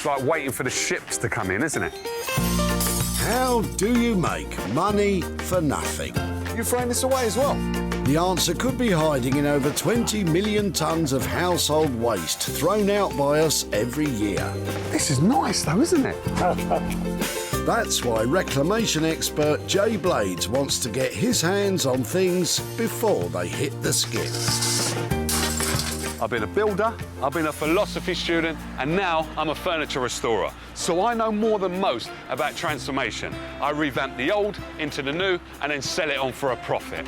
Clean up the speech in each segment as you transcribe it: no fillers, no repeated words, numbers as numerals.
It's like waiting for the ships to come in, isn't it? How do you make money for nothing? You're throwing this away as well? The answer could be hiding in over 20 million tonnes of household waste thrown out by us every year. This is nice, though, isn't it? That's why reclamation expert Jay Blades wants to get his hands on things before they hit the skip. I've been a builder, I've been a philosophy student, and now I'm a furniture restorer. So I know more than most about transformation. I revamp the old into the new and then sell it on for a profit.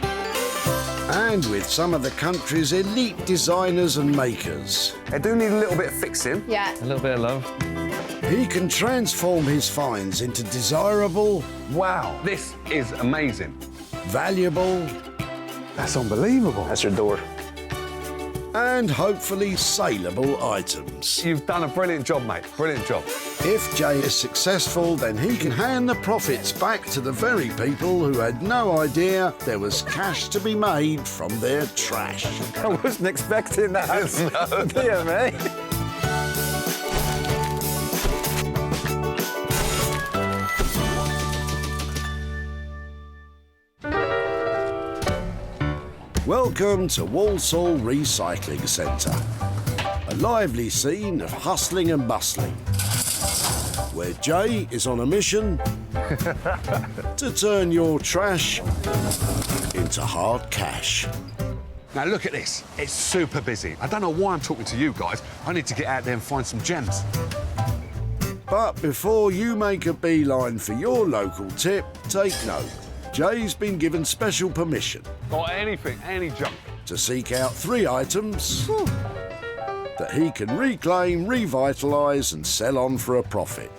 And with some of the country's elite designers and makers, They do need a little bit of fixing. Yeah. A little bit of love. he can transform his finds into desirable, Wow, this is amazing. valuable, That's unbelievable. That's your door. and hopefully saleable items. You've done a brilliant job, mate. Brilliant job. If Jay is successful, then he can hand the profits back to the very people who had no idea there was cash to be made from their trash. I wasn't expecting that. No, dear me. Welcome to Walsaw Recycling Center, a lively scene of hustling and bustling, where Jay is on a mission to turn your trash into hard cash. Now look at this. It's super busy. I don't know why I'm talking to you guys. I need to get out there and find some gems. But before you make a beeline for your local tip, take note. Jay's been given special permission Or anything, any junk. to seek out 3 items that he can reclaim, revitalise and sell on for a profit.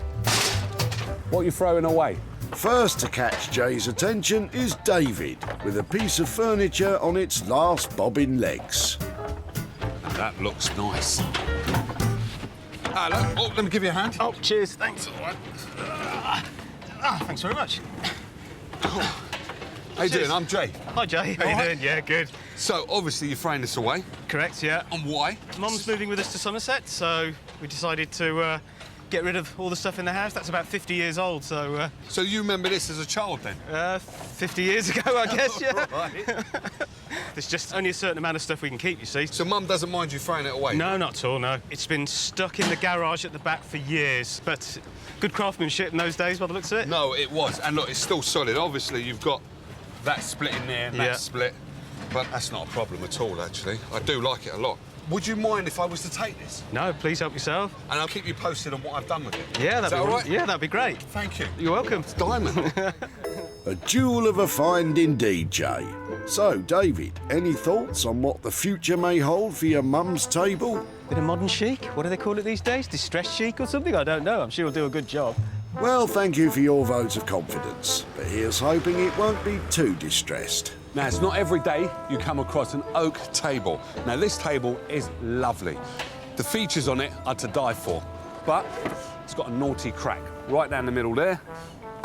What are you throwing away? First to catch Jay's attention is David, with a piece of furniture on its last bobbing legs. That looks nice. Hello. Oh, let me give you a hand. Oh, cheers. Thanks. Thanks very much. How you doing? I'm Jay. Hi, Jay. How you doing? Yeah, good. So, obviously, you're throwing this away. Correct, yeah. And why? Mum's moving with us to Somerset, so we decided to get rid of all the stuff in the house. That's about 50 years old, so... So you remember this as a child, then? 50 years ago, I guess, yeah. Right. There's just only a certain amount of stuff we can keep, you see. So Mum doesn't mind you throwing it away? No, not at all, no. It's been stuck in the garage at the back for years, but good craftsmanship in those days, by the looks of it. No, it was. And look, it's still solid. Obviously, you've got that split in there and Yeah. that split. But that's not a problem at all, actually. I do like it a lot. Would you mind if I was to take this? No, please help yourself. And I'll keep you posted on what I've done with it. Yeah, Is that'd that be all right? Yeah, that'd be great. Thank you. You're welcome. It's diamond. A jewel of a find indeed, Jay. So, David, any thoughts on what the future may hold for your mum's table? Bit of modern chic. What do they call it these days? Distress chic or something? I don't know. I'm sure he'll do a good job. Well, thank you for your vote of confidence, but here's hoping it won't be too distressed. Now, it's not every day you come across an oak table. Now, this table is lovely. The features on it are to die for, but it's got a naughty crack right down the middle there,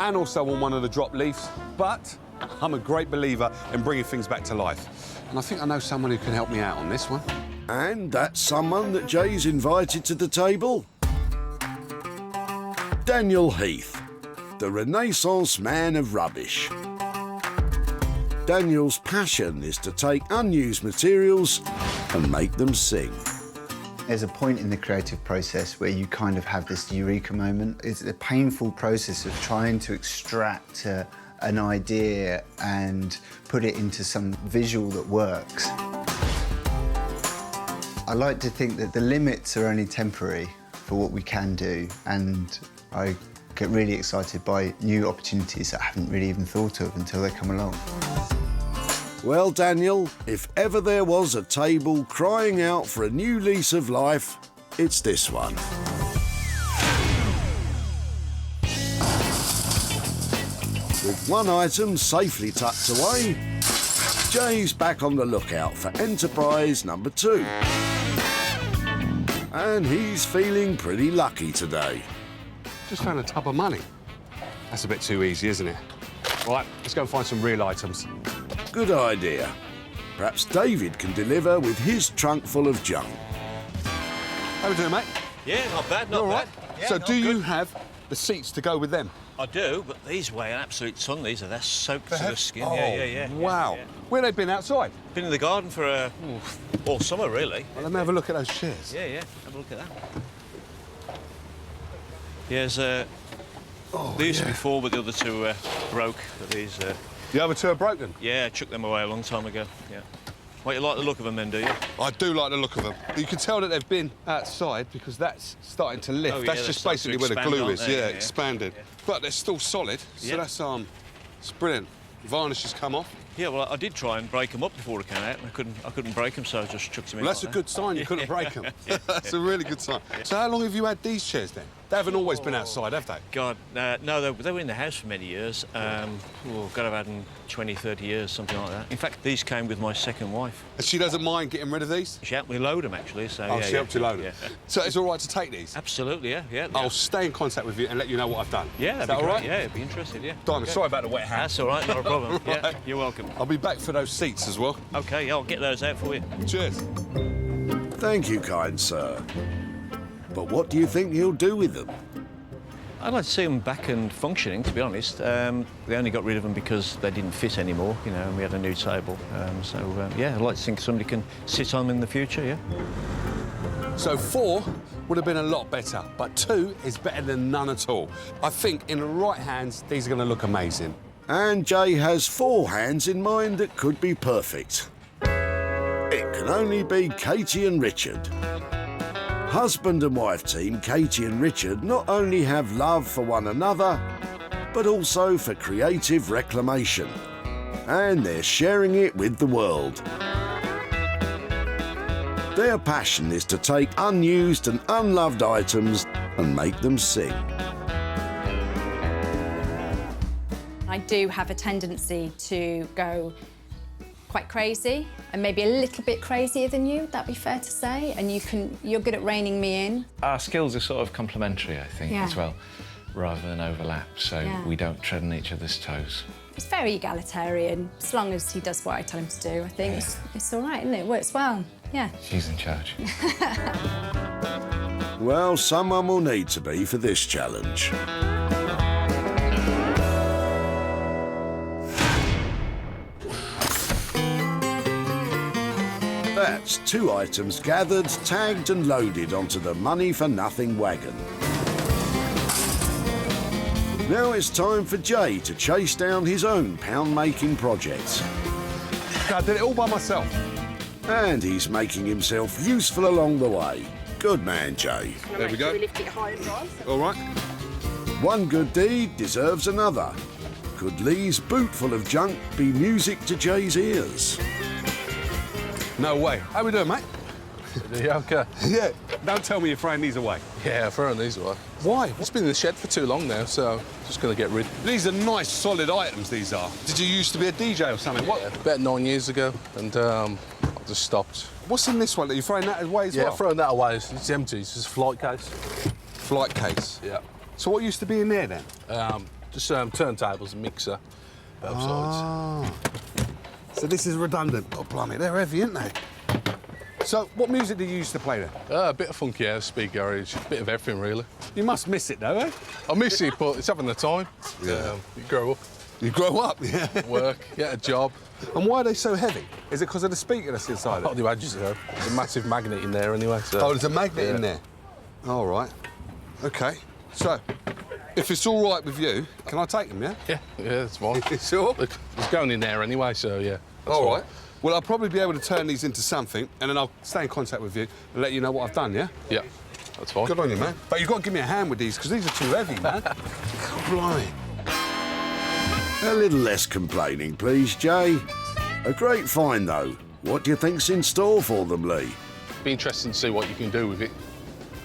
and also on one of the drop leaves. But I'm a great believer in bringing things back to life, and I think I know someone who can help me out on this one. And that's someone that Jay's invited to the table. Daniel Heath, the Renaissance man of rubbish. Daniel's passion is to take unused materials and make them sing. There's a point in the creative process where you kind of have this eureka moment. It's a painful process of trying to extract an idea and put it into some visual that works. I like to think that the limits are only temporary for what we can do, and I get really excited by new opportunities that I haven't really even thought of until they come along. Well, Daniel, if ever there was a table crying out for a new lease of life, it's this one. With one item safely tucked away, Jay's back on the lookout for enterprise number 2. And he's feeling pretty lucky today. Just found a tub of money. That's a bit too easy, isn't it? Right, let's go and find some real items. Good idea. Perhaps David can deliver with his trunk full of junk. How we doing, mate? Yeah, not bad, not all bad. right? Yeah, So no, do you good. have the seats to go with them? I do, but these weigh an absolute ton. They're soaked to the skin. Oh, Yeah. Wow. Yeah. Where they been outside? Been in the garden for all summer, really. Well, let me have a look at those chairs. Yeah. Have a look at that. Yes, there used to be 4, but the other 2 broke. But these, The other 2 are broken. yeah, chucked them away a long time ago. Yeah. Well, you like the look of them, then, do you? I do like the look of them. You can tell that they've been outside because that's starting to lift. Oh, yeah, that's they're just starting to basically where the expand, glue aren't is. they? Yeah, Yeah. expanded. Yeah. But they're still solid. So Yeah. that's it's brilliant. Varnish has come off. Yeah, well, I did try and break them up before I came out, and I couldn't break them, so I just chucked them in. Well, that's a like good sign you couldn't break them. That's a really good sign. So how long have you had these chairs then? They haven't always been outside, have they? God, no, they were in the house for many years. God, I've had them 20, 30 years, something like that. In fact, these came with my second wife. And she doesn't mind getting rid of these? She helped me load them, actually. So, Oh, yeah, she yeah, helped you load them. Yeah. So it's all right to take these? Absolutely, yeah. I'll stay in contact with you and let you know what I've done. Yeah, Is that'd that be all great. right? Yeah, I'd be interested, yeah. Diamond, Okay. sorry about the wet hand. That's all right, not a problem. Yeah, Right. you're welcome. I'll be back for those seats as well. OK, I'll get those out for you. Cheers. Thank you, kind sir. But what do you think he'll do with them? I'd like to see them back and functioning, to be honest. They only got rid of them because they didn't fit anymore, you know, and we had a new table. Yeah, I'd like to think somebody can sit on them in the future, yeah. So 4 would have been a lot better, but 2 is better than none at all. I think in the right hands, these are going to look amazing. And Jay has 4 hands in mind that could be perfect. It can only be Katie and Richard. Husband and wife team Katie and Richard not only have love for one another, but also for creative reclamation. And they're sharing it with the world. Their passion is to take unused and unloved items and make them sing. I do have a tendency to go quite crazy, and maybe a little bit crazier than you, that'd be fair to say, and you're good at reining me in. Our skills are sort of complementary, I think, Yeah. as well, rather than overlap, so Yeah. we don't tread on each other's toes. It's very egalitarian, as long as he does what I tell him to do. I think it's all right, isn't it? It works well, yeah. She's in charge. Well, someone will need to be for this challenge. That's 2 items gathered, tagged and loaded onto the money for nothing wagon. Now it's time for Jay to chase down his own pound-making project. I did it all by myself. And he's making himself useful along the way. Good man, Jay. There we go. All right. One good deed deserves another. Could Lee's boot full of junk be music to Jay's ears? No way. How we doing, mate? Okay. Yeah. Don't tell me you're throwing these away. Yeah, throwing these away. Why? It's been in the shed for too long now, so just going to get rid. These are nice, solid items, these are. Did you used to be a DJ or something? What? About 9 years ago, and I just stopped. What's in this one? Are you throwing that away as Yeah, well? throwing that away. It's empty. It's just a flight case. Flight case. Yeah. So what used to be in there then? Just turntables, a mixer, both sides. So this is redundant. Oh, blimey, they're heavy, aren't they? So what music do you used to play then? A bit of funky house, speed garage, a bit of everything really. You must miss it though, eh? I miss it, but it's having the time. Yeah. You grow up, You grow up, yeah. work, get a job. And why are they so heavy? Is it because of the speaker that's inside Not it? the edges though. There's a massive magnet in there anyway. So. Oh, there's a magnet in Yeah. there. All right. OK. So, if it's all right with you, can I take them, yeah? Yeah, it's fine. Sure. Look, it's going in there anyway, so yeah. that's All fine. right. Well, I'll probably be able to turn these into something, and then I'll stay in contact with you and let you know what I've done, yeah? Yeah, that's fine. Good on you, man. But you've got to give me a hand with these, because these are too heavy, man. Blimey. A little less complaining, please, Jay. A great find, though. What do you think's in store for them, Lee? Be interesting to see what you can do with it.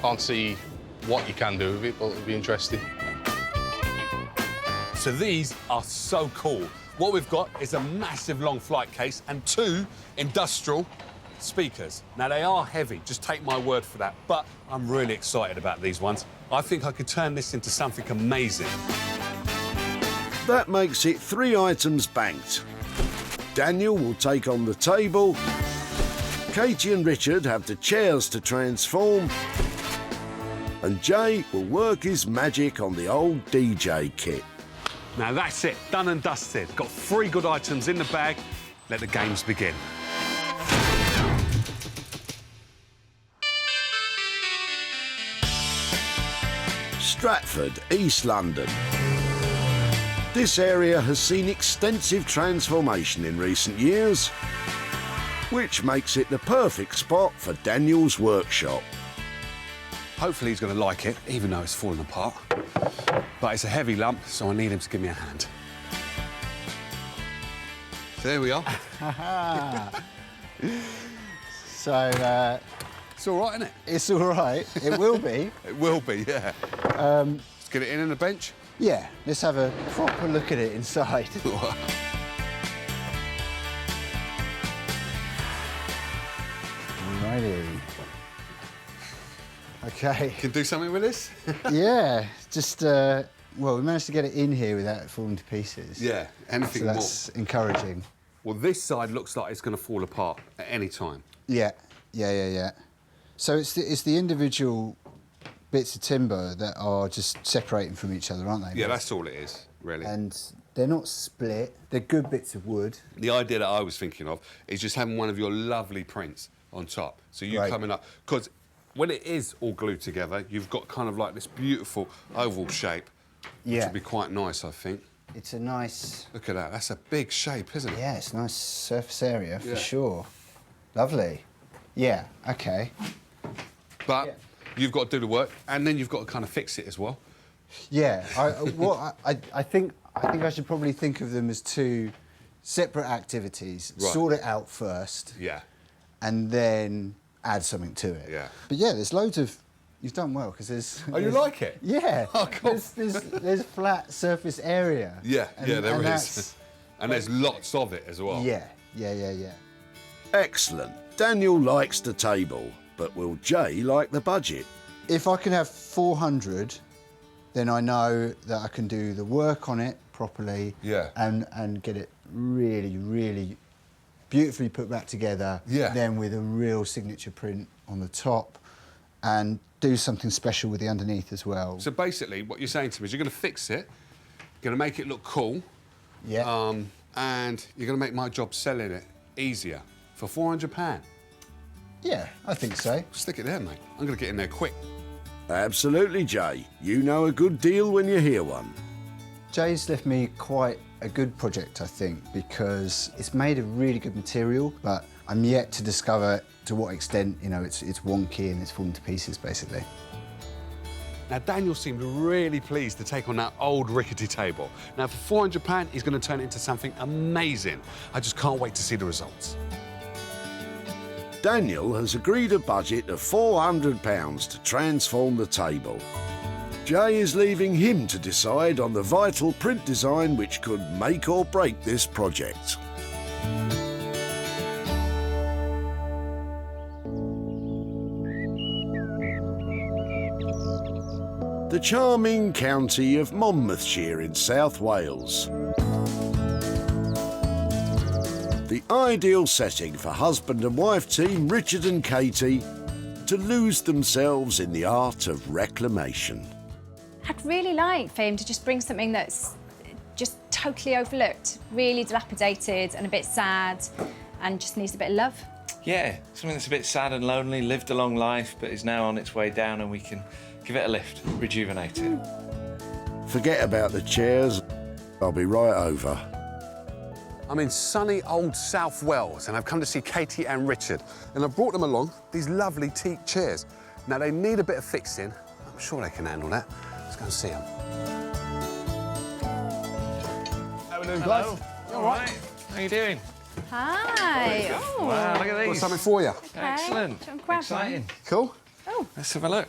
Can't see what you can do with it, but it'll be interesting. So these are so cool. What we've got is a massive long flight case and 2 industrial speakers. Now, they are heavy, just take my word for that, but I'm really excited about these ones. I think I could turn this into something amazing. That makes it 3 items banked. Daniel will take on the table. Katie and Richard have the chairs to transform. and Jay will work his magic on the old DJ kit. Now that's it, done and dusted. Got 3 good items in the bag. Let the games begin. Stratford, East London. This area has seen extensive transformation in recent years, which makes it the perfect spot for Daniel's workshop. Hopefully he's going to like it, even though it's falling apart. But it's a heavy lump, so I need him to give me a hand. So there we are. So, It's all right, isn't it? it's all right. It will be. It will be, yeah. Let's get it in the bench. Yeah, let's have a proper look at it inside. Righty. Okay. Can do something with this? Yeah, just, well, we managed to get it in here without it falling to pieces. Yeah, anything So more. that's encouraging. Well, this side looks like it's going to fall apart at any time. Yeah, yeah. So it's the individual bits of timber that are just separating from each other, aren't they? Yeah, that's all it is, really. And they're not split. They're good bits of wood. The idea that I was thinking of is just having one of your lovely prints on top. So you Right. coming up, because when it is all glued together, you've got kind of like this beautiful oval shape, which Yeah. would be quite nice, I think. It's a nice... Look at that, that's a big shape, isn't it? Yeah, it's a nice surface area for Yeah. sure. Lovely. Yeah, OK. But Yeah. you've got to do the work, and then you've got to kind of fix it as well. Yeah, I think I should probably think of them as 2 separate activities. Right. Sort it out first, Yeah. and then add something to it. Yeah. But yeah, there's loads of... You've done well, because there's... Oh, you there's- like it? Yeah. Oh, cool. There's flat surface area. Yeah, And- there and is. that's- And there's lots of it as well. Yeah. Excellent. Daniel likes the table, but will Jay like the budget? If I can have 400, then I know that I can do the work on it properly. Yeah. And get it really, really beautifully put back together. Yeah. Then with a real signature print on the top, and do something special with the underneath as well. So basically, what you're saying to me is you're going to fix it, going to make it look cool, Yeah. and you're going to make my job selling it easier for £400. Yeah, I think so. Stick it there, mate. I'm going to get in there quick. Absolutely, Jay. You know a good deal when you hear one. Jay's left me quite a good project, I think, because it's made of really good material, but I'm yet to discover to what extent, you know, it's wonky and it's fallen to pieces, basically. Now, Daniel seemed really pleased to take on that old rickety table. Now, for £400, he's going to turn it into something amazing. I just can't wait to see the results. Daniel has agreed a budget of £400 to transform the table. Jay is leaving him to decide on the vital print design which could make or break this project. The charming county of Monmouthshire in South Wales. The ideal setting for husband and wife team Richard and Katie to lose themselves in the art of reclamation. I'd really like for him to just bring something that's just totally overlooked, really dilapidated and a bit sad and just needs a bit of love. Yeah, something that's a bit sad and lonely, lived a long life, but is now on its way down, and we can give it a lift, rejuvenate it. Forget about the chairs. I'll be right over. I'm in sunny old South Wales, and I've come to see Katie and Richard. And I've brought them along these lovely teak chairs. Now, they need a bit of fixing. I'm sure they can handle that. Let's go and see them. How are we doing, guys? You all right? How you doing? Hi. Oh. Wow, look at Got these. something for you. Okay. Excellent. Do you want to grab Exciting. Cool. Oh, Let's have a look.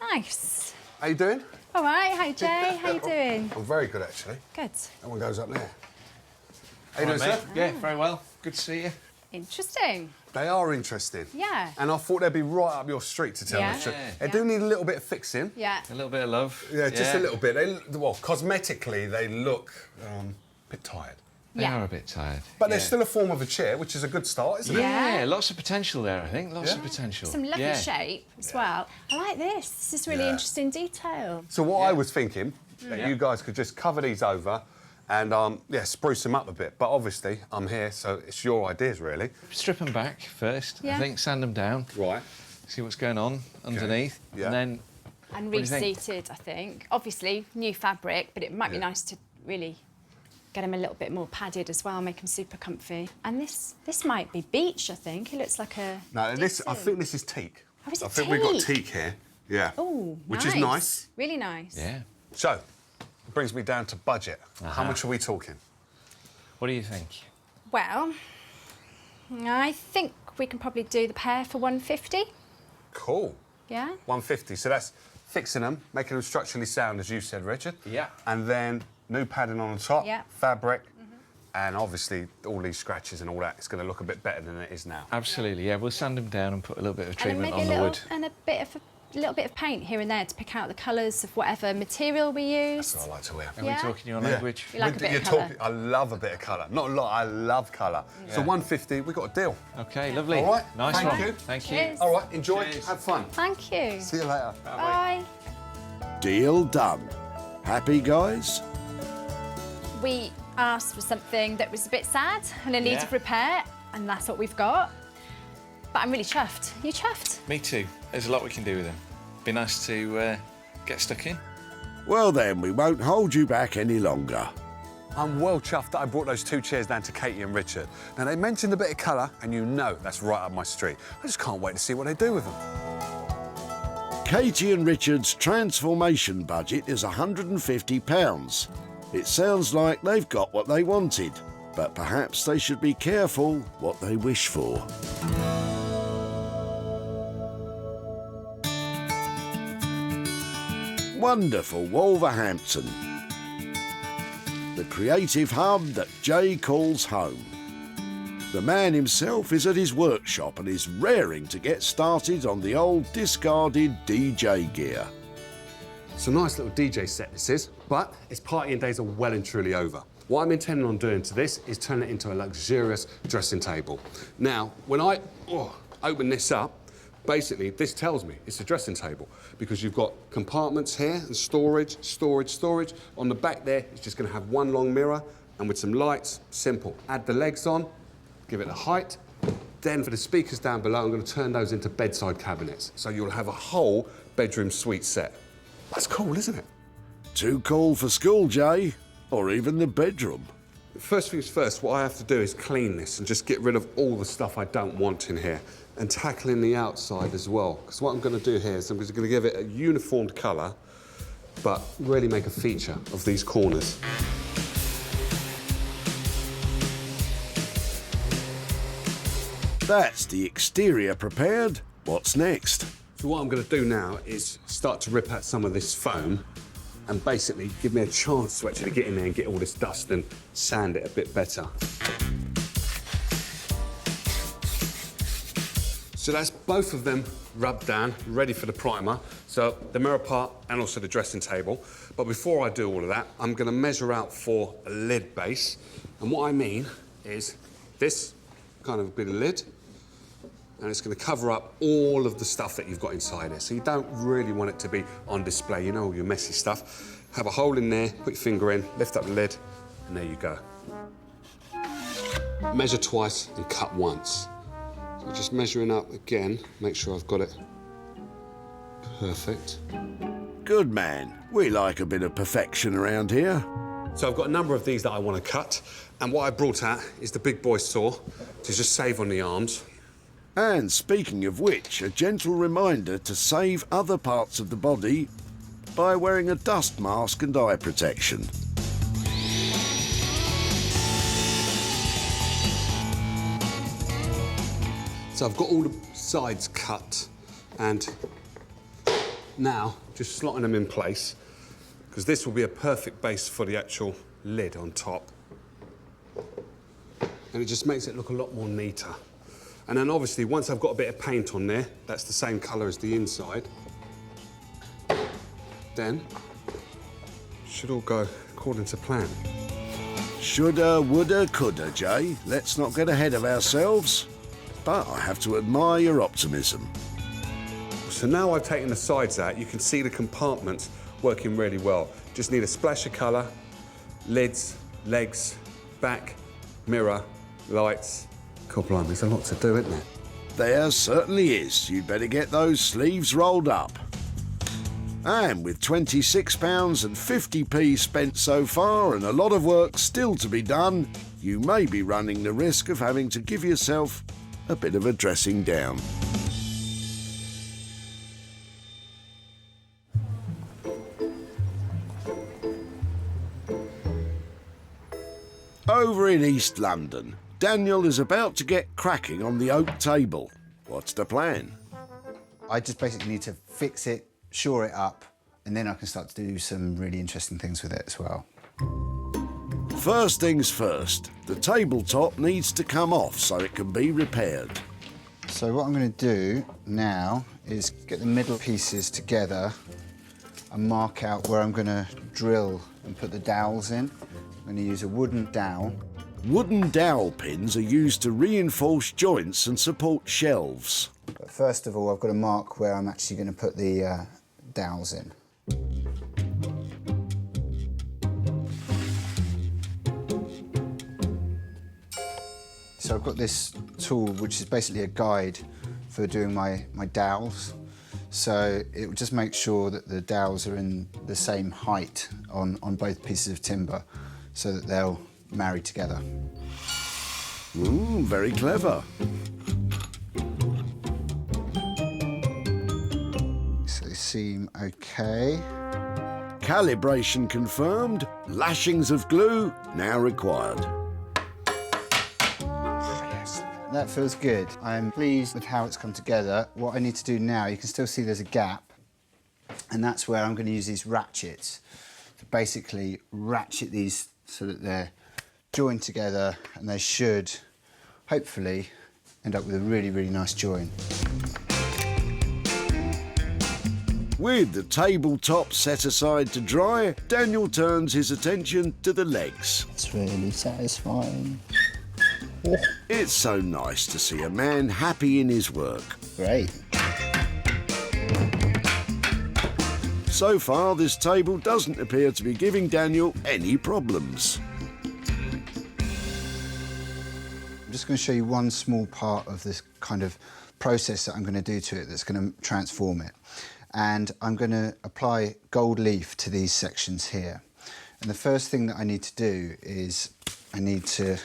nice. How you doing? All right. Hi, Jay. How you doing? I'm very good, actually. Good. That one goes up there. How you All doing, right, sir? mate? Yeah, very well. Good to see you. Interesting. They are interesting. Yeah. And I thought they'd be right up your street, to tell Yeah. the truth. Yeah. They do need a little bit of fixing. Yeah. A little bit of love. Yeah, just a little bit. Well, cosmetically, they look a bit tired. They Yeah. are a bit tired. But they're still a form of a chair, which is a good start, isn't it? Yeah, lots of potential there, I think. Lots of potential. Some lovely shape as well. I like this. This is really interesting detail. So what I was thinking, that you guys could just cover these over and, spruce them up a bit. But obviously, I'm here, so it's your ideas, really. Strip them back first, Yeah. I think, sand them down. Right. See what's going on underneath. Yeah. And then... And What do you think? reseated, I think. Obviously, new fabric, but it might be nice to really get them a little bit more padded as well, make them super comfy. And this might be beach, I think. It looks like a... No, I decent- think this is teak. Oh, is it I think we've got teak? teak here. Yeah. Oh, Which is nice. Really nice. Yeah. So, it brings me down to budget. How much are we talking? What do you think? Well, I think we can probably do the pair for 150. Cool. Yeah? 150. So that's fixing them, making them structurally sound, as you said, Richard. Yeah. And then new padding on the top, Yeah. fabric, and obviously all these scratches and all that. It's going to look a bit better than it is now. Absolutely, yeah. We'll sand them down and put a little bit of And treatment maybe on the wood. and a little bit of paint here and there to pick out the colours of whatever material we used. That's what I like to wear. Are we talking your Yeah. language? You like a bit of colour? I love a bit of colour. Not a lot, I love colour. So 150, we got a deal. OK, lovely. All right. Nice Thank one. you. Thank you. Cheers. All right, enjoy, Cheers. have fun. Thank you. See you later. Bye. Deal done. Happy, guys? We asked for something that was a bit sad and in need of repair, and that's what we've got. But I'm really chuffed. You chuffed? Me too. There's a lot we can do with them. Be nice to get stuck in. Well then, we won't hold you back any longer. I'm well chuffed that I brought those 2 chairs down to Katie and Richard. Now, they mentioned a bit of colour, and you know that's right up my street. I just can't wait to see what they do with them. Katie and Richard's transformation budget is £150. It sounds like they've got what they wanted, but perhaps they should be careful what they wish for. Wonderful Wolverhampton, the creative hub that Jay calls home. The man himself is at his workshop and is raring to get started on the old discarded DJ gear. It's a nice little DJ set, this is, but its partying days are well and truly over. What I'm intending on doing to this is turn it into a luxurious dressing table. Now, when I open this up, basically, this tells me it's a dressing table because you've got compartments here and storage. On the back there, it's just going to have one long mirror and with some lights, simple. Add the legs on, give it a height. Then for the speakers down below, I'm going to turn those into bedside cabinets. So you'll have a whole bedroom suite set. That's cool, isn't it? Too cool for school, Jay, or even the bedroom. First things first, what I have to do is clean this and just get rid of all the stuff I don't want in here and tackling the outside as well. Because what I'm going to do here is I'm just going to give it a uniformed colour, but really make a feature of these corners. That's the exterior prepared. What's next? So what I'm going to do now is start to rip out some of this foam and basically give me a chance to actually get in there and get all this dust and sand it a bit better. So that's both of them rubbed down, ready for the primer. So the mirror part and also the dressing table. But before I do all of that, I'm going to measure out for a lid base. And what I mean is this kind of bit of lid, and it's going to cover up all of the stuff that you've got inside it. So you don't really want it to be on display, you know, all your messy stuff. Have a hole in there, put your finger in, lift up the lid, and there you go. Measure twice and cut once. So just measuring up again, make sure I've got it perfect. Good man. We like a bit of perfection around here. So I've got a number of these that I want to cut, and what I brought out is the big boy saw to just save on the arms. And speaking of which, a gentle reminder to save other parts of the body by wearing a dust mask and eye protection. So I've got all the sides cut, and now just slotting them in place, because this will be a perfect base for the actual lid on top. And it just makes it look a lot more neater. And then obviously, once I've got a bit of paint on there, that's the same colour as the inside, then should all go according to plan. Shoulda, woulda, coulda, Jay. Let's not get ahead of ourselves. But I have to admire your optimism. So now I've taken the sides out, you can see the compartments working really well. Just need a splash of colour, lids, legs, back, mirror, lights. God blimey, there's a lot to do, isn't there? There certainly is. You'd better get those sleeves rolled up. And with £26.50 spent so far and a lot of work still to be done, you may be running the risk of having to give yourself a bit of a dressing down. Over in East London, Daniel is about to get cracking on the oak table. What's the plan? I just basically need to fix it, shore it up, and then I can start to do some really interesting things with it as well. First things first, the tabletop needs to come off so it can be repaired. So what I'm going to do now is get the middle pieces together and mark out where I'm going to drill and put the dowels in. I'm going to use a wooden dowel. Wooden dowel pins are used to reinforce joints and support shelves. But first of all, I've got to mark where I'm actually going to put the dowels in. So I've got this tool, which is basically a guide for doing my dowels. So it will just make sure that the dowels are in the same height on both pieces of timber so that they'll marry together. Ooh, very clever. So they seem okay. Calibration confirmed. Lashings of glue now required. That feels good. I'm pleased with how it's come together. What I need to do now, you can still see there's a gap, and that's where I'm going to use these ratchets to basically ratchet these so that they're joined together, and they should hopefully end up with a really, really nice join. With the tabletop set aside to dry, Daniel turns his attention to the legs. It's really satisfying. It's so nice to see a man happy in his work. Great. So far, this table doesn't appear to be giving Daniel any problems. I'm just going to show you one small part of this kind of process that I'm going to do to it that's going to transform it. And I'm going to apply gold leaf to these sections here. And the first thing that I need to do is I need to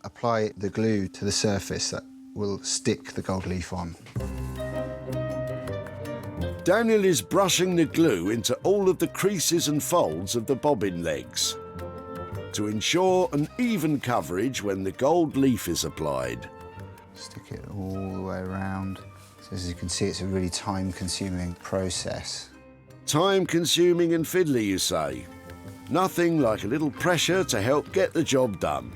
apply the glue to the surface that will stick the gold leaf on. Daniel is brushing the glue into all of the creases and folds of the bobbin legs to ensure an even coverage when the gold leaf is applied. Stick it all the way around. So as you can see, it's a really time-consuming process. Time-consuming and fiddly, you say? Nothing like a little pressure to help get the job done.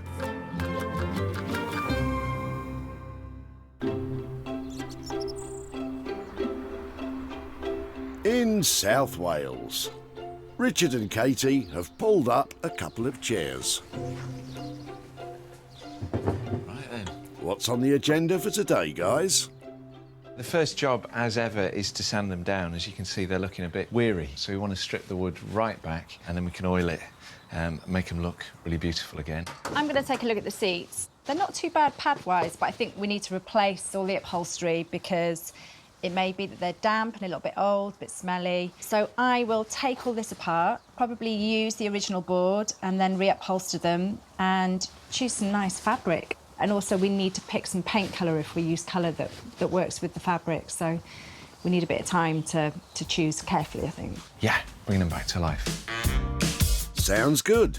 In South Wales, Richard and Katie have pulled up a couple of chairs. Right then. What's on the agenda for today, guys? The first job, as ever, is to sand them down. As you can see, they're looking a bit weary. So we want to strip the wood right back, and then we can oil it and make them look really beautiful again. I'm going to take a look at the seats. They're not too bad pad-wise, but I think we need to replace all the upholstery because it may be that they're damp and a little bit old, a bit smelly. So I will take all this apart, probably use the original board and then reupholster them and choose some nice fabric. And also we need to pick some paint colour if we use colour that works with the fabric. So we need a bit of time to choose carefully, I think. Yeah, bring them back to life. Sounds good.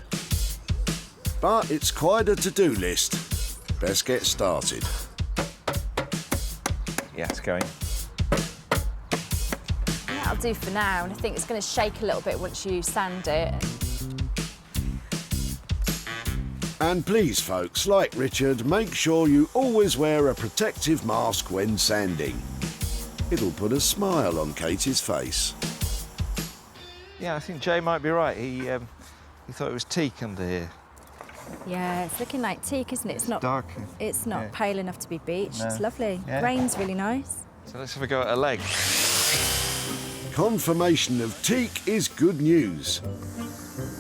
But it's quite a to-do list. Best get started. Yeah, it's going. That'll do for now, and I think it's going to shake a little bit once you sand it. And please, folks, like Richard, make sure you always wear a protective mask when sanding. It'll put a smile on Katie's face. Yeah, I think Jay might be right. You thought it was teak under here? Yeah, it's looking like teak, isn't it? It's not dark. It's not Yeah. pale enough to be beach. No. It's lovely. Yeah. Grain's really nice. So let's have a go at a leg. Confirmation of teak is good news.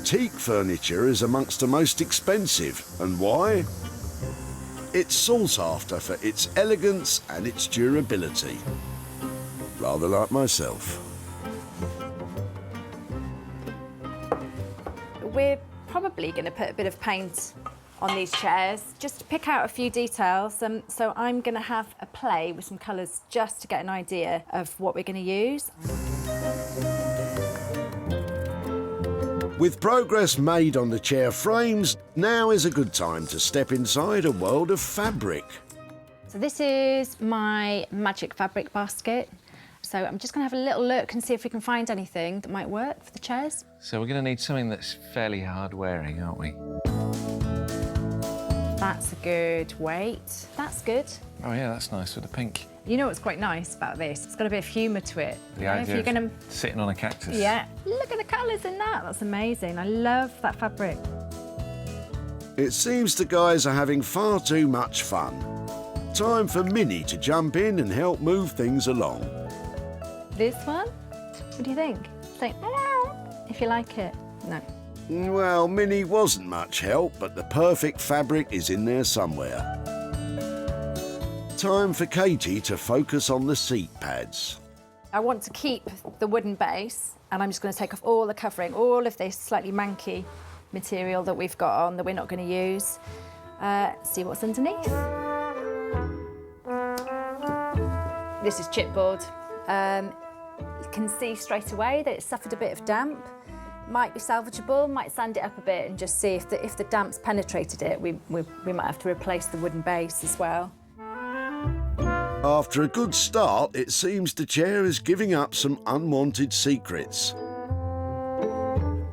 Teak furniture is amongst the most expensive. And why? It's sought after for its elegance and its durability. Rather like myself. We're probably going to put a bit of paint on these chairs, just to pick out a few details. So I'm going to have a play with some colours just to get an idea of what we're going to use. With progress made on the chair frames, now is a good time to step inside a world of fabric. So this is my magic fabric basket. So I'm just going to have a little look and see if we can find anything that might work for the chairs. So we're going to need something that's fairly hard wearing, aren't we? That's a good weight. That's good. Oh yeah, that's nice with the pink. You know what's quite nice about this? It's got a bit of humour to it. The You know, if idea you're of going to... sitting on a cactus. Yeah. Look at the colours in that. That's amazing. I love that fabric. It seems the guys are having far too much fun. Time for Minnie to jump in and help move things along. This one? What do you think? Say, if you like it. No. Well, Minnie wasn't much help, but the perfect fabric is in there somewhere. Time for Katie to focus on the seat pads. I want to keep the wooden base, and I'm just going to take off all the covering, all of this slightly manky material that we've got on that we're not going to use. See what's underneath. This is chipboard. You can see straight away that it's suffered a bit of damp. Might be salvageable, might sand it up a bit and just see if the damp's penetrated it. We might have to replace the wooden base as well. After a good start, it seems the chair is giving up some unwanted secrets.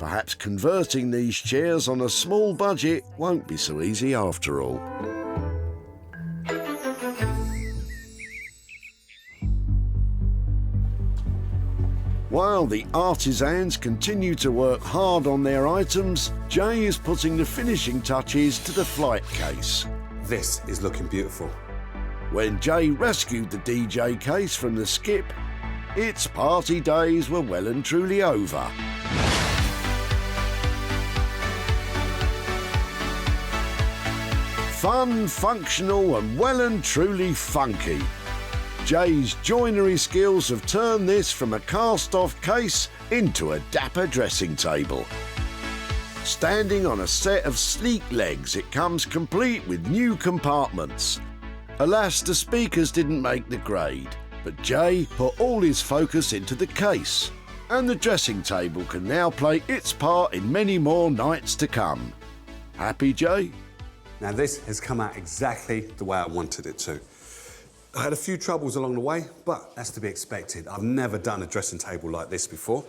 Perhaps converting these chairs on a small budget won't be so easy after all. While the artisans continue to work hard on their items, Jay is putting the finishing touches to the flight case. This is looking beautiful. When Jay rescued the DJ case from the skip, its party days were well and truly over. Fun, functional and well and truly funky. Jay's joinery skills have turned this from a cast-off case into a dapper dressing table. Standing on a set of sleek legs, it comes complete with new compartments. Alas, the speakers didn't make the grade, but Jay put all his focus into the case, and the dressing table can now play its part in many more nights to come. Happy, Jay? Now this has come out exactly the way I wanted it to. I had a few troubles along the way, but that's to be expected. I've never done a dressing table like this before,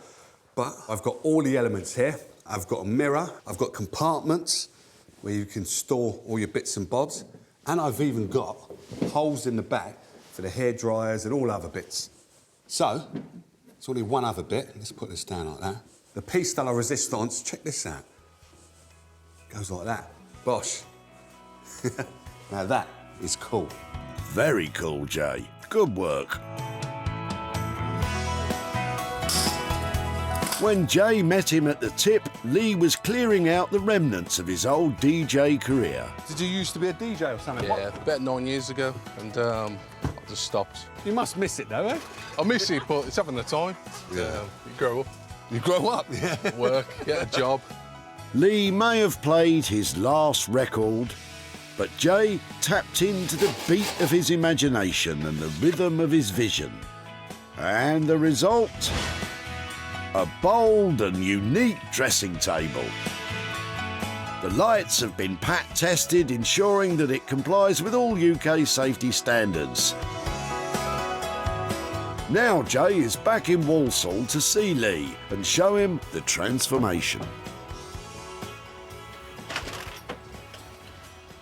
but I've got all the elements here. I've got a mirror, I've got compartments where you can store all your bits and bobs, and I've even got holes in the back for the hair dryers and all other bits. So, there's only one other bit. Let's put this down like that. The piece de la resistance, check this out. Goes like that. Bosh. Now that is cool. Very cool, Jay. Good work. When Jay met him at the tip, Lee was clearing out the remnants of his old DJ career. Did you used to be a DJ or something? Yeah, about 9 years ago, and I just stopped. You must miss it though, eh? I miss it, but it's having the time. Yeah. You grow up, You grow up, yeah. work, get a job. Lee may have played his last record, but Jay tapped into the beat of his imagination and the rhythm of his vision. And the result? A bold and unique dressing table. The lights have been pat tested, ensuring that it complies with all UK safety standards. Now Jay is back in Walsall to see Lee and show him the transformation.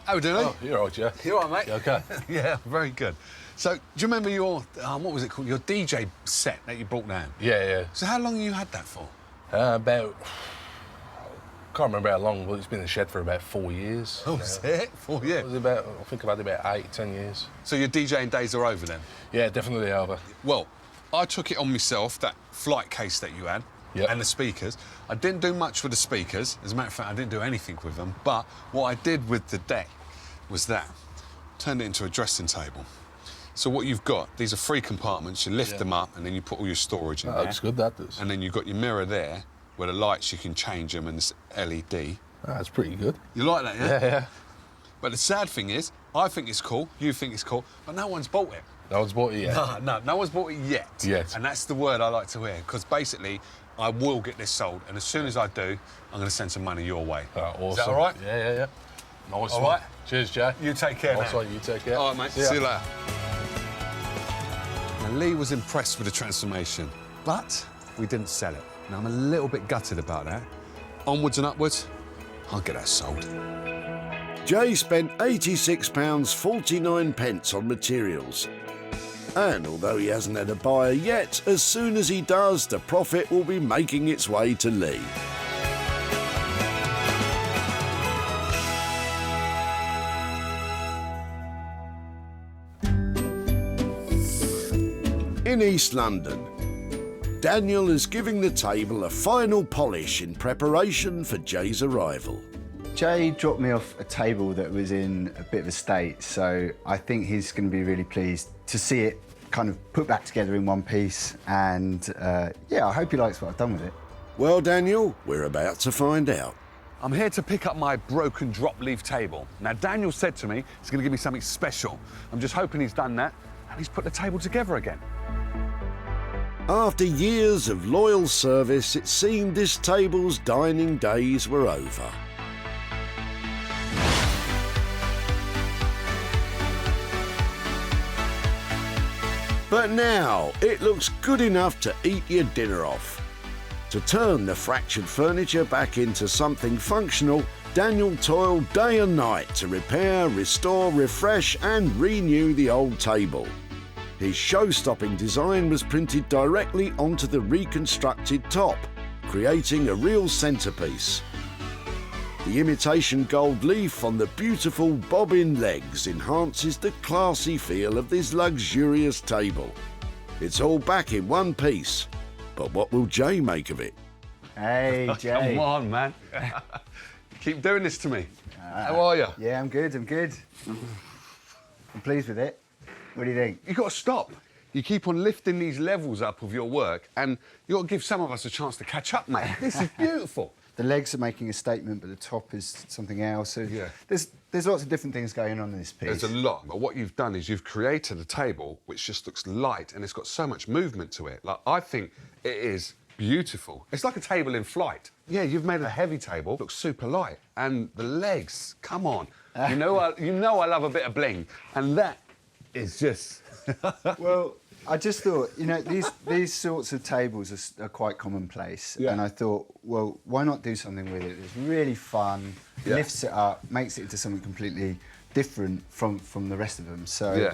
How we doing? Oh, you're all right, yeah. You all right, mate? You okay? Yeah, very good. So, do you remember your, what was it called, your DJ set that you brought down? Yeah, yeah. So how long have you had that for? About, can't remember how long, but it's been in the shed for about 4 years. Oh, is it? 4 years? It was about, I think I've had about 8, 10 years. So your DJing days are over then? Yeah, definitely over. Well, I took it on myself, that flight case that you had, and the speakers. I didn't do much with the speakers. As a matter of fact, I didn't do anything with them. But what I did with the deck was that. Turned it into a dressing table. So what you've got, these are 3 compartments. You lift them up and then you put all your storage in there. Looks good, that does. And then you've got your mirror there, where the lights, you can change them, and it's LED. That's pretty good. You like that, yeah? Yeah, yeah. But the sad thing is, I think it's cool, you think it's cool, but no one's bought it. No one's bought it yet. No one's bought it yet. Yet. And that's the word I like to hear, because basically, I will get this sold, and as soon as I do, I'm going to send some money your way. Awesome. Is that all right? Yeah. Nice All one. right. Cheers, Jay. You take care Nice now. one, you take care. All right, mate. See you later. Now, Lee was impressed with the transformation, but we didn't sell it. Now, I'm a little bit gutted about that. Onwards and upwards, I'll get that sold. Jay spent £86.49 on materials. And although he hasn't had a buyer yet, as soon as he does, the profit will be making its way to Lee. In East London, Daniel is giving the table a final polish in preparation for Jay's arrival. Jay dropped me off a table that was in a bit of a state, so I think he's going to be really pleased to see it kind of put back together in one piece, and yeah, I hope he likes what I've done with it. Well, Daniel, we're about to find out. I'm here to pick up my broken drop leaf table. Now, Daniel said to me he's going to give me something special. I'm just hoping he's done that, and he's put the table together again. After years of loyal service, it seemed this table's dining days were over. But now, it looks good enough to eat your dinner off. To turn the fractured furniture back into something functional, Daniel toiled day and night to repair, restore, refresh and renew the old table. His show-stopping design was printed directly onto the reconstructed top, creating a real centrepiece. The imitation gold leaf on the beautiful bobbin legs enhances the classy feel of this luxurious table. It's all back in one piece, but what will Jay make of it? Hey, Jay. Come on, man. Keep doing this to me. How are you? Yeah, I'm good. I'm pleased with it. What do you think? You've got to stop. You keep on lifting these levels up of your work, and you've got to give some of us a chance to catch up, mate. This is beautiful. The legs are making a statement, but the top is something else. So Yeah. there's lots of different things going on in this piece. There's a lot, but what you've done is you've created a table which just looks light, and it's got so much movement to it. Like, I think it is beautiful. It's like a table in flight. Yeah, you've made a heavy table, looks super light, and the legs, come on. You know I love a bit of bling, and that is just... Well, I just thought, you know, these sorts of tables are quite commonplace, and I thought, well, why not do something with it that's really fun, lifts it up, makes it into something completely different from the rest of them. So,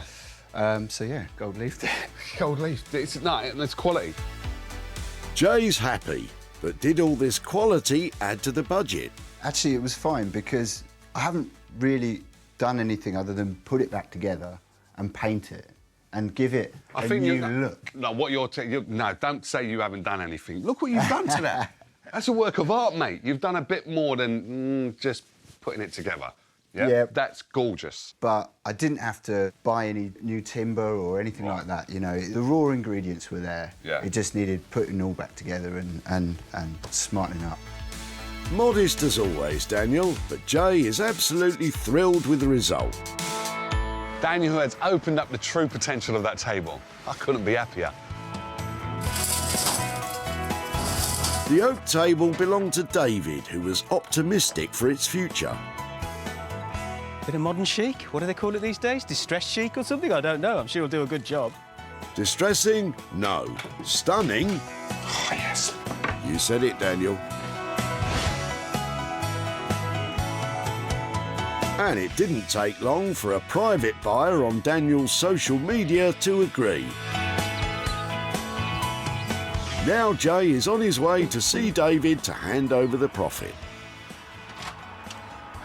yeah, gold leaf there. Gold leaf, it's quality. Jay's happy, but did all this quality add to the budget? Actually, it was fine because I haven't really done anything other than put it back together and paint it and give it a new look. No, what you're no, don't say you haven't done anything. Look what you've done to that. That's a work of art, mate. You've done a bit more than just putting it together. Yeah? That's gorgeous. But I didn't have to buy any new timber or anything like that, you know. The raw ingredients were there. Yeah. It just needed putting all back together and smartening up. Modest as always, Daniel, but Jay is absolutely thrilled with the result. Daniel has opened up the true potential of that table. I couldn't be happier. The oak table belonged to David, who was optimistic for its future. Bit of modern chic. What do they call it these days? Distress chic or something? I don't know. I'm sure he'll do a good job. Distressing? No. Stunning? Oh, yes. You said it, Daniel. And it didn't take long for a private buyer on Daniel's social media to agree. Now Jay is on his way to see David to hand over the profit.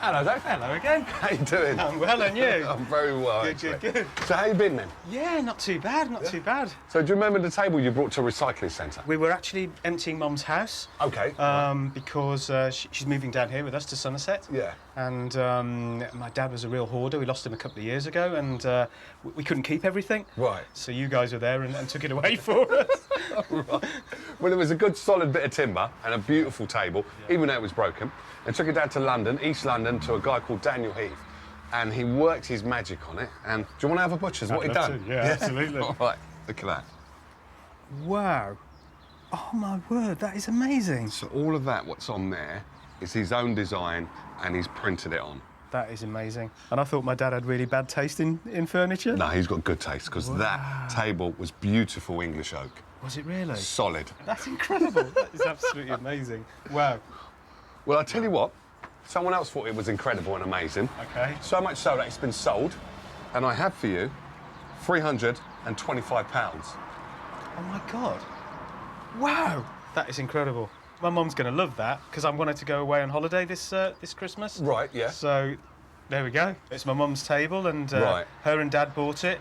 Hello, Dave. Hello again. How you doing? I'm well, and you? I'm very well, Good, actually. good, good. So how you been, then? Yeah, not too bad, not too bad. So do you remember the table you brought to a recycling centre? We were actually emptying Mum's house. OK. Because she's moving down here with us to Somerset. Yeah. And my dad was a real hoarder. We lost him a couple of years ago, and we couldn't keep everything. Right. So you guys were there and took it away for us. Right. Well, it was a good solid bit of timber and a beautiful table, even though it was broken. And took it down to London, East London, to a guy called Daniel Heath. And he worked his magic on it. And do you want to have a butcher's? What he done? Yeah, absolutely. All right, look at that. Wow. Oh, my word, that is amazing. So all of that, what's on there, is his own design, and he's printed it on. That is amazing. And I thought my dad had really bad taste in furniture. No, he's got good taste, because that table was beautiful English oak. Was it really? Solid. That's incredible. That is absolutely amazing. Wow. Well, I'll tell you what, someone else thought it was incredible and amazing. OK. So much so that it's been sold, and I have for you £325. Oh, my God. Wow. That is incredible. My mum's going to love that, because I wanted to go away on holiday this Christmas. Right, yeah. So, there we go. It's my mum's table, and Right. her and Dad bought it.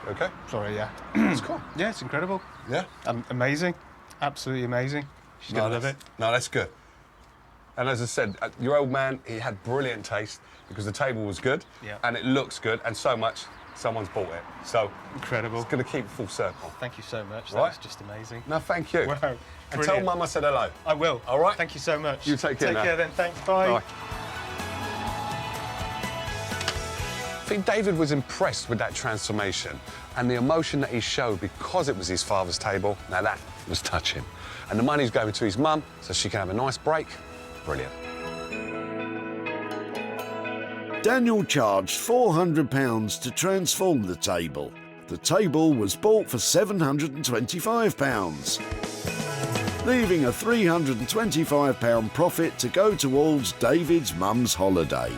OK? Sorry, yeah. It's cool. Yeah, it's incredible. Yeah? Amazing. Absolutely amazing. She's going to love it. No, that's good. And as I said, your old man, he had brilliant taste because the table was good, Yeah. and it looks good, and so much, someone's bought it. So Incredible. it's going to keep full circle. Thank you so much. Right. That's just amazing. No, thank you. Wow. And tell Brilliant. Mum I said hello. I will. All right? Thank you so much. You take care now. Take care then. Thanks. Bye. Bye. I think David was impressed with that transformation and the emotion that he showed because it was his father's table. Now that was touching. And the money's going to his mum so she can have a nice break. Brilliant. Daniel charged £400 to transform the table. The table was bought for £725, leaving a £325 profit to go towards David's mum's holiday.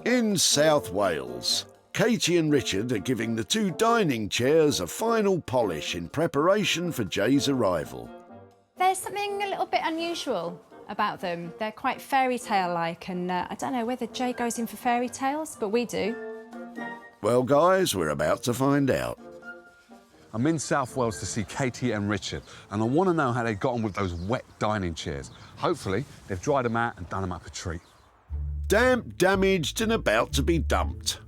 In South Wales, Katie and Richard are giving the two dining chairs a final polish in preparation for Jay's arrival. There's something a little bit unusual about them. They're quite fairy tale-like, and I don't know whether Jay goes in for fairy tales, but we do. Well, guys, we're about to find out. I'm in South Wales to see Katie and Richard, and I want to know how they got on with those wet dining chairs. Hopefully, they've dried them out and done them up a treat. Damp, damaged and about to be dumped.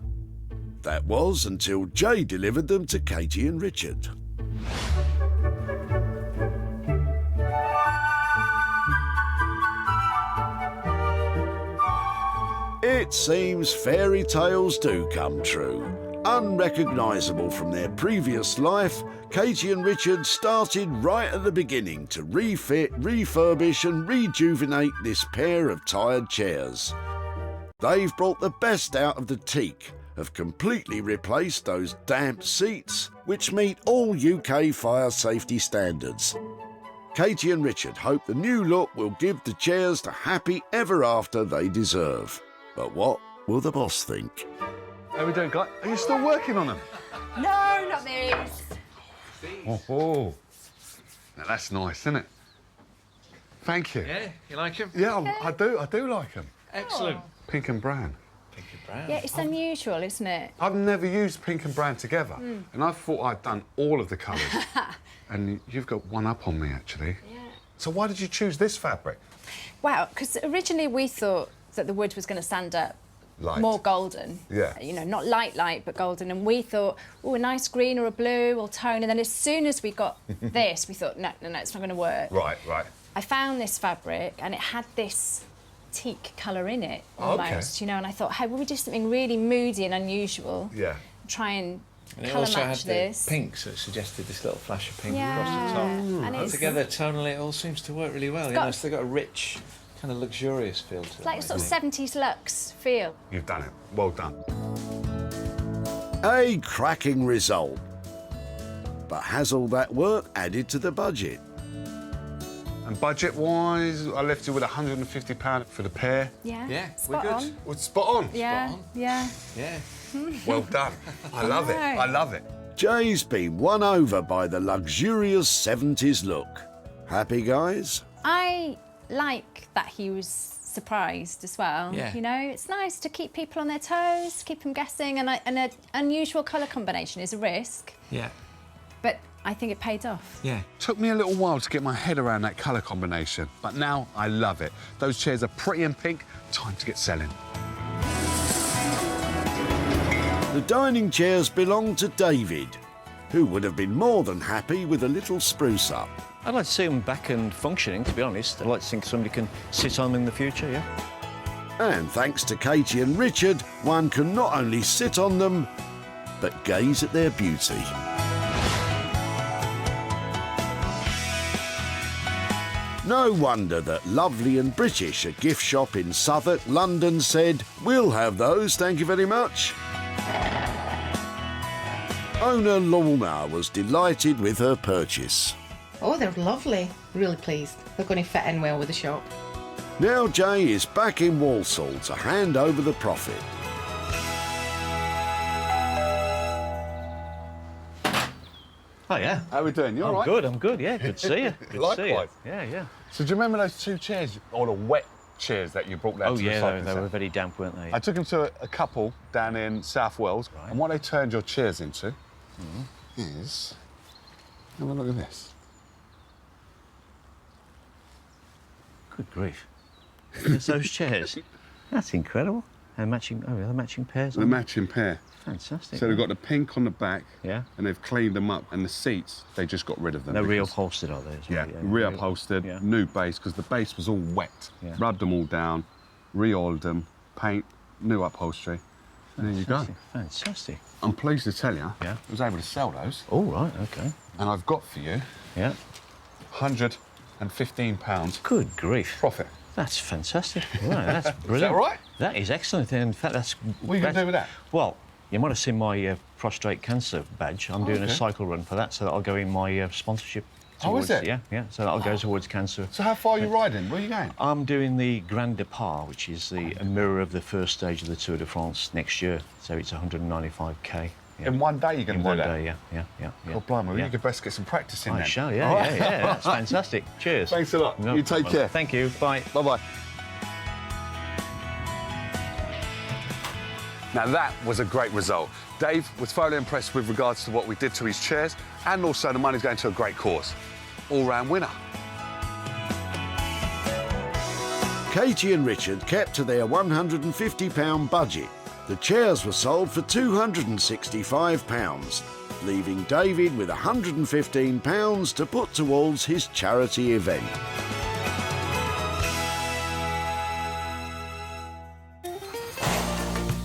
That was until Jay delivered them to Katie and Richard. It seems fairy tales do come true. Unrecognisable from their previous life, Katie and Richard started right at the beginning to refit, refurbish and rejuvenate this pair of tired chairs. They've brought the best out of the teak, have completely replaced those damp seats, which meet all UK fire safety standards. Katie and Richard hope the new look will give the chairs the happy ever after they deserve. But what will the boss think? How are we doing, guys? Are you still working on them? No, not these. Oh. Now, that's nice, isn't it? Thank you. Yeah, you like him? Yeah, I do like them. Excellent. Pink and brown. Pink and brown. Yeah, it's unusual, isn't it? I've never used pink and brown together, and I thought I'd done all of the colours. And you've got one up on me, actually. Yeah. So why did you choose this fabric? Wow, because originally we thought that the wood was going to stand up Light. more golden. Yeah. You know, not light, but golden. And we thought, oh, a nice green or a blue or tone. And then as soon as we got this, we thought, no, it's not going to work. Right. I found this fabric and it had this teak colour in it, almost, you know, and I thought, hey, will we do something really moody and unusual? Yeah. Try and And it colour also had match the this. pink, so it suggested this little flash of pink Yeah. across the top. And it's Together, tonally, it all seems to work really well. You got- know, it's got a rich, kind of luxurious feel to it. like a sort of 70s luxe feel. You've done it. Well done. A cracking result. But has all that work added to the budget? And budget-wise, I left you with £150 for the pair. Yeah. Yeah, Spot we're good. on. Well, spot on. Yeah. Yeah. Yeah. Well done. I love it. know. I love it. Jay's been won over by the luxurious 70s look. Happy, guys? I like that he was surprised as well. Yeah. You know, it's nice to keep people on their toes, keep them guessing, and an unusual colour combination is a risk, Yeah. but I think it paid off. Yeah. Took me a little while to get my head around that colour combination, but now I love it. Those chairs are pretty and pink. Time to get selling. The dining chairs belong to David, who would have been more than happy with a little spruce up. I'd like to see them back and functioning, to be honest. I'd like to think somebody can sit on them in the future, yeah. And thanks to Katie and Richard, one can not only sit on them, but gaze at their beauty. No wonder that Lovely and British, a gift shop in Southwark, London, said, "We'll have those, thank you very much." Owner Lorna was delighted with her purchase. Oh, they're lovely. Really pleased. They're going to fit in well with the shop. Now Jay is back in Walsall to hand over the profit. Oh, yeah. How are we doing? You all I'm right? good, I'm good, yeah. Good to see you. Good to see you. Likewise. Yeah, yeah. So do you remember those two chairs, or the wet chairs that you brought down Oh, to the yeah, recycling they were centre? very damp, weren't they? I took them to a couple down in South Wales, Right. and what they turned your chairs into is... Have a look at this. Good grief. There's those chairs. That's incredible. And matching, oh, they're matching pairs. The aren't they? matching pair. Fantastic. So they've got the pink on the back, Yeah. and they've cleaned them up, and the seats, they just got rid of them. They're because- reupholstered, are they? As Yeah, well? reupholstered, Yeah. new base, because the base was all wet. Yeah. Rubbed them all down, re-oiled them, paint, new upholstery. And there you go. Fantastic. I'm pleased to tell you, Yeah. I was able to sell those, All right, okay. and I've got for you Yeah. £115 Good grief. profit. That's fantastic. Right, that's brilliant. all right? That is excellent. In fact, that's... What are you going to do with that? Well, you might have seen my prostate cancer badge. I'm doing a okay. cycle run for that, so that'll go in my sponsorship. Oh, is towards- it? Yeah, yeah. So that'll go towards cancer. So how far are you riding? Where are you going? I'm doing the Grand Depart, which is a mirror of the first stage of the Tour de France next year. So it's 195k. Yeah. In one day you're going In to do one that? day, yeah, yeah, yeah. yeah. God blimey, well, yeah. you could best get some practice in I then. shall, yeah, All right? yeah, yeah. That's fantastic. Cheers. Thanks a lot. No You take problem. care. Thank you. Bye. Bye-bye. Now that was a great result. Dave was thoroughly impressed with regards to what we did to his chairs, and also the money's going to a great cause. All-round winner. Katie and Richard kept to their £150 budget. The chairs were sold for £265, leaving David with £115 to put towards his charity event.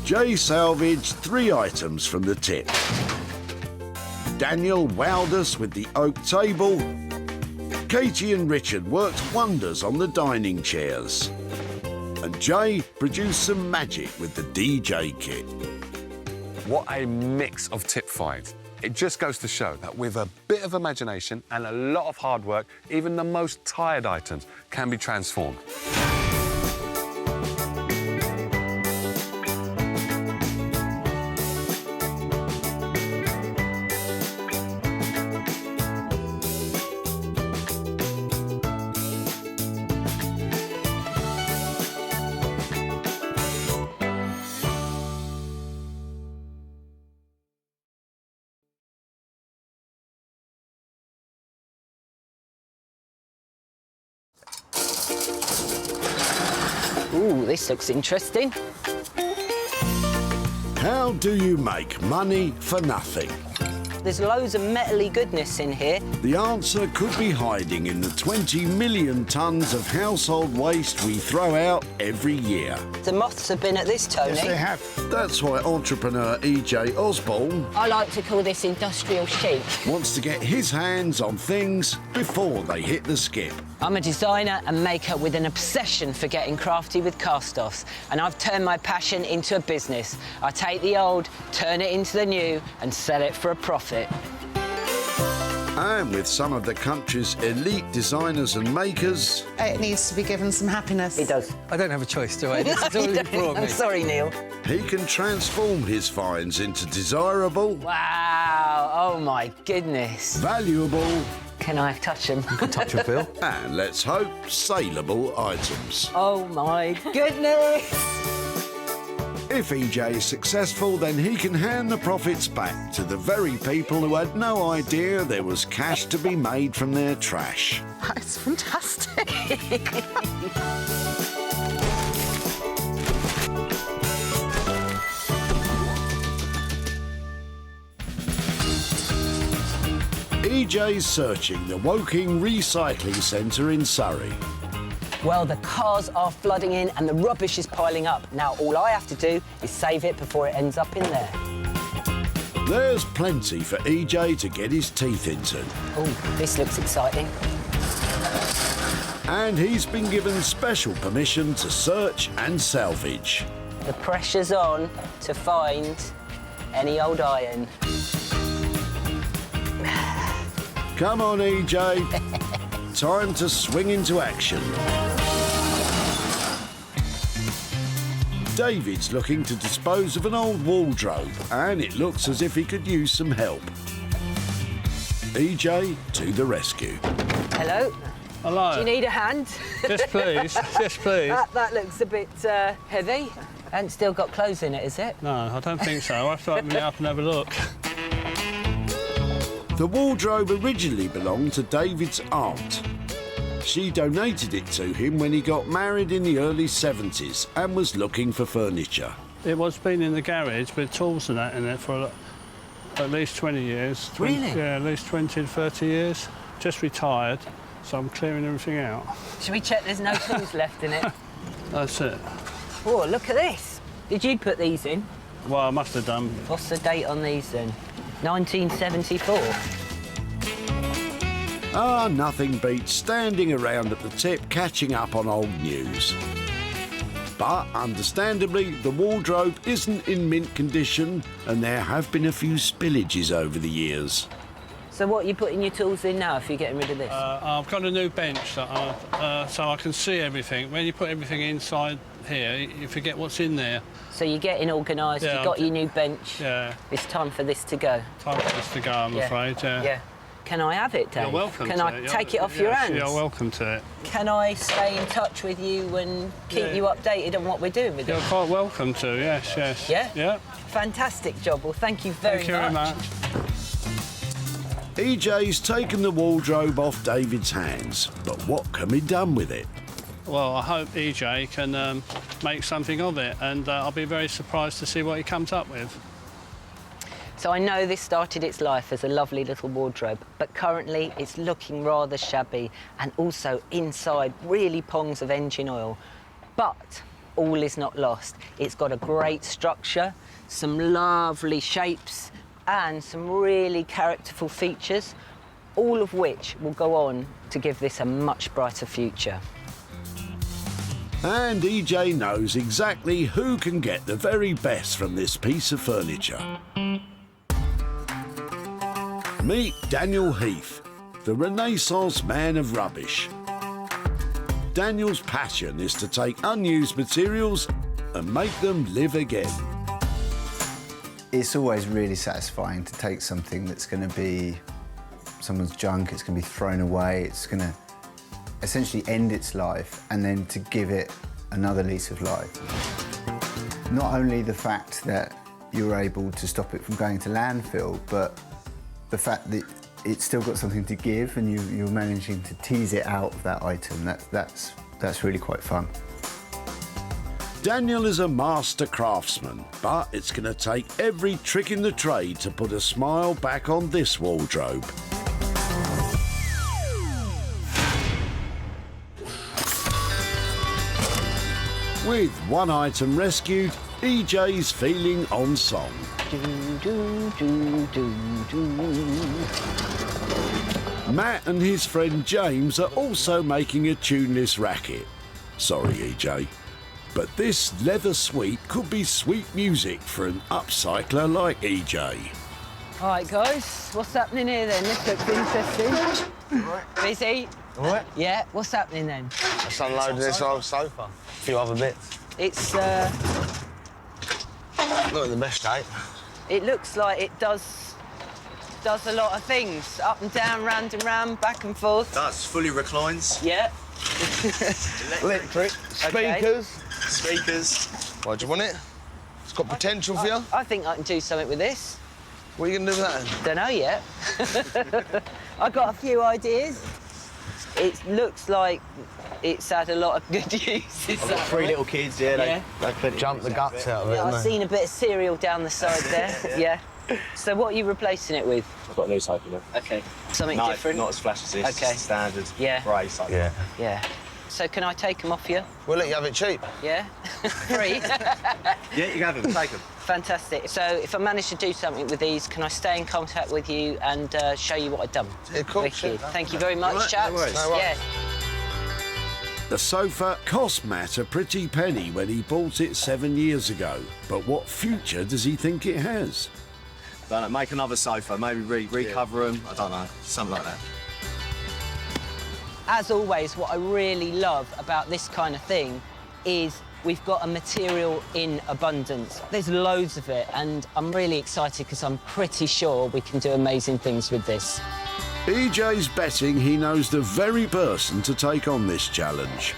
Jay salvaged 3 items from the tip. Daniel wowed us with the oak table. Katie and Richard worked wonders on the dining chairs. And Jay produced some magic with the DJ kit. What a mix of tip finds. It just goes to show that with a bit of imagination and a lot of hard work, even the most tired items can be transformed. Ooh, this looks interesting. How do you make money for nothing? There's loads of metally goodness in here. The answer could be hiding in the 20 million tonnes of household waste we throw out every year. The moths have been at this, Tony. have. That's why entrepreneur E.J. Osborne I like to call this industrial chic. wants to get his hands on things before they hit the skip. I'm a designer and maker with an obsession for getting crafty with cast-offs, and I've turned my passion into a business. I take the old, turn it into the new, and sell it for a profit. And with some of the country's elite designers and makers, It needs to be given some happiness. It does. I don't have a choice, do I? This is all you brought me. I'm sorry, Neil. he can transform his finds into desirable, Wow. Oh, my goodness. valuable, Can I touch them? Touch and feel. and let's hope, saleable items. Oh, my goodness. If EJ is successful, then he can hand the profits back to the very people who had no idea there was cash to be made from their trash. That's fantastic. EJ's searching the Woking Recycling Center in Surrey. Well, the cars are flooding in and the rubbish is piling up. Now, all I have to do is save it before it ends up in there. There's plenty for EJ to get his teeth into. Oh, this looks exciting. And he's been given special permission to search and salvage. The pressure's on to find any old iron. Come on, EJ. Time to swing into action. David's looking to dispose of an old wardrobe, and it looks as if he could use some help. EJ to the rescue. Hello? Hello. Do you need a hand? Yes, please. Yes, please. That looks a bit heavy. And still got clothes in it, is it? No, I don't think so. I'll have to open it up and have a look. The wardrobe originally belonged to David's aunt. She donated it to him when he got married in the early 70s and was looking for furniture. It was been in the garage with tools and that in it for at least 20 years. Really? Yeah, at least 20 to 30 years. Just retired, so I'm clearing everything out. Should we check there's no tools left in it? That's it. Oh, look at this. Did you put these in? Well, I must have done. What's the date on these then? 1974. Ah, nothing beats standing around at the tip catching up on old news. But, understandably, the wardrobe isn't in mint condition and there have been a few spillages over the years. So what are you putting your tools in now if you're getting rid of this? I've got a new bench that so I can see everything. When you put everything inside here, you forget what's in there. So you're getting organised, Yeah, you've got your new bench. Yeah. It's time for this to go. Time for this to go, I'm afraid, Yeah. Can I have it, Dave? You're welcome Can to I it. take it off your hands? You're welcome to it. Can I stay in touch with you and keep you updated on what we're doing with it? You're quite welcome to, yes, yes. Yeah? Yeah. Fantastic job. Well, thank you very much. EJ's taken the wardrobe off David's hands, but what can be done with it? Well, I hope EJ can make something of it, and I'll be very surprised to see what he comes up with. So I know this started its life as a lovely little wardrobe, but currently it's looking rather shabby and also inside really pongs of engine oil. But all is not lost. It's got a great structure, some lovely shapes and some really characterful features, all of which will go on to give this a much brighter future. And EJ knows exactly who can get the very best from this piece of furniture. Meet Daniel Heath, the Renaissance man of rubbish. Daniel's passion is to take unused materials and make them live again. It's always really satisfying to take something that's going to be someone's junk, it's going to be thrown away, it's going to essentially end its life, and then to give it another lease of life. Not only the fact that you're able to stop it from going to landfill, but the fact that it's still got something to give and you're managing to tease it out of that item, that's really quite fun. Daniel is a master craftsman, but it's going to take every trick in the trade to put a smile back on this wardrobe. With one item rescued, EJ's feeling on song. Matt and his friend James are also making a tuneless racket. Sorry, EJ. But this leather suite could be sweet music for an upcycler like EJ. All right, guys, what's happening here then? This looks interesting. Busy? All right. Yeah, what's happening then? Just unloaded this old sofa. A few other bits. It's, Not in the best shape. it looks like it does a lot of things. Up and down, round and round, back and forth. That's fully reclines. Yeah. Electric. Okay. Speakers. Speakers. Why, do you want it? It's got potential for you. I think I can do something with this. What are you going to do with that? Don't know yet. I've got a few ideas. It looks like it's had a lot of good use. I've got 3 little kids, yeah. They jump the guts out of it, Yeah, haven't I've they? seen a bit of cereal down the side there. Yeah. So what are you replacing it with? I've got a new sofa now. Okay. Something No, different? not as flash as this. Okay. Standard Yeah. grey sofa. Yeah. Yeah. So can I take them off you? We'll let you have it cheap. Yeah? Free? Yeah, you can have them. Take them. Fantastic. So if I manage to do something with these, can I stay in contact with you and show you what I've done? Yeah, of course. Wicked. Thank you very much, All right, chaps. no worries. No worries. Yeah. The sofa cost Matt a pretty penny when he bought it 7 years ago. But what future does he think it has? Don't know, make another sofa, maybe recover them. I don't know, something like that. As always, what I really love about this kind of thing is we've got a material in abundance. There's loads of it, and I'm really excited because I'm pretty sure we can do amazing things with this. EJ's betting he knows the very person to take on this challenge.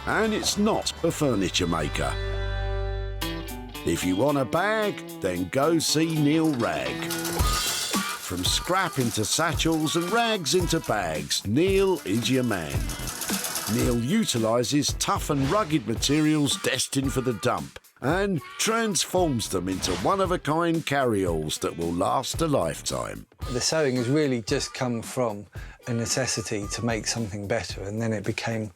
And it's not a furniture maker. If you want a bag, then go see Neil Ragg. From scrap into satchels and rags into bags, Neil is your man. Neil utilises tough and rugged materials destined for the dump and transforms them into one-of-a-kind carry-alls that will last a lifetime. The sewing has really just come from a necessity to make something better, and then it became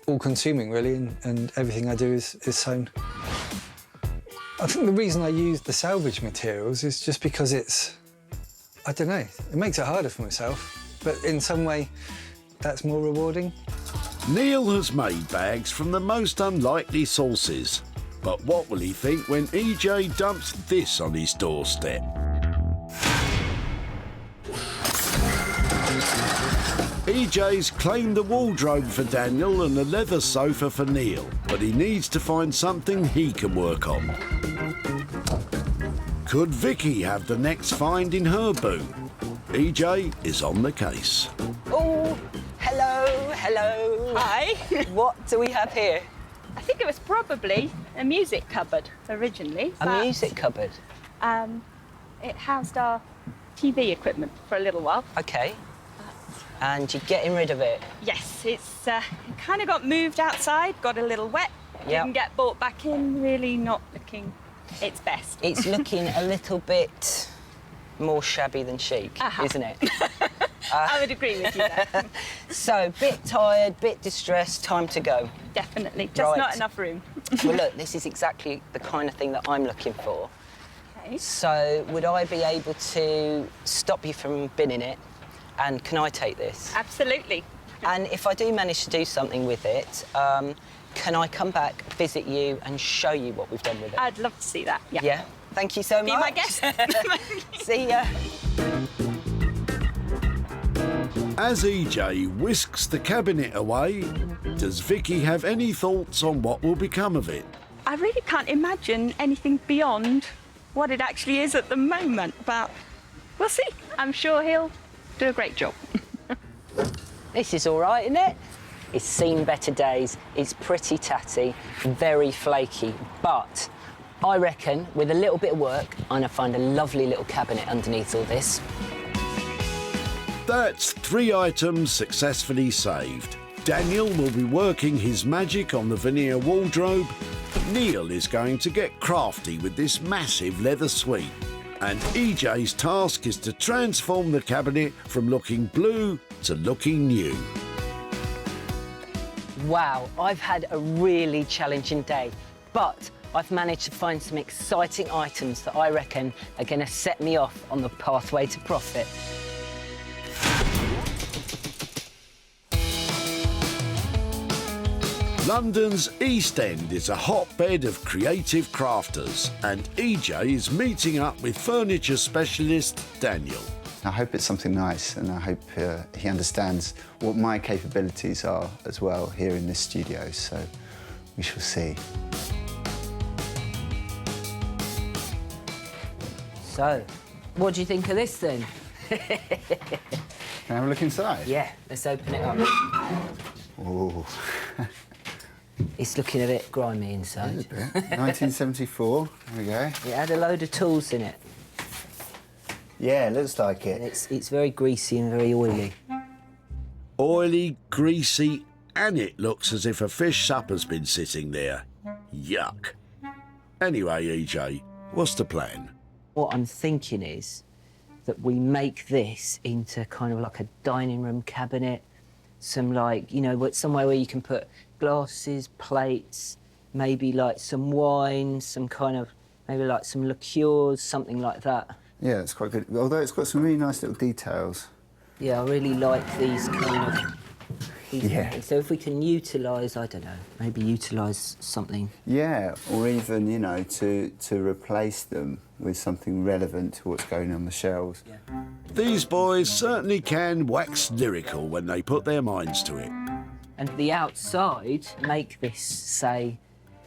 all-consuming, really, and everything I do is sewn. I think the reason I use the salvage materials is just because it's, I don't know, it makes it harder for myself, but in some way, that's more rewarding. Neil has made bags from the most unlikely sources. But what will he think when EJ dumps this on his doorstep? EJ's claimed the wardrobe for Daniel and the leather sofa for Neil, but he needs to find something he can work on. Could Vicky have the next find in her boot? EJ is on the case. Oh, hello. Hi. What do we have here? I think it was probably a music cupboard originally. A music cupboard? It housed our TV equipment for a little while. OK. And you're getting rid of it? Yes, it kind of got moved outside, got a little wet, didn't get brought back in, really not looking its best. It's looking a little bit more shabby than chic, isn't it? I would agree with you there. So, bit tired, bit distressed, time to go. Definitely, just not enough room. Well, look, this is exactly the kind of thing that I'm looking for. Okay. So, would I be able to stop you from binning it? And can I take this? Absolutely. And if I do manage to do something with it, can I come back, visit you, and show you what we've done with it? I'd love to see that, yeah. Yeah? Thank you so much. Be my guest. See ya. As EJ whisks the cabinet away, does Vicky have any thoughts on what will become of it? I really can't imagine anything beyond what it actually is at the moment, but we'll see. I'm sure he'll do a great job. This is all right, isn't it? It's seen better days. It's pretty tatty, very flaky, but I reckon with a little bit of work, I'm gonna find a lovely little cabinet underneath all this. That's 3 items successfully saved. Daniel will be working his magic on the veneer wardrobe. Neil is going to get crafty with this massive leather suite. And EJ's task is to transform the cabinet from looking blue to looking new. Wow, I've had a really challenging day, but I've managed to find some exciting items that I reckon are going to set me off on the pathway to profit. London's East End is a hotbed of creative crafters, and EJ is meeting up with furniture specialist Daniel. I hope it's something nice, and I hope he understands what my capabilities are as well here in this studio, so we shall see. So, what do you think of this then? Can I have a look inside? Yeah, let's open it up. Ooh. It's looking a bit grimy inside. A bit. 1974, there we go. It had a load of tools in it. Yeah, it looks like it. It's very greasy and very oily. Oily, greasy, and it looks as if a fish supper's been sitting there. Yuck. Anyway, EJ, what's the plan? What I'm thinking is that we make this into kind of like a dining room cabinet, some like, you know, somewhere where you can put glasses, plates, maybe like some wine, some kind of, maybe like some liqueurs, something like that. Yeah, it's quite good. Although it's got some really nice little details. Yeah, I really like these kind of... Yeah. So if we can utilise, I don't know, maybe utilise something. Yeah, or even, you know, to replace them with something relevant to what's going on the shelves. Yeah. These boys certainly can wax lyrical when they put their minds to it. And the outside, make this say,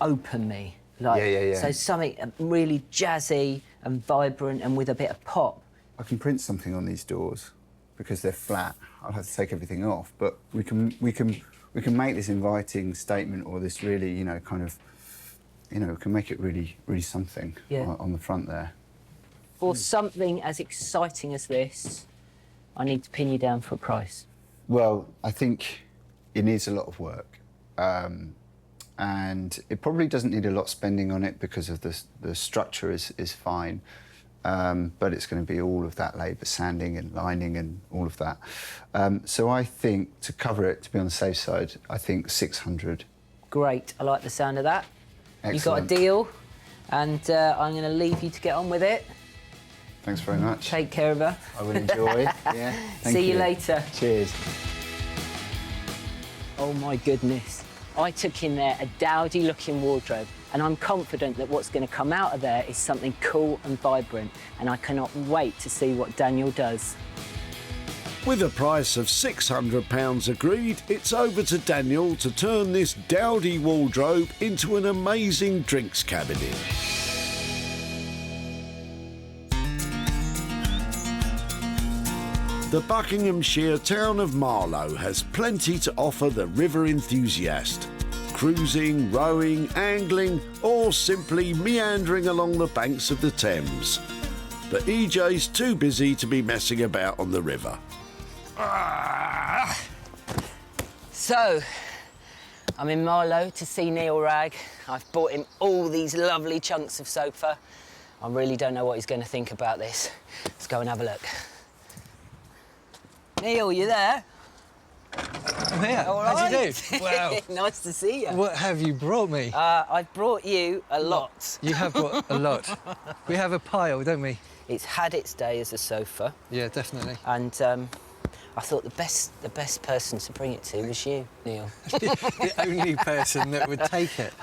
open me. Like, Yeah. So something really jazzy and vibrant and with a bit of pop. I can print something on these doors because they're flat. I'll have to take everything off, but we can make this inviting statement, or this really, you know, kind of, you know, we can make it really something on the front there. For something as exciting as this, I need to pin you down for a price. Well, I think it needs a lot of work. And it probably doesn't need a lot spending on it because of the structure is fine. But it's going to be all of that labour, sanding and lining and all of that. So I think, to cover it, to be on the safe side, I think 600. Great, I like the sound of that. Excellent. You got a deal, and I'm going to leave you to get on with it. Thanks very much. Take care of her. I will enjoy. Yeah. See you later. Cheers. Oh my goodness. I took in there a dowdy-looking wardrobe, and I'm confident that what's going to come out of there is something cool and vibrant, and I cannot wait to see what Daniel does. With a price of £600 agreed, it's over to Daniel to turn this dowdy wardrobe into an amazing drinks cabinet. The Buckinghamshire town of Marlow has plenty to offer the river enthusiast. Cruising, rowing, angling, or simply meandering along the banks of the Thames. But EJ's too busy to be messing about on the river. So, I'm in Marlow to see Neil Ragg. I've bought him all these lovely chunks of sofa. I really don't know what he's going to think about this. Let's go and have a look. Neil, you there? I'm here. All How'd you right. do? Wow. Nice to see you. What have you brought me? I've brought you a lot. You have brought a lot. We have a pile, don't we? It's had its day as a sofa. Yeah, definitely. And I thought the best person to bring it to was you, Neil. The only person that would take it.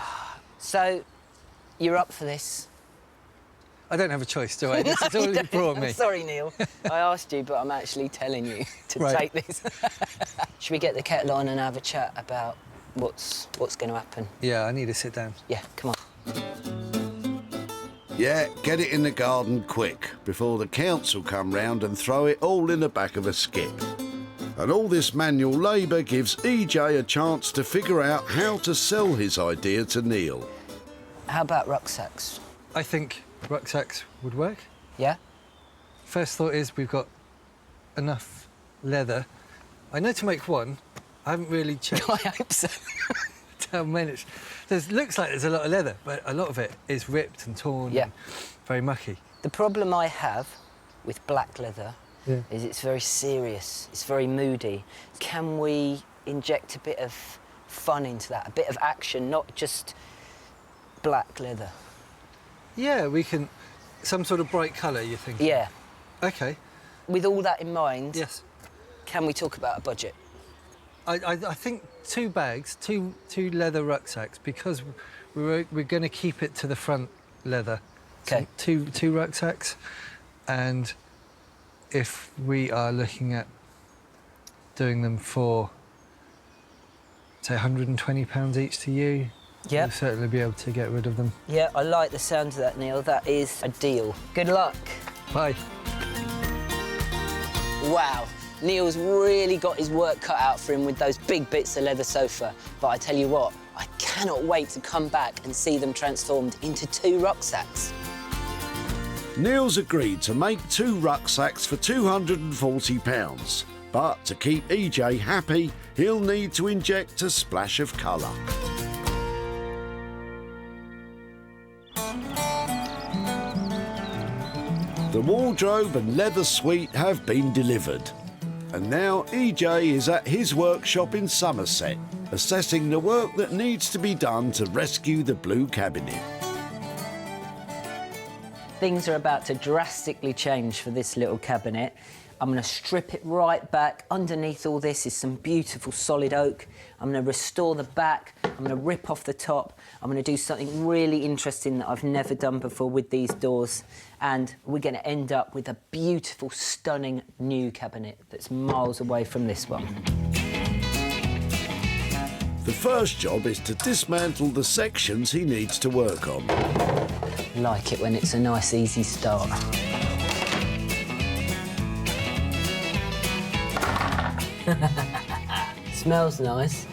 So, you're up for this? I don't have a choice, do I? This is all you brought me. I'm sorry, Neil. I asked you, but I'm actually telling you to take this. Should we get the kettle on and have a chat about what's going to happen? Yeah, I need to sit down. Yeah, come on. Yeah, get it in the garden quick, before the council come round and throw it all in the back of a skip. And all this manual labour gives EJ a chance to figure out how to sell his idea to Neil. How about rucksacks? I think rucksacks would work. Yeah? First thought is we've got enough leather. I know to make one. I haven't really checked. I hope so. How many? Looks like there's a lot of leather, but a lot of it is ripped and torn and very mucky. The problem I have with black leather is it's very serious, it's very moody. Can we inject a bit of fun into that, a bit of action, not just black leather? Yeah, we can... Some sort of bright colour, you think? Yeah. OK. With all that in mind... Yes. Can we talk about a budget? I think 2 bags, two leather rucksacks, because we're going to keep it to the front leather. Okay. So two rucksacks, and if we are looking at doing them for, say, £120 each to you, Yep. we'll certainly be able to get rid of them. Yeah, I like the sound of that, Neil. That is a deal. Good luck. Bye. Wow, Neil's really got his work cut out for him with those big bits of leather sofa. But I tell you what, I cannot wait to come back and see them transformed into 2 rucksacks. Neil's agreed to make 2 rucksacks for £240. But to keep EJ happy, he'll need to inject a splash of colour. The wardrobe and leather suite have been delivered. And now EJ is at his workshop in Somerset, assessing the work that needs to be done to rescue the blue cabinet. Things are about to drastically change for this little cabinet. I'm going to strip it right back. Underneath all this is some beautiful solid oak. I'm going to restore the back. I'm going to rip off the top. I'm going to do something really interesting that I've never done before with these doors. And we're going to end up with a beautiful, stunning new cabinet that's miles away from this one. The first job is to dismantle the sections he needs to work on. I like it when it's a nice, easy start. Smells nice.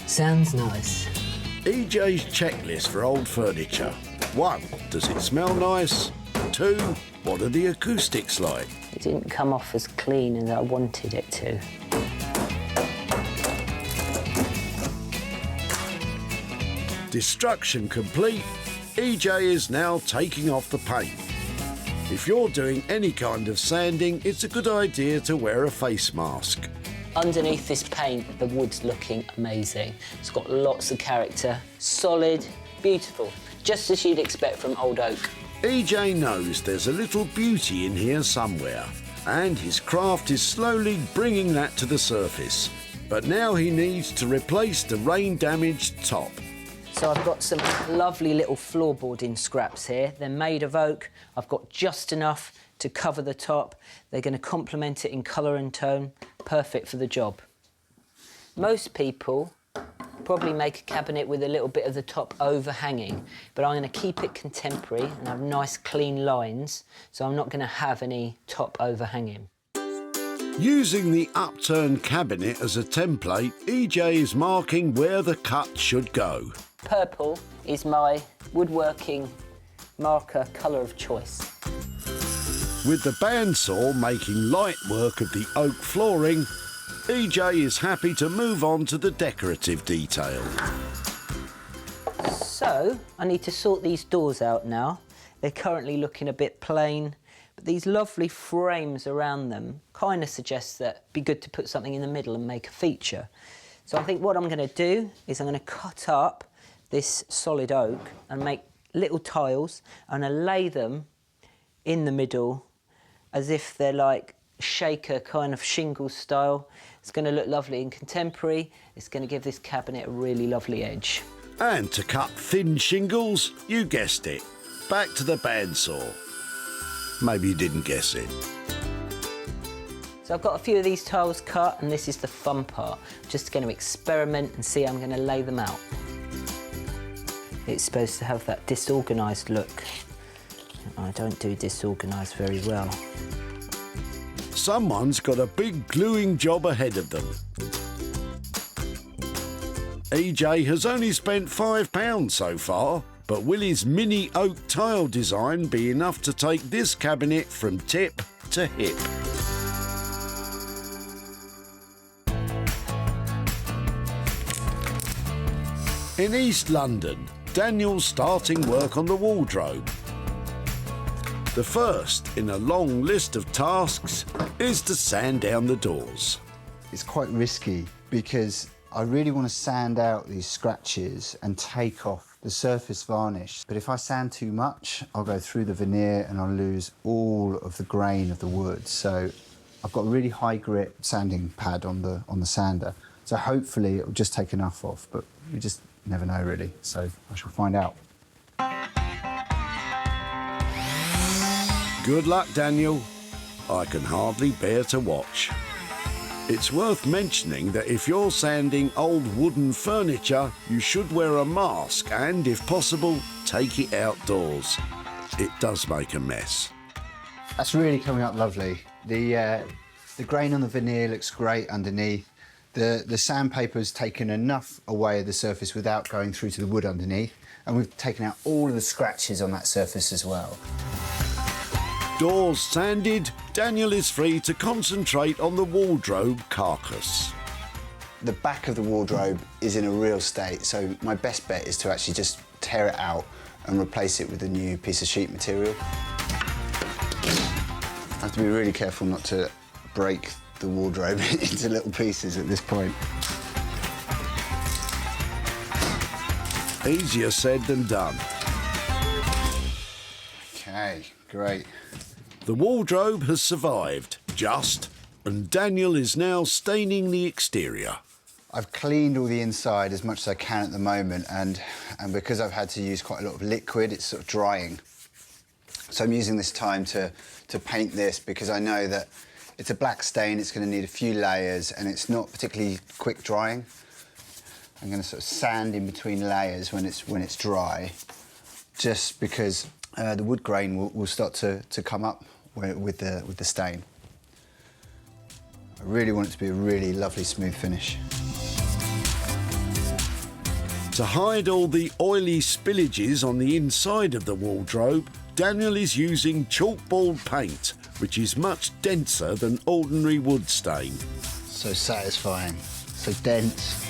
Sounds nice. EJ's checklist for old furniture. 1, does it smell nice? 2, what are the acoustics like? It didn't come off as clean as I wanted it to. Destruction complete, EJ is now taking off the paint. If you're doing any kind of sanding, it's a good idea to wear a face mask. Underneath this paint, the wood's looking amazing. It's got lots of character, solid, beautiful, just as you'd expect from old oak. EJ knows there's a little beauty in here somewhere, and his craft is slowly bringing that to the surface. But now he needs to replace the rain-damaged top. So I've got some lovely little floorboarding scraps here. They're made of oak. I've got just enough to cover the top. They're going to complement it in colour and tone. Perfect for the job. Most people probably make a cabinet with a little bit of the top overhanging, but I'm going to keep it contemporary and have nice clean lines, so I'm not going to have any top overhanging. Using the upturned cabinet as a template, EJ is marking where the cut should go. Purple is my woodworking marker colour of choice. With the bandsaw making light work of the oak flooring, EJ is happy to move on to the decorative detail. So, I need to sort these doors out now. They're currently looking a bit plain, but these lovely frames around them kind of suggest that it'd be good to put something in the middle and make a feature. So I think what I'm going to do is I'm going to cut up this solid oak and make little tiles and I lay them in the middle as if they're like shaker kind of shingle style. It's going to look lovely and contemporary. It's going to give this cabinet a really lovely edge. And to cut thin shingles, you guessed it, back to the bandsaw. Maybe you didn't guess it. So I've got a few of these tiles cut and this is the fun part. I'm just going to experiment and see how I'm going to lay them out. It's supposed to have that disorganised look. I don't do disorganised very well. Someone's got a big gluing job ahead of them. EJ has only spent £5 so far, but will his mini oak tile design be enough to take this cabinet from tip to hip? In East London, Daniel's starting work on the wardrobe. The first in a long list of tasks is to sand down the doors. It's quite risky because I really want to sand out these scratches and take off the surface varnish. But if I sand too much, I'll go through the veneer and I'll lose all of the grain of the wood. So I've got a really high grit sanding pad on the sander, so hopefully it'll just take enough off, but we just never know really, so I shall find out. Good luck, Daniel. I can hardly bear to watch. It's worth mentioning that if you're sanding old wooden furniture, you should wear a mask and, if possible, take it outdoors. It does make a mess. That's really coming up lovely. The grain on the veneer looks great underneath. The sandpaper's taken enough away of the surface without going through to the wood underneath, and we've taken out all of the scratches on that surface as well. Doors sanded, Daniel is free to concentrate on the wardrobe carcass. The back of the wardrobe is in a real state, so my best bet is to actually just tear it out and replace it with a new piece of sheet material. I have to be really careful not to break the wardrobe into little pieces at this point. Easier said than done. Okay, great. The wardrobe has survived, just, and Daniel is now staining the exterior. I've cleaned all the inside as much as I can at the moment, and because I've had to use quite a lot of liquid, it's sort of drying. So I'm using this time to paint this because I know that it's a black stain, it's going to need a few layers, and it's not particularly quick drying. I'm going to sort of sand in between layers when it's dry, just because the wood grain will start to come up with the stain. I really want it to be a really lovely, smooth finish. To hide all the oily spillages on the inside of the wardrobe, Daniel is using chalkboard paint, which is much denser than ordinary wood stain. So satisfying, so dense.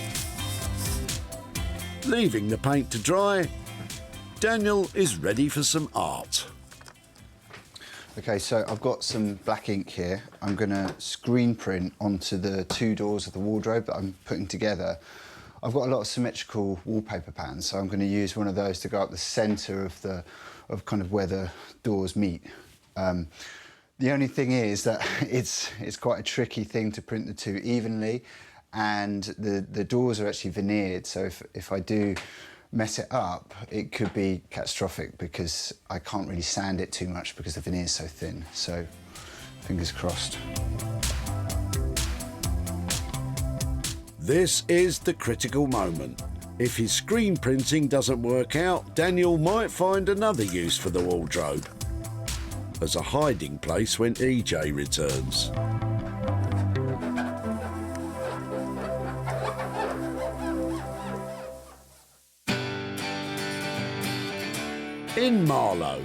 Leaving the paint to dry, Daniel is ready for some art. OK, so I've got some black ink here. I'm going to screen print onto the two doors of the wardrobe that I'm putting together. I've got a lot of symmetrical wallpaper patterns, so I'm going to use one of those to go up the centre of kind of where the doors meet. The only thing is that it's quite a tricky thing to print the two evenly, and the doors are actually veneered, so if I do mess it up, it could be catastrophic because I can't really sand it too much because the veneer is so thin. So, fingers crossed. This is the critical moment. If his screen printing doesn't work out, Daniel might find another use for the wardrobe as a hiding place when EJ returns. In Marlow,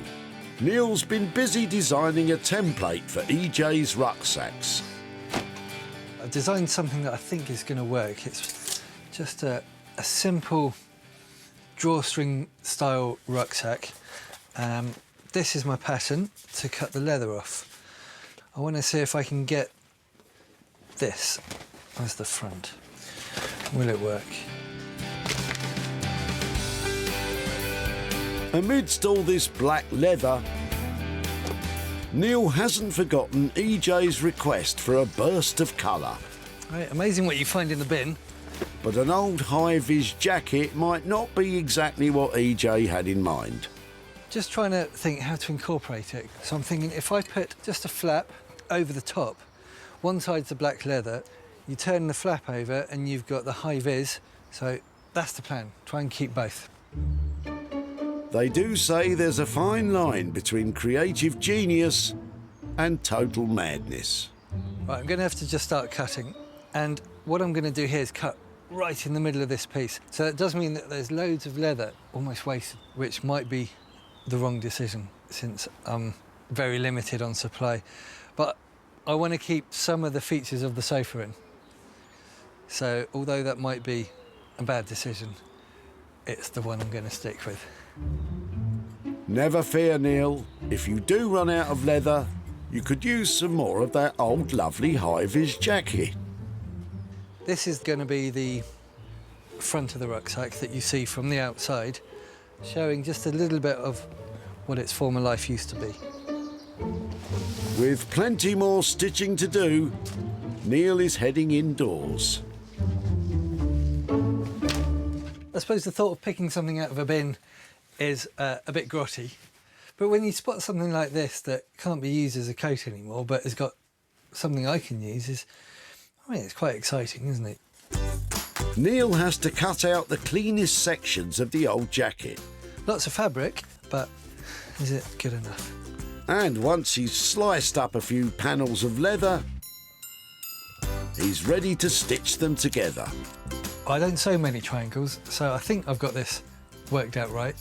Neil's been busy designing a template for EJ's rucksacks. I've designed something that I think is going to work. It's just a simple drawstring style rucksack. This is my pattern to cut the leather off. I want to see if I can get this as the front. Will it work? Amidst all this black leather, Neil hasn't forgotten EJ's request for a burst of colour. Right, amazing what you find in the bin. But an old high-vis jacket might not be exactly what EJ had in mind. Just trying to think how to incorporate it. So I'm thinking if I put just a flap over the top, one side's the black leather, you turn the flap over and you've got the high-vis. So that's the plan, try and keep both. They do say there's a fine line between creative genius and total madness. Right, I'm going to have to just start cutting. And what I'm going to do here is cut right in the middle of this piece. So that does mean that there's loads of leather almost wasted, which might be the wrong decision since I'm very limited on supply. But I want to keep some of the features of the sofa in. So although that might be a bad decision, it's the one I'm going to stick with. Never fear, Neil. If you do run out of leather, you could use some more of that old lovely high-vis jacket. This is going to be the front of the rucksack that you see from the outside, showing just a little bit of what its former life used to be. With plenty more stitching to do, Neil is heading indoors. I suppose the thought of picking something out of a bin is a bit grotty. But when you spot something like this that can't be used as a coat anymore, but has got something I can use, it's quite exciting, isn't it? Neil has to cut out the cleanest sections of the old jacket. Lots of fabric, but is it good enough? And once he's sliced up a few panels of leather, he's ready to stitch them together. I don't sew many triangles, so I think I've got this worked out right.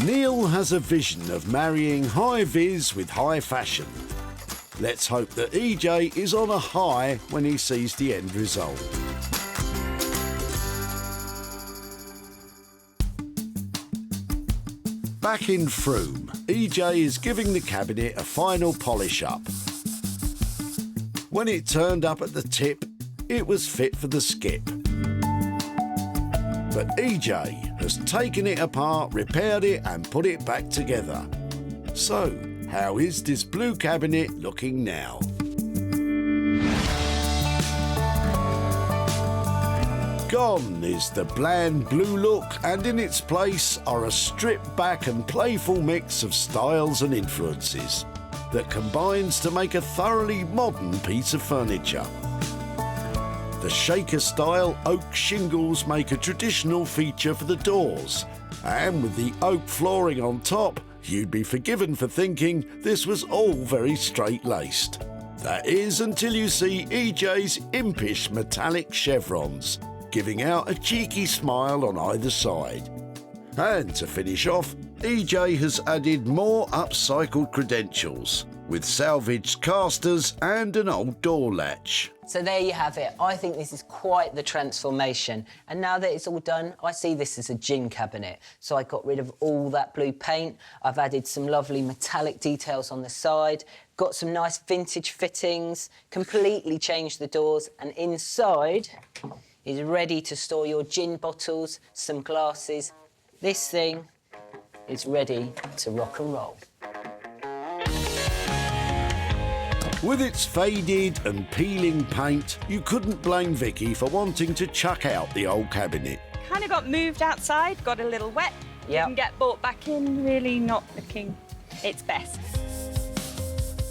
Neil has a vision of marrying high-vis with high fashion. Let's hope that EJ is on a high when he sees the end result. Back in Frome, EJ is giving the cabinet a final polish up. When it turned up at the tip, it was fit for the skip. But EJ has taken it apart, repaired it and put it back together. So, how is this blue cabinet looking now? Gone is the bland blue look, and in its place are a stripped back and playful mix of styles and influences that combines to make a thoroughly modern piece of furniture. The shaker-style oak shingles make a traditional feature for the doors, and with the oak flooring on top, you'd be forgiven for thinking this was all very straight-laced. That is until you see EJ's impish metallic chevrons, giving out a cheeky smile on either side. And to finish off, EJ has added more upcycled credentials, with salvaged casters and an old door latch. So there you have it. I think this is quite the transformation. And now that it's all done, I see this as a gin cabinet. So I got rid of all that blue paint. I've added some lovely metallic details on the side, got some nice vintage fittings, completely changed the doors, and inside is ready to store your gin bottles, some glasses. This thing is ready to rock and roll. With its faded and peeling paint, you couldn't blame Vicky for wanting to chuck out the old cabinet. Kind of got moved outside, got a little wet. Yeah. And get brought back in, really not looking its best.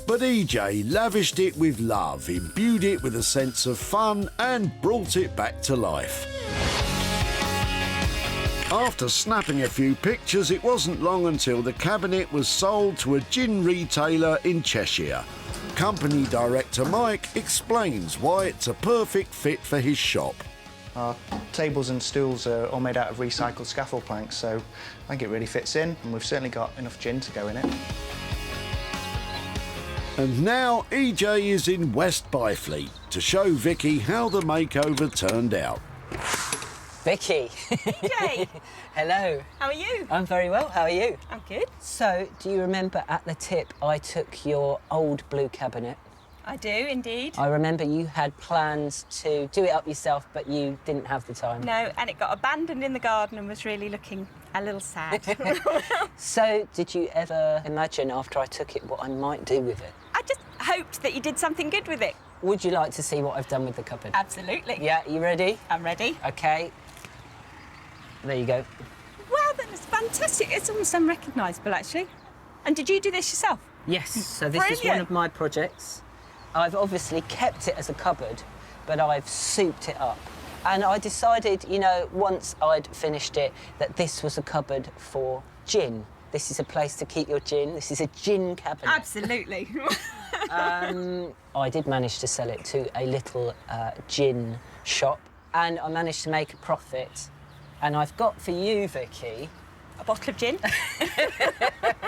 But EJ lavished it with love, imbued it with a sense of fun and brought it back to life. After snapping a few pictures, it wasn't long until the cabinet was sold to a gin retailer in Cheshire. Company director Mike explains why it's a perfect fit for his shop. Our tables and stools are all made out of recycled scaffold planks, so I think it really fits in, and we've certainly got enough gin to go in it. And now EJ is in West Byfleet to show Vicky how the makeover turned out. Vicky. Jay. Hello. How are you? I'm very well. How are you? I'm good. So, do you remember at the tip I took your old blue cabinet? I do, indeed. I remember you had plans to do it up yourself, but you didn't have the time. No, and it got abandoned in the garden and was really looking a little sad. So, did you ever imagine after I took it what I might do with it? I just hoped that you did something good with it. Would you like to see what I've done with the cupboard? Absolutely. Yeah, you ready? I'm ready. OK. There you go. Wow, that is fantastic. It's almost unrecognisable, actually. And did you do this yourself? Yes, so this is one of my projects. I've obviously kept it as a cupboard, but I've souped it up. And I decided, you know, once I'd finished it, that this was a cupboard for gin. This is a place to keep your gin. This is a gin cabinet. Absolutely. I did manage to sell it to a little gin shop, and I managed to make a profit. And I've got for you, Vicky... A bottle of gin?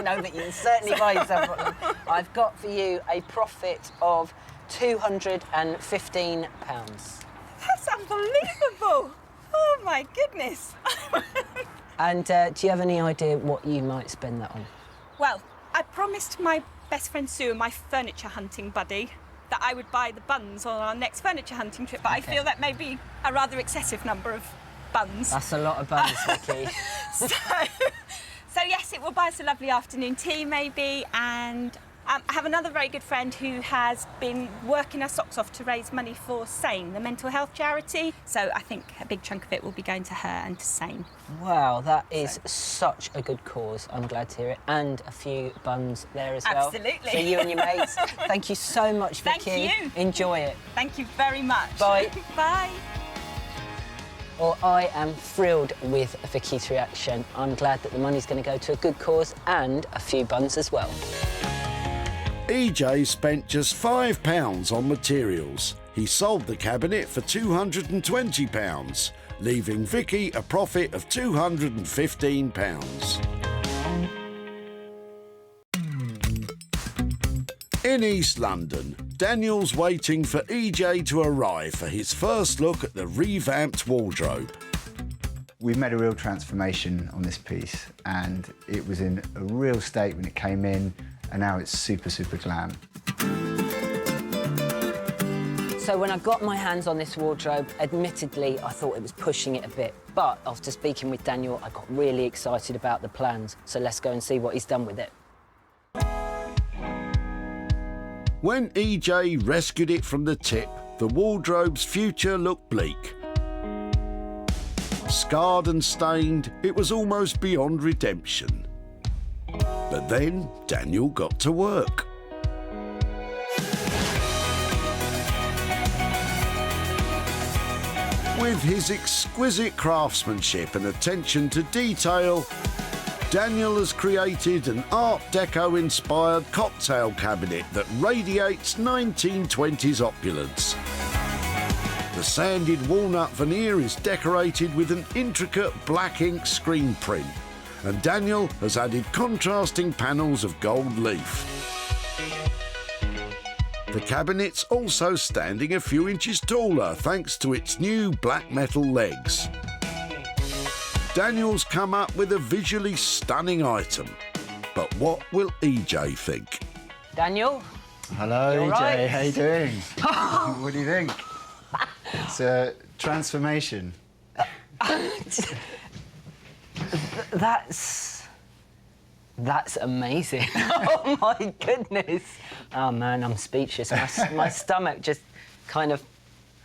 No, but you can certainly buy yourself a bottle. I've got for you a profit of £215. That's unbelievable! Oh, my goodness. And do you have any idea what you might spend that on? Well, I promised my best friend Sue, my furniture hunting buddy, that I would buy the buns on our next furniture hunting trip, but I feel that may be a rather excessive number of buns. That's a lot of buns, Vicky. So yes, it will buy us a lovely afternoon tea maybe, and I have another very good friend who has been working her socks off to raise money for SANE, the mental health charity. So I think a big chunk of it will be going to her and to SANE. Wow, that is such a good cause. I'm glad to hear it. And a few buns there as well. Absolutely. For you and your mates. Thank you so much, Vicky. Thank you. Enjoy it. Thank you very much. Bye. Bye. Well, I am thrilled with Vicky's reaction. I'm glad that the money's going to go to a good cause and a few buns as well. EJ spent just £5 on materials. He sold the cabinet for £220, leaving Vicky a profit of £215. In East London, Daniel's waiting for EJ to arrive for his first look at the revamped wardrobe. We've made a real transformation on this piece, and it was in a real state when it came in, and now it's super, super glam. So when I got my hands on this wardrobe, admittedly, I thought it was pushing it a bit. But after speaking with Daniel, I got really excited about the plans. So let's go and see what he's done with it. When EJ rescued it from the tip, the wardrobe's future looked bleak. Scarred and stained, it was almost beyond redemption. But then Daniel got to work. With his exquisite craftsmanship and attention to detail, Daniel has created an Art Deco-inspired cocktail cabinet that radiates 1920s opulence. The sanded walnut veneer is decorated with an intricate black ink screen print, and Daniel has added contrasting panels of gold leaf. The cabinet's also standing a few inches taller thanks to its new black metal legs. Daniel's come up with a visually stunning item. But what will EJ think? Daniel? Hello, You all EJ. right? How you doing? What do you think? It's a transformation. That's amazing. Oh my goodness. Oh man, I'm speechless. My stomach just kind of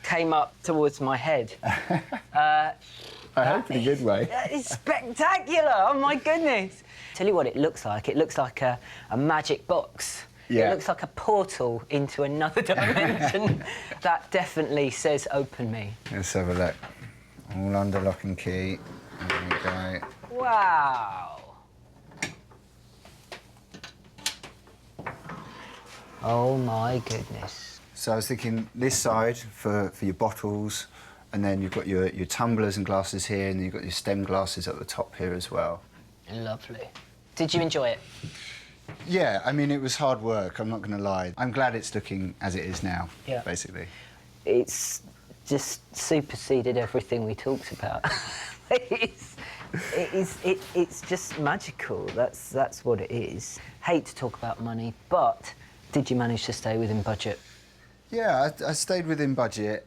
came up towards my head. I hope in a good way. That is spectacular. Oh my goodness. Tell you what it looks like. It looks like a magic box. Yeah. It looks like a portal into another dimension. That definitely says open me. Let's have a look. All under lock and key. There we go. Wow. Oh my goodness. So I was thinking this side for your bottles, and then you've got your tumblers and glasses here, and then you've got your stem glasses at the top here as well. Lovely. Did you enjoy it? Yeah, I mean, it was hard work, I'm not going to lie. I'm glad it's looking as it is now, Yeah. basically. It's just superseded everything we talked about. It's just magical. That's what it is. Hate to talk about money, but did you manage to stay within budget? Yeah, I stayed within budget.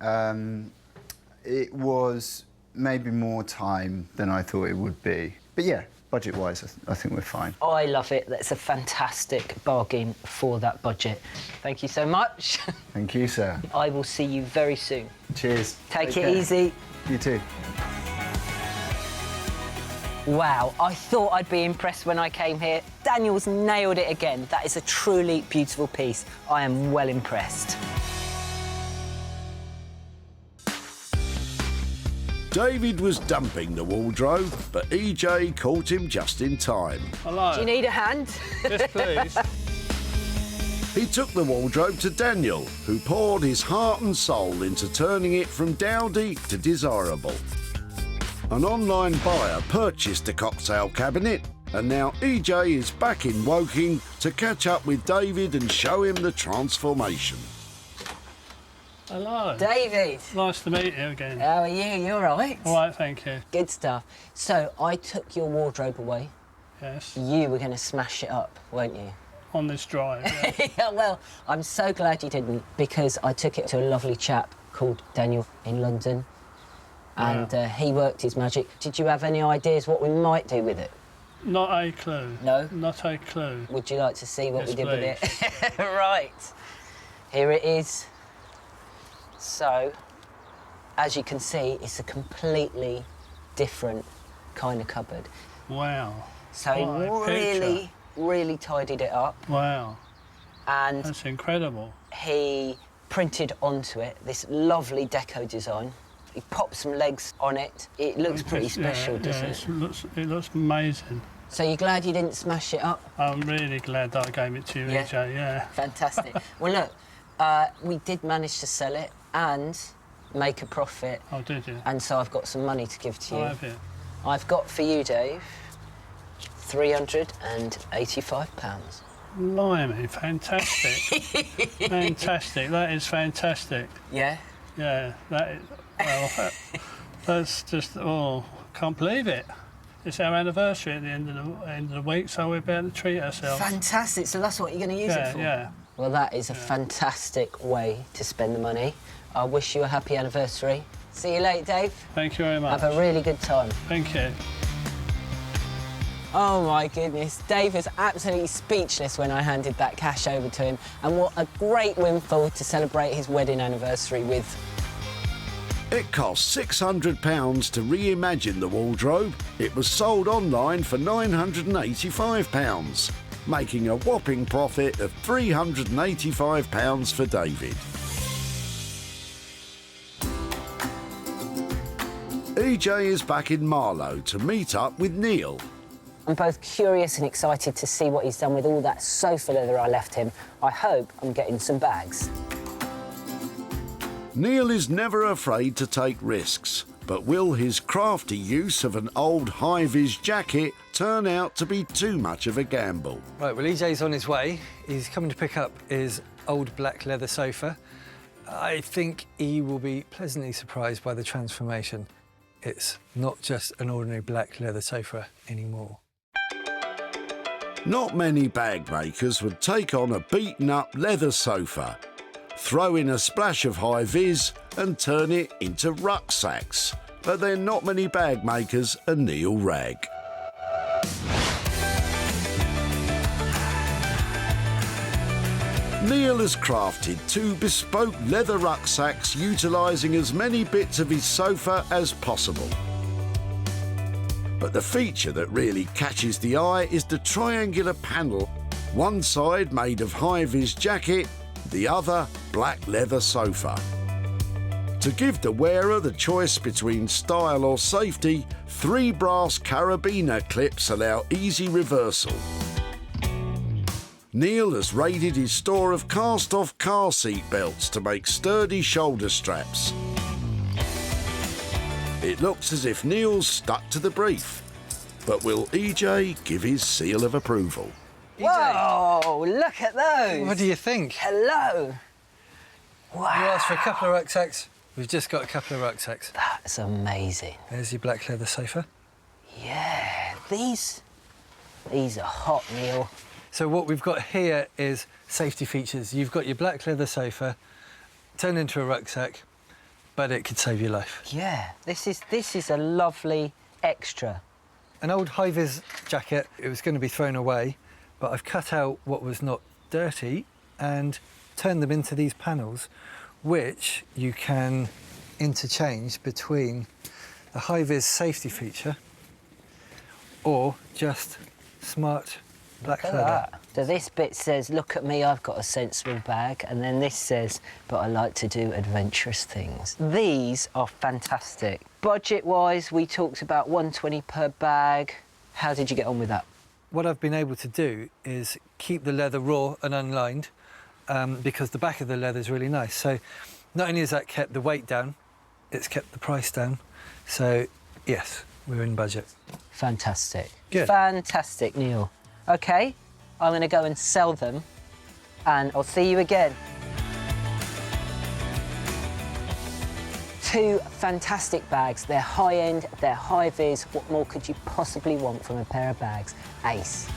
It was maybe more time than I thought it would be. But yeah, budget-wise, I think we're fine. I love it. That's a fantastic bargain for that budget. Thank you so much. Thank you, sir. I will see you very soon. Cheers. Take it care. easy. You too. Wow, I thought I'd be impressed when I came here. Daniel's nailed it again. That is a truly beautiful piece. I am well impressed. David was dumping the wardrobe, but EJ caught him just in time. Hello. Do you need a hand? Yes, please. He took the wardrobe to Daniel, who poured his heart and soul into turning it from dowdy to desirable. An online buyer purchased the cocktail cabinet, and now EJ is back in Woking to catch up with David and show him the transformation. Hello. David. Nice to meet you again. How are you? You all right? All right, thank you. Good stuff. So, I took your wardrobe away. Yes. You were going to smash it up, weren't you? On this drive, yeah. Yeah, well, I'm so glad you didn't, because I took it to a lovely chap called Daniel in London, and he worked his magic. Did you have any ideas what we might do with it? Not a clue. No? Not a clue. Would you like to see what Yes, we did with please. it? Right. Here it is. So, as you can see, it's a completely different kind of cupboard. Wow. So he What a really, picture. really tidied it up. Wow. And That's incredible. he printed onto it this lovely deco design. He popped some legs on it. It looks pretty special, doesn't it? It looks amazing. So you're glad you didn't smash it up? I'm really glad that I gave it to you, Yeah. EJ, yeah. Fantastic. Well, look, we did manage to sell it and make a profit. Oh, did you? And so I've got some money to give to you. I have it. I've got for you, Dave, £385. Blimey, fantastic. Fantastic, that is fantastic. Yeah? Yeah, that is, well, that's just, oh, can't believe it. It's our anniversary at the end of the week, so we're about to treat ourselves. Fantastic, so that's what you're going to use it for? Yeah. Well, that is a fantastic way to spend the money. I wish you a happy anniversary. See you later, Dave. Thank you very much. Have a really good time. Thank you. Oh my goodness, Dave was absolutely speechless when I handed that cash over to him, and what a great windfall to celebrate his wedding anniversary with. It cost £600 to reimagine the wardrobe. It was sold online for £985, making a whopping profit of £385 for David. EJ is back in Marlow to meet up with Neil. I'm both curious and excited to see what he's done with all that sofa leather I left him. I hope I'm getting some bags. Neil is never afraid to take risks, but will his crafty use of an old high-vis jacket turn out to be too much of a gamble? Right, well, EJ's on his way. He's coming to pick up his old black leather sofa. I think he will be pleasantly surprised by the transformation. It's not just an ordinary black leather sofa anymore. Not many bag makers would take on a beaten-up leather sofa, throw in a splash of high-vis and turn it into rucksacks. But then not many bag makers are Neil Ragg. Neil has crafted 2 bespoke leather rucksacks utilising as many bits of his sofa as possible. But the feature that really catches the eye is the triangular panel, one side made of high-vis jacket, the other black leather sofa. To give the wearer the choice between style or safety, 3 brass carabiner clips allow easy reversal. Neil has raided his store of cast-off car seat belts to make sturdy shoulder straps. It looks as if Neil's stuck to the brief. But will EJ give his seal of approval? Whoa, look at those! What do you think? Hello! Wow. You asked for a couple of rucksacks. We've just got a couple of rucksacks. That's amazing. There's your black leather sofa. Yeah, these are hot, Neil. So what we've got here is safety features. You've got your black leather sofa, turned into a rucksack, but it could save your life. Yeah, this is a lovely extra. An old high-vis jacket, it was going to be thrown away, but I've cut out what was not dirty and turned them into these panels, which you can interchange between the high-vis safety feature or just smart black Look at leather. that. So this bit says, look at me, I've got a sensible bag. And then this says, but I like to do adventurous things. These are fantastic. Budget-wise, we talked about £120 per bag. How did you get on with that? What I've been able to do is keep the leather raw and unlined because the back of the leather is really nice. So not only has that kept the weight down, it's kept the price down. So, yes, we're in budget. Fantastic. Good. Fantastic, Neil. OK, I'm going to go and sell them, and I'll see you again. 2 fantastic bags. They're high-end, they're high-vis. What more could you possibly want from a pair of bags? Ace.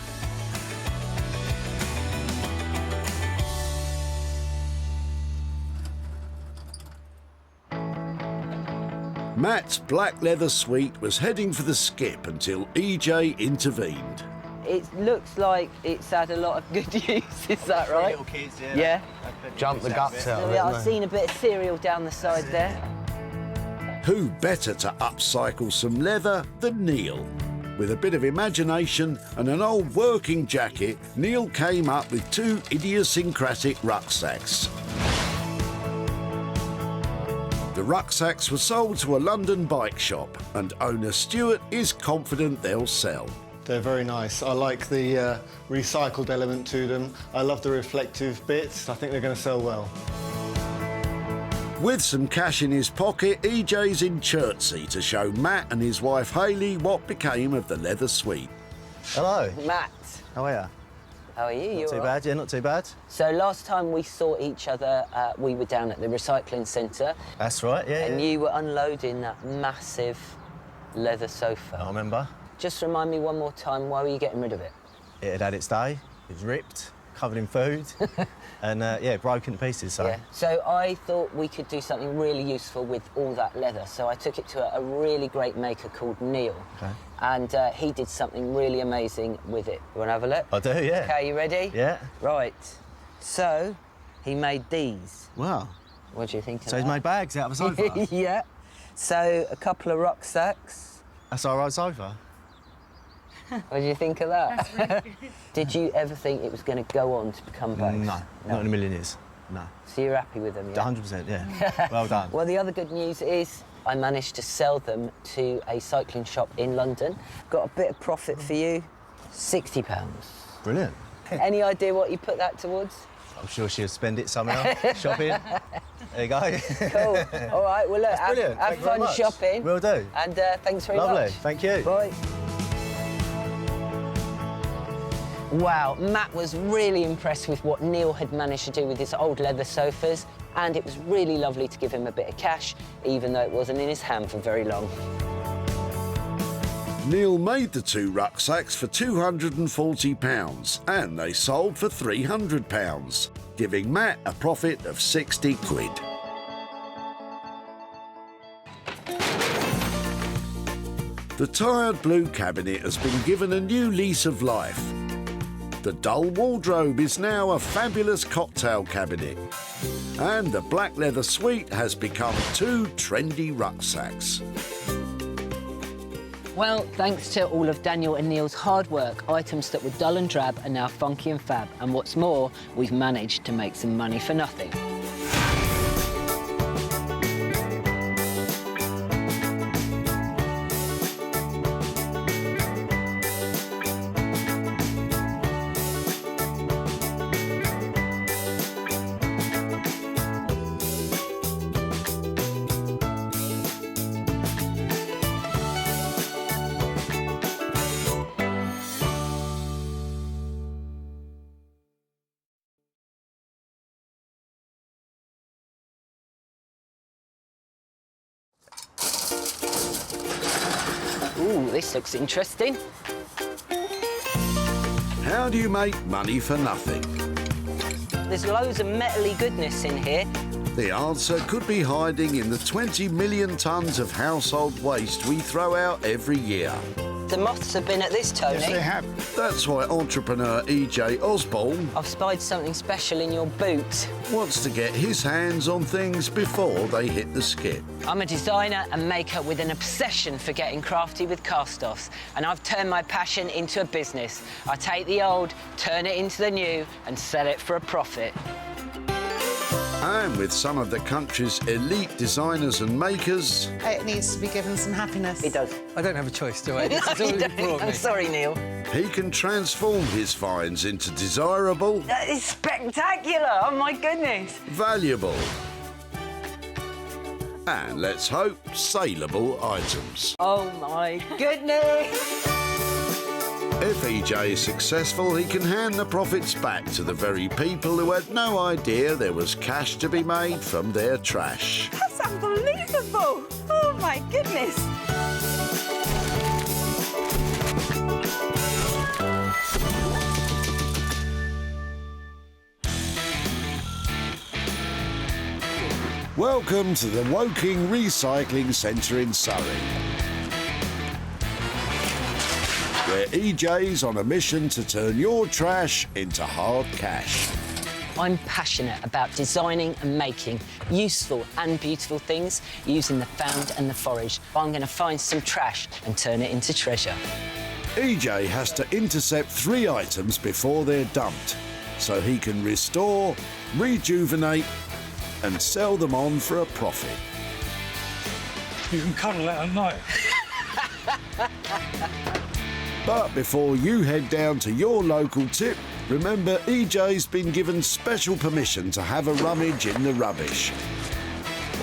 Matt's black leather suite was heading for the skip until EJ intervened. It looks like it's had a lot of good use, is that right? Little kids, yeah. Yeah. Jump the guts out of it. Yeah, haven't I've they? seen a bit of cereal down the side there. Who better to upcycle some leather than Neil? With a bit of imagination and an old working jacket, Neil came up with 2 idiosyncratic rucksacks. The rucksacks were sold to a London bike shop, and owner Stuart is confident they'll sell. They're very nice. I like the recycled element to them. I love the reflective bits. I think they're going to sell well. With some cash in his pocket, EJ's in Chertsey to show Matt and his wife Hayley what became of the leather suite. Hello. Matt. How are you? How are you? Not too bad, yeah, not too bad. So last time we saw each other, we were down at the recycling centre. That's right, yeah. And you were unloading that massive leather sofa. I remember. Just remind me one more time, why were you getting rid of it? It had had its day. It was ripped, covered in food, and yeah, broken to pieces. So. Yeah. So I thought we could do something really useful with all that leather. So I took it to a really great maker called Neil. Okay. And he did something really amazing with it. You want to have a look? I do, yeah. Okay, you ready? Yeah. Right. So he made these. Wow. What do you think of So he's that? made bags out of a sofa? Yeah. So a couple of rucksacks. That's our old sofa? What do you think of that? Did you ever think it was going to go on to become bags? No, not in a million years. No. So you're happy with them, yeah? 100%, yeah. Well done. Well, the other good news is I managed to sell them to a cycling shop in London. Got a bit of profit for you, £60. Brilliant. Any idea what you put that towards? I'm sure she'll spend it somehow. Shopping. There you go. Cool. All right, well, look, That's brilliant. have Thank you very fun much. shopping. Will do. And thanks very much. Lovely. Thank you. Bye. Wow, Matt was really impressed with what Neil had managed to do with his old leather sofas, and it was really lovely to give him a bit of cash, even though it wasn't in his hand for very long. Neil made the 2 rucksacks for £240 and they sold for £300, giving Matt a profit of 60 quid. The tired blue cabinet has been given a new lease of life. The dull wardrobe is now a fabulous cocktail cabinet. And the black leather suite has become 2 trendy rucksacks. Well, thanks to all of Daniel and Neil's hard work, items that were dull and drab are now funky and fab. And what's more, we've managed to make some money for nothing. Ooh, this looks interesting. How do you make money for nothing? There's loads of metally goodness in here. The answer could be hiding in the 20 million tonnes of household waste we throw out every year. The moths have been at this, Tony. Yes, they have. That's why entrepreneur EJ Osborne I've spied something special in your boot. wants to get his hands on things before they hit the skip. I'm a designer and maker with an obsession for getting crafty with cast-offs, and I've turned my passion into a business. I take the old, turn it into the new, and sell it for a profit. And with some of the country's elite designers and makers, It needs to be given some happiness. It does. I don't have a choice, do I? No, This is all you you don't. brought me. I'm sorry, Neil. he can transform his finds into desirable, That is spectacular! Oh, my goodness! valuable, and let's hope saleable items. Oh, my goodness! If EJ is successful, he can hand the profits back to the very people who had no idea there was cash to be made from their trash. That's unbelievable! Oh my goodness! Welcome to the Woking Recycling Centre in Surrey, where EJ's on a mission to turn your trash into hard cash. I'm passionate about designing and making useful and beautiful things using the found and the foraged. I'm going to find some trash and turn it into treasure. EJ has to intercept 3 items before they're dumped, so he can restore, rejuvenate and sell them on for a profit. You can cuddle that at night. But before you head down to your local tip, remember EJ's been given special permission to have a rummage in the rubbish.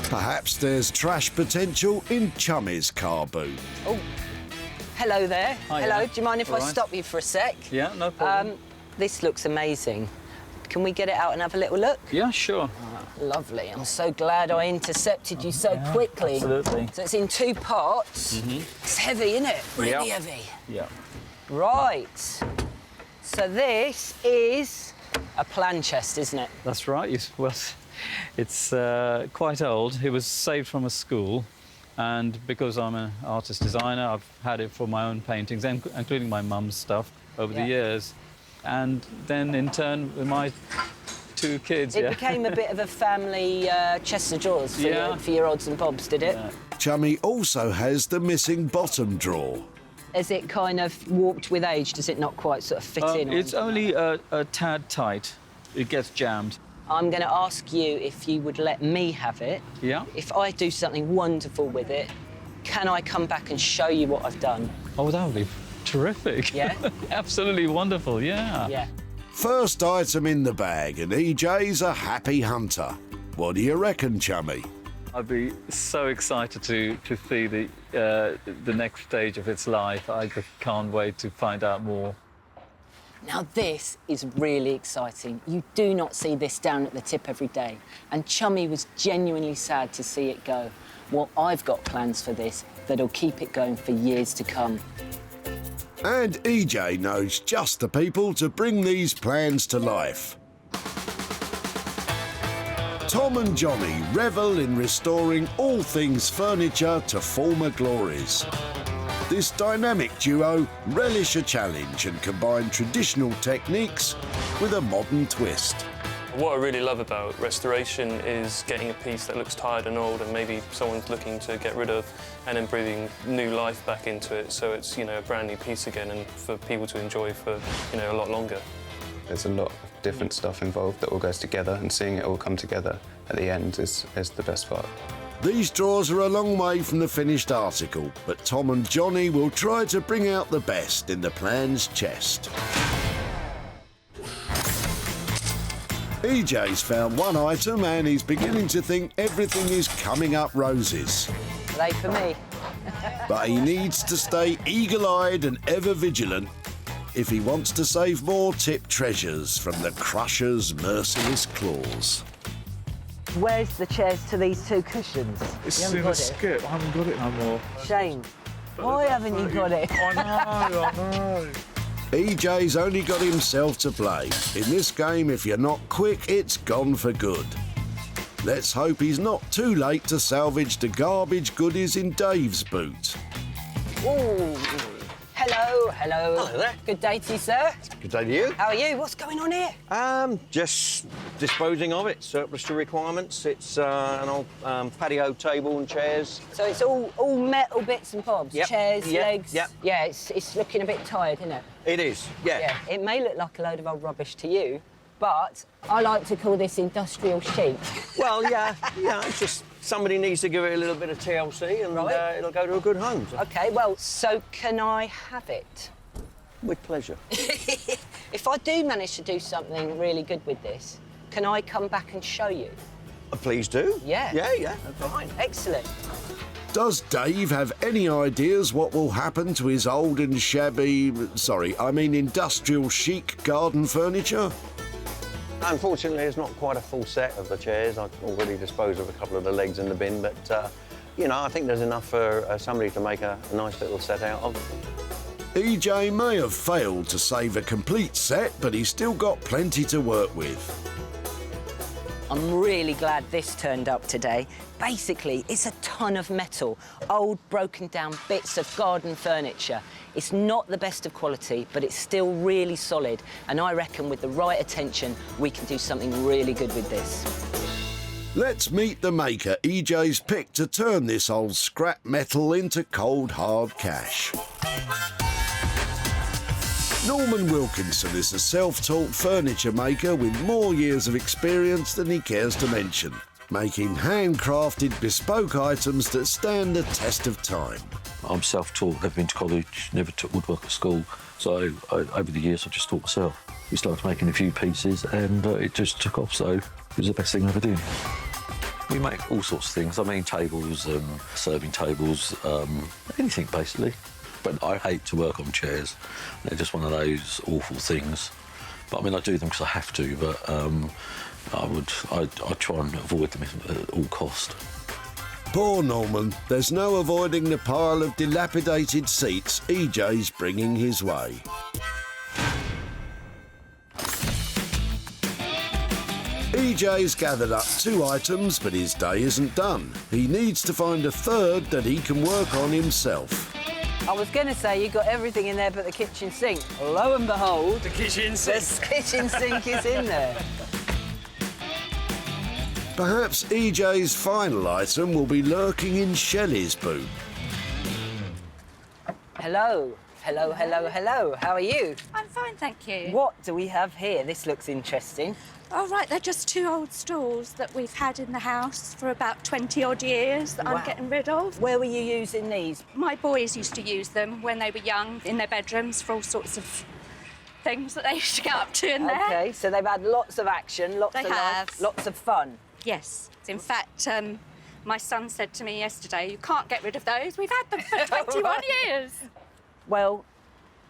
Perhaps there's trash potential in Chummy's car boot. Oh, hello there. Hiya. Hello, do you mind if All I right. stop you for a sec? Yeah, no problem. This looks amazing. Can we get it out and have a little look? Yeah, sure. Lovely. I'm so glad I intercepted you so quickly. Absolutely. So it's in 2 parts. Mhm. It's heavy, isn't it? Really Yeah. heavy. Yeah. Right. So this is a plan chest, isn't it? That's right. Well, it's quite old. It was saved from a school, and because I'm an artist designer, I've had it for my own paintings, including my mum's stuff over the years. And then, in turn, with my 2 kids, It became a bit of a family chest of drawers for your odds and bobs, did it? Chummy also has the missing bottom drawer. Has it kind of warped with age? Does it not quite sort of fit in? or It's anything? only a tad tight. It gets jammed. I'm going to ask you if you would let me have it. Yeah. If I do something wonderful with it, can I come back and show you what I've done? Oh, that would be terrific. Yeah? Absolutely wonderful, yeah. Yeah. First item in the bag, and EJ's a happy hunter. What do you reckon, Chummy? I'd be so excited to see the next stage of its life. I just can't wait to find out more. Now this is really exciting. You do not see this down at the tip every day. And Chummy was genuinely sad to see it go. Well, I've got plans for this that'll keep it going for years to come. And EJ knows just the people to bring these plans to life. Tom and Johnny revel in restoring all things furniture to former glories. This dynamic duo relish a challenge and combine traditional techniques with a modern twist. What I really love about restoration is getting a piece that looks tired and old and maybe someone's looking to get rid of, and then breathing new life back into it, so it's, you know, a brand new piece again and for people to enjoy for, you know, a lot longer. There's a lot of different stuff involved that all goes together, and seeing it all come together at the end is the best part. These drawers are a long way from the finished article, but Tom and Johnny will try to bring out the best in the plan's chest. EJ's found one item and he's beginning to think everything is coming up roses. Late for me. But he needs to stay eagle-eyed and ever vigilant if he wants to save more tip treasures from the Crusher's merciless claws. Where's the chairs to these 2 cushions? It's in a skip. I haven't got it no more. Shame. Why haven't you got it? I know. EJ's only got himself to blame. In this game, if you're not quick, it's gone for good. Let's hope he's not too late to salvage the garbage goodies in Dave's boot. Ooh. Hello, hello. Hello there. Good day to you, sir. Good day to you. How are you? What's going on here? Just disposing of it, surplus to requirements. It's an old patio table and chairs. So it's all metal bits and bobs, Yep. chairs, Yep. legs. Yep. Yeah, it's looking a bit tired, isn't it? It is, yeah. It may look like a load of old rubbish to you, but I like to call this industrial chic. Well, yeah, it's just somebody needs to give it a little bit of TLC and it'll go to a good home. So. OK, well, so can I have it? With pleasure. If I do manage to do something really good with this, can I come back and show you? Please do. Yeah. Yeah, Fine. Excellent. Does Dave have any ideas what will happen to his old and shabby, industrial chic garden furniture? Unfortunately, there's not quite a full set of the chairs. I've already disposed of a couple of the legs in the bin, but, you know, I think there's enough for somebody to make a nice little set out of. EJ may have failed to save a complete set, but he's still got plenty to work with. I'm really glad this turned up today. Basically, it's a ton of metal, old, broken down bits of garden furniture. It's not the best of quality, but it's still really solid, and I reckon with the right attention, we can do something really good with this. Let's meet the maker EJ's picked to turn this old scrap metal into cold, hard cash. Norman Wilkinson is a self-taught furniture maker with more years of experience than he cares to mention, making handcrafted bespoke items that stand the test of time. I'm self-taught, never been to college, never took woodwork at school, so over the years I've just taught myself. We started making a few pieces and it just took off, so it was the best thing I ever did. We make all sorts of things, I mean tables, serving tables, anything basically. But I hate to work on chairs. They're just one of those awful things. But I mean, I do them because I have to, but I try and avoid them at all cost. Poor Norman, there's no avoiding the pile of dilapidated seats EJ's bringing his way. EJ's gathered up 2 items, but his day isn't done. He needs to find a third that he can work on himself. I was going to say you got everything in there but the kitchen sink. Lo and behold, the kitchen sink. The kitchen sink is in there. Perhaps EJ's final item will be lurking in Shelley's boot. Hello. Hello, hello, hello. How are you? I'm fine, thank you. What do we have here? This looks interesting. Oh, right, they're just 2 old stools that we've had in the house for about 20-odd years that I'm getting rid of. Where were you using these? My boys used to use them when they were young in their bedrooms for all sorts of things that they used to get up to in there. OK, so they've had lots of action, lots of life, lots of fun. Yes. In fact, my son said to me yesterday, you can't get rid of those. We've had them for 21 years. Well,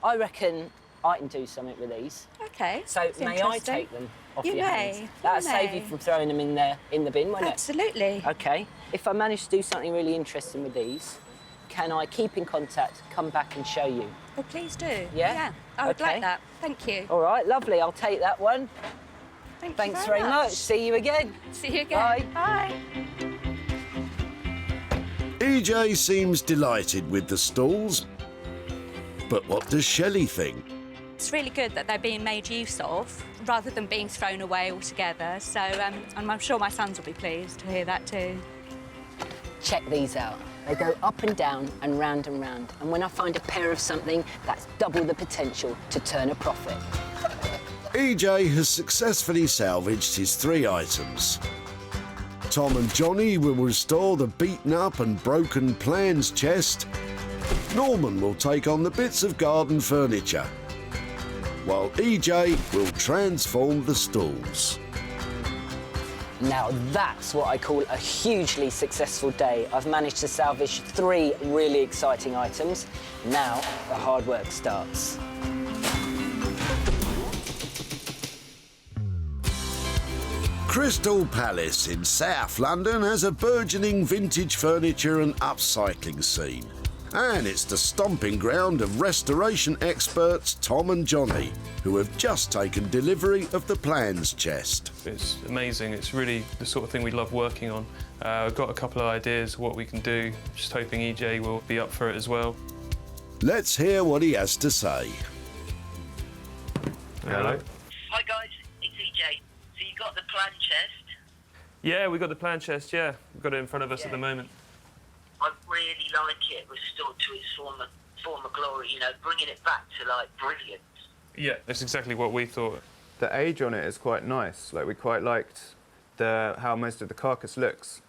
I reckon I can do something with these. OK. So may I take them off You your may. hands? That'll You save may. you from throwing them in the bin, won't it? Absolutely. OK. If I manage to do something really interesting with these, can I keep in contact, come back and show you? Oh, please do. Yeah? Yeah, I would Okay. like that. Thank you. All right, lovely. I'll take that one. Thanks very much. See you again. See you again. Bye. Bye. EJ seems delighted with the stools, but what does Shelley think? It's really good that they're being made use of rather than being thrown away altogether. So, and I'm sure my sons will be pleased to hear that too. Check these out. They go up and down and round and round. And when I find a pair of something, that's double the potential to turn a profit. EJ has successfully salvaged his 3 items. Tom and Johnny will restore the beaten up and broken plans chest. Norman will take on the bits of garden furniture, while EJ will transform the stools. Now that's what I call a hugely successful day. I've managed to salvage 3 really exciting items. Now the hard work starts. Crystal Palace in South London has a burgeoning vintage furniture and upcycling scene. And it's the stomping ground of restoration experts Tom and Johnny, who have just taken delivery of the plans chest. It's amazing. It's really the sort of thing we love working on. I've got a couple of ideas of what we can do. Just hoping EJ will be up for it as well. Let's hear what he has to say. Hello. Hi guys, it's EJ. So you got the plan chest? Yeah, we got the plan chest, yeah. We've got it in front of us at the moment. I really like it restored to its former glory, you know, bringing it back to, like, brilliance. Yeah, that's exactly what we thought. The age on it is quite nice. Like, we quite liked how most of the carcass looks.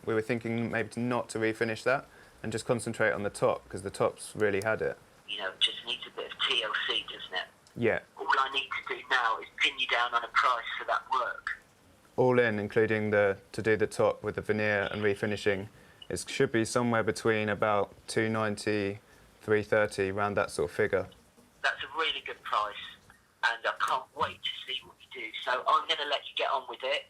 We were thinking maybe not to refinish that and just concentrate on the top, because the top's really had it. You know, it just needs a bit of TLC, doesn't it? Yeah. All I need to do now is pin you down on a price for that work. All in, including to do the top with the veneer and refinishing, it should be somewhere between about 290, 330, around that sort of figure. That's a really good price, and I can't wait to see what you do. So I'm going to let you get on with it,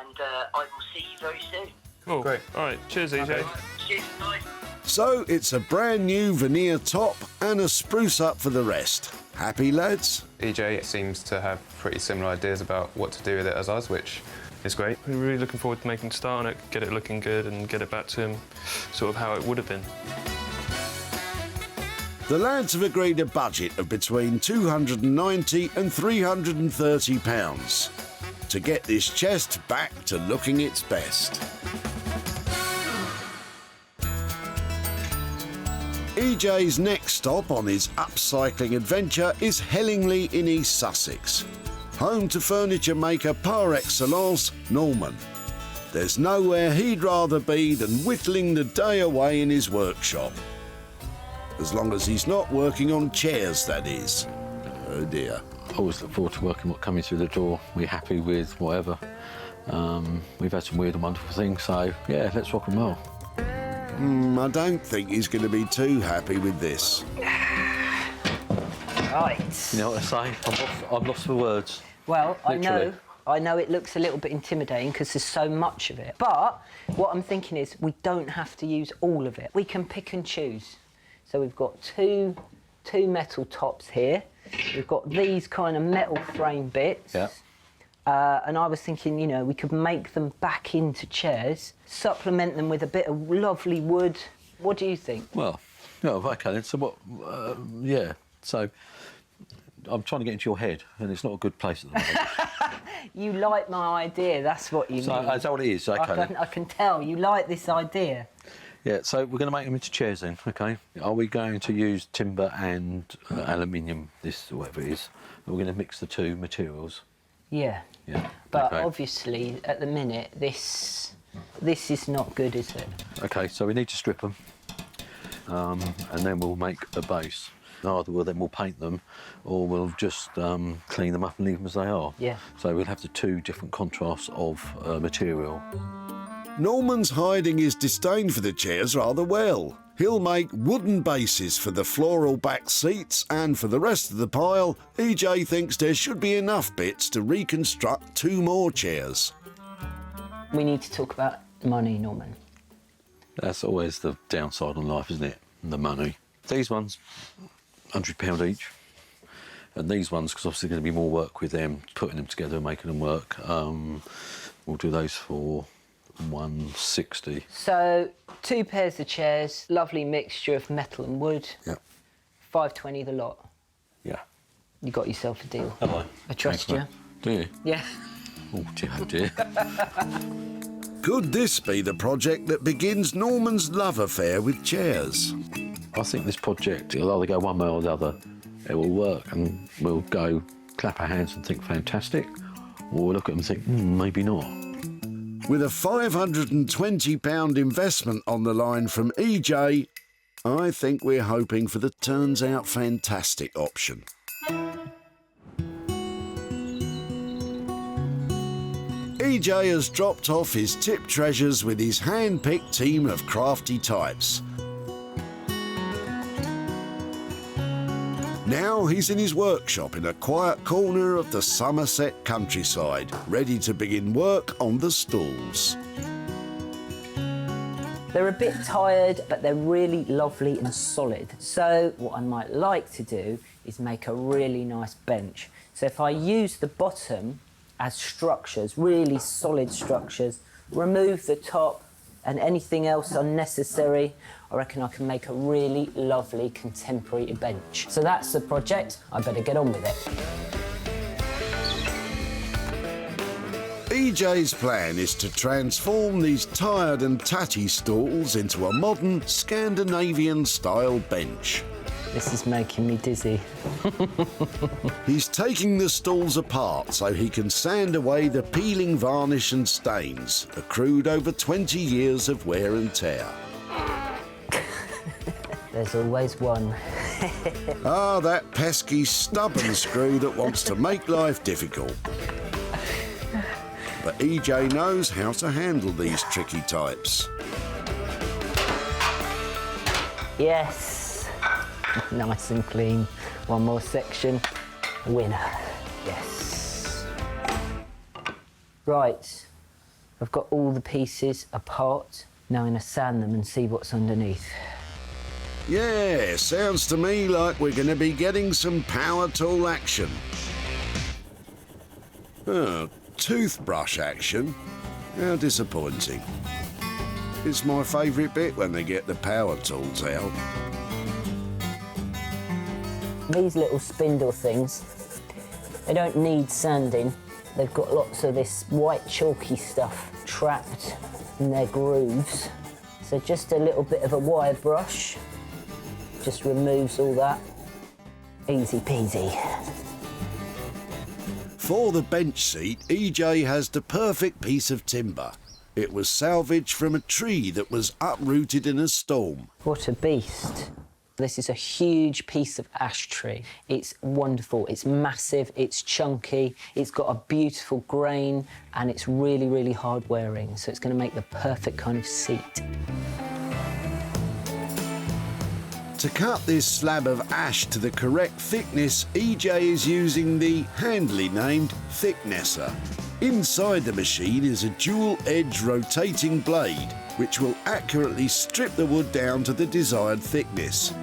and I will see you very soon. Cool. Great. All right. Cheers, EJ. Cheers, bye. So it's a brand new veneer top and a spruce up for the rest. Happy, lads? EJ seems to have pretty similar ideas about what to do with it as us, which is great. We're really looking forward to making a start on it, get it looking good and get it back to him sort of how it would have been. The lads have agreed a budget of between £290 and £330 to get this chest back to looking its best. EJ's next stop on his upcycling adventure is Hellingly in East Sussex, home to furniture maker par excellence, Norman. There's nowhere he'd rather be than whittling the day away in his workshop. As long as he's not working on chairs, that is. Oh dear. I always look forward to working what's coming through the door. We're happy with whatever. We've had some weird and wonderful things, so yeah, let's rock and roll. I don't think he's going to be too happy with this. Right. You know what I say? I'm lost for words. Well, Literally. I know it looks a little bit intimidating because there's so much of it. But what I'm thinking is we don't have to use all of it. We can pick and choose. So we've got two metal tops here. We've got these kind of metal frame bits. Yeah. And I was thinking, you know, we could make them back into chairs, supplement them with a bit of lovely wood. What do you think? Well, no, OK then. So what? Yeah. So I'm trying to get into your head, and it's not a good place at the moment. You like my idea. That's what you mean. So is that what it is? OK. I can tell you like this idea. Yeah, so we're going to make them into chairs then, OK? Are we going to use timber and aluminium, this, whatever it is? We're going to mix the two materials. Yeah. Yeah. But okay. Obviously, at the minute, this is not good, is it? OK, so we need to strip them, and then we'll make a base. Either then we'll paint them, or we'll just clean them up and leave them as they are. Yeah. So we'll have the two different contrasts of material. Norman's hiding his disdain for the chairs rather well. He'll make wooden bases for the floral back seats, and for the rest of the pile, EJ thinks there should be enough bits to reconstruct 2 more chairs. We need to talk about money, Norman. That's always the downside on life, isn't it? The money. These ones, £100 each. And these ones, because obviously there's going to be more work with them, putting them together and making them work. We'll do those for £160. So 2 pairs of chairs, lovely mixture of metal and wood. Yeah. £5.20 the lot. Yeah. You got yourself a deal. Have I? I trust you. Do you? Yeah. Oh dear, oh dear. Could this be the project that begins Norman's love affair with chairs? I think this project, it'll either go one way or the other. It will work and we'll go clap our hands and think fantastic, or we'll look at them and think, maybe not. With a £520 investment on the line from EJ, I think we're hoping for the turns out fantastic option. EJ has dropped off his tip treasures with his hand-picked team of crafty types. Now he's in his workshop in a quiet corner of the Somerset countryside, ready to begin work on the stalls. They're a bit tired, but they're really lovely and solid. So what I might like to do is make a really nice bench. So if I use the bottom as structures, really solid structures, remove the top and anything else unnecessary, I reckon I can make a really lovely contemporary bench. So that's the project. I better get on with it. EJ's plan is to transform these tired and tatty stalls into a modern Scandinavian-style bench. This is making me dizzy. He's taking the stalls apart so he can sand away the peeling varnish and stains accrued over 20 years of wear and tear. There's always one. Ah, that pesky stubborn screw that wants to make life difficult. But EJ knows how to handle these tricky types. Yes. Nice and clean. One more section. Winner. Yes. Right. I've got all the pieces apart. Now I'm going to sand them and see what's underneath. Yeah, sounds to me like we're going to be getting some power tool action. Oh, Toothbrush action? How disappointing. It's my favourite bit when they get the power tools out. These little spindle things, they don't need sanding. They've got lots of this white chalky stuff trapped in their grooves. So just a little bit of a wire brush just removes all that. Easy peasy. For the bench seat, EJ has the perfect piece of timber. It was salvaged from a tree that was uprooted in a storm. What a beast. This is a huge piece of ash tree. It's wonderful, it's massive, it's chunky, it's got a beautiful grain, and it's really, really hard wearing, so it's going to make the perfect kind of seat. To cut this slab of ash to the correct thickness, EJ is using the handily named thicknesser. Inside the machine is a dual-edge rotating blade, which will accurately strip the wood down to the desired thickness.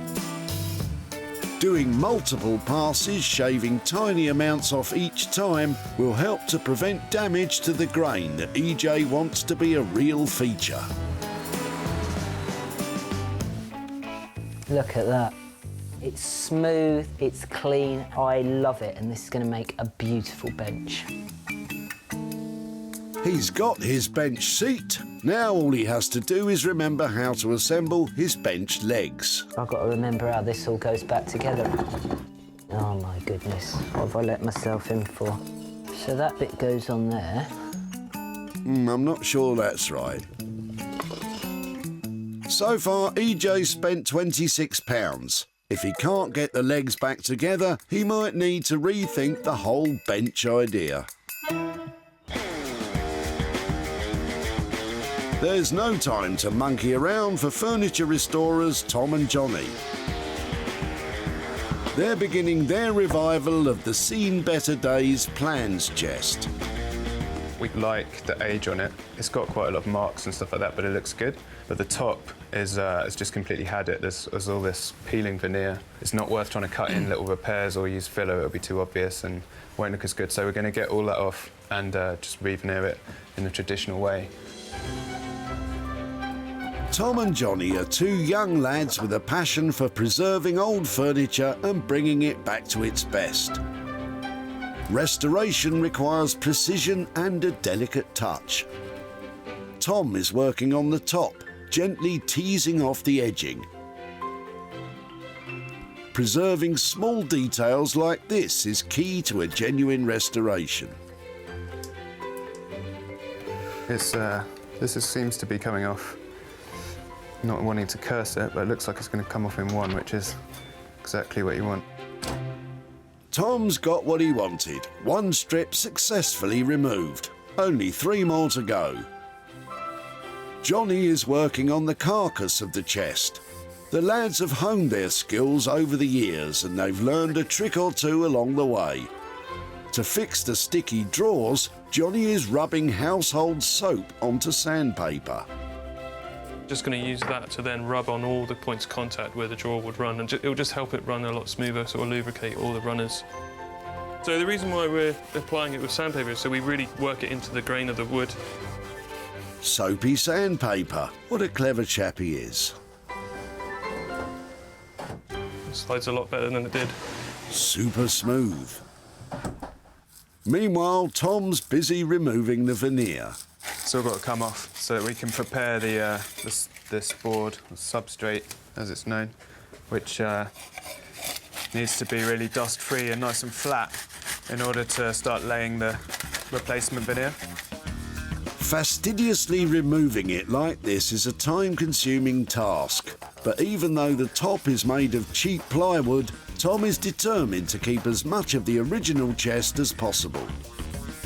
Doing multiple passes, shaving tiny amounts off each time, will help to prevent damage to the grain that EJ wants to be a real feature. Look at that. It's smooth, it's clean, I love it, and this is going to make a beautiful bench. He's got his bench seat. Now all he has to do is remember how to assemble his bench legs. I've got to remember how this all goes back together. Oh my goodness, what have I let myself in for? So that bit goes on there. I'm not sure that's right. So far, EJ spent £26. If he can't get the legs back together, he might need to rethink the whole bench idea. There's no time to monkey around for furniture restorers Tom and Johnny. They're beginning their revival of the Seen Better Days plans chest. We like the age on it. It's got quite a lot of marks and stuff like that, but it looks good. But the top is it's just completely had it. There's all this peeling veneer. It's not worth trying to cut in little repairs or use filler. It'll be too obvious and won't look as good. So we're going to get all that off and just re-veneer it in the traditional way. Tom and Johnny are two young lads with a passion for preserving old furniture and bringing it back to its best. Restoration requires precision and a delicate touch. Tom is working on the top, gently teasing off the edging. Preserving small details like this is key to a genuine restoration. This seems to be coming off. Not wanting to curse it, but it looks like it's going to come off in one, which is exactly what you want. Tom's got what he wanted. One strip successfully removed. Only 3 more to go. Johnny is working on the carcass of the chest. The lads have honed their skills over the years and they've learned a trick or two along the way. To fix the sticky drawers, Johnny is rubbing household soap onto sandpaper. Just going to use that to then rub on all the points of contact where the drawer would run, and it'll just help it run a lot smoother, sort of lubricate all the runners. So the reason why we're applying it with sandpaper is so we really work it into the grain of the wood. Soapy sandpaper. What a clever chap he is. It slides a lot better than it did. Super smooth. Meanwhile, Tom's busy removing the veneer. It's all got to come off so that we can prepare this board, the substrate as it's known, which needs to be really dust-free and nice and flat in order to start laying the replacement veneer. Fastidiously removing it like this is a time-consuming task, but even though the top is made of cheap plywood, Tom is determined to keep as much of the original chest as possible.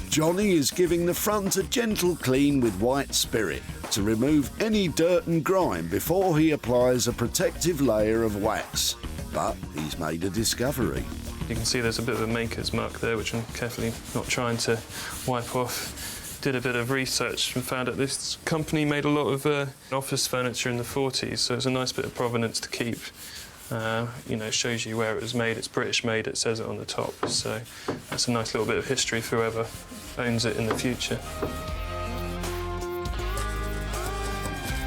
Johnny is giving the front a gentle clean with white spirit to remove any dirt and grime before he applies a protective layer of wax. But he's made a discovery. You can see there's a bit of a maker's mark there, which I'm carefully not trying to wipe off. Did a bit of research and found that this company made a lot of office furniture in the 40s, so it's a nice bit of provenance to keep. You know, shows you where it was made. It's British made, it says it on the top, so that's a nice little bit of history forever. owns it in the future.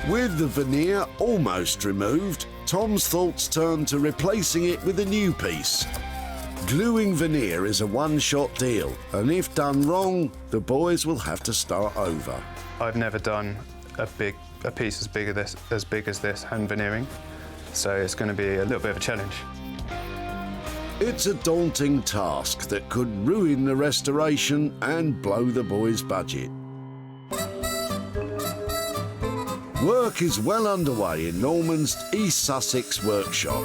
With the veneer almost removed, Tom's thoughts turn to replacing it with a new piece. Gluing veneer is a one-shot deal, and if done wrong, the boys will have to start over. I've never done a piece as big as this hand veneering, so it's going to be a little bit of a challenge. It's a daunting task that could ruin the restoration and blow the boys' budget. Work is well underway in Norman's East Sussex workshop.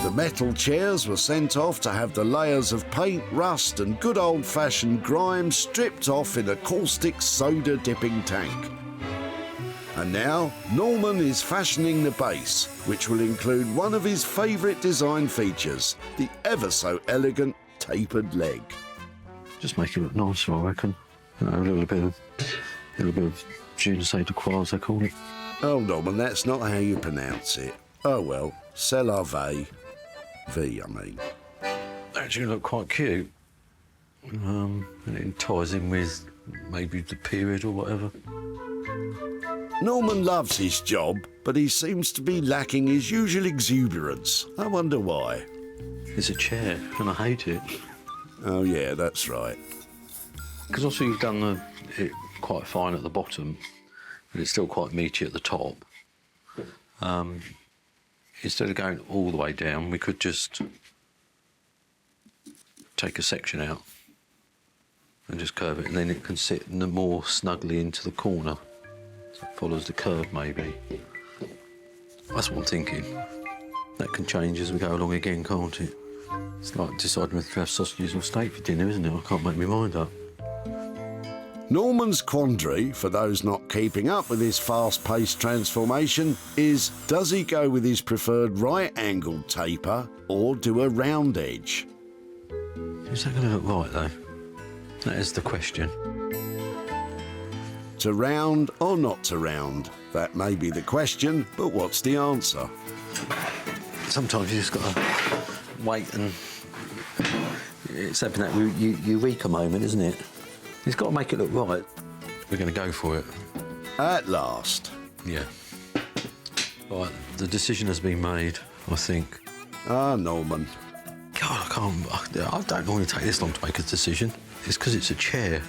The metal chairs were sent off to have the layers of paint, rust and good old-fashioned grime stripped off in a caustic soda dipping tank. And now Norman is fashioning the base, which will include one of his favourite design features, the ever so elegant tapered leg. Just make it look nicer, I reckon. You know, a little bit of je ne sais de quoi, as they call it. Oh, Norman, that's not how you pronounce it. Oh well, Salvaged. V, I mean. Actually look quite cute. And it ties in with maybe the period or whatever. Norman loves his job, but he seems to be lacking his usual exuberance. I wonder why. It's a chair, and I hate it. Oh yeah, that's right. Because also you've done it quite fine at the bottom, but it's still quite meaty at the top. Instead of going all the way down, we could just take a section out and just curve it, and then it can sit more snugly into the corner. So it follows the curve, maybe. That's what I'm thinking. That can change as we go along again, can't it? It's like deciding whether to have sausages or steak for dinner, isn't it? I can't make my mind up. Norman's quandary, for those not keeping up with his fast-paced transformation, is does he go with his preferred right-angled taper or do a round edge? Is that going to look right, though? That is the question. To round or not to round? That may be the question, but what's the answer? Sometimes you just got to wait and... It's having that eureka moment, isn't it? He's got to make it look right. We're going to go for it. At last. Yeah. Right, the decision has been made, I think. Ah, Norman. God, I don't normally take this long to make a decision. It's because it's a chair.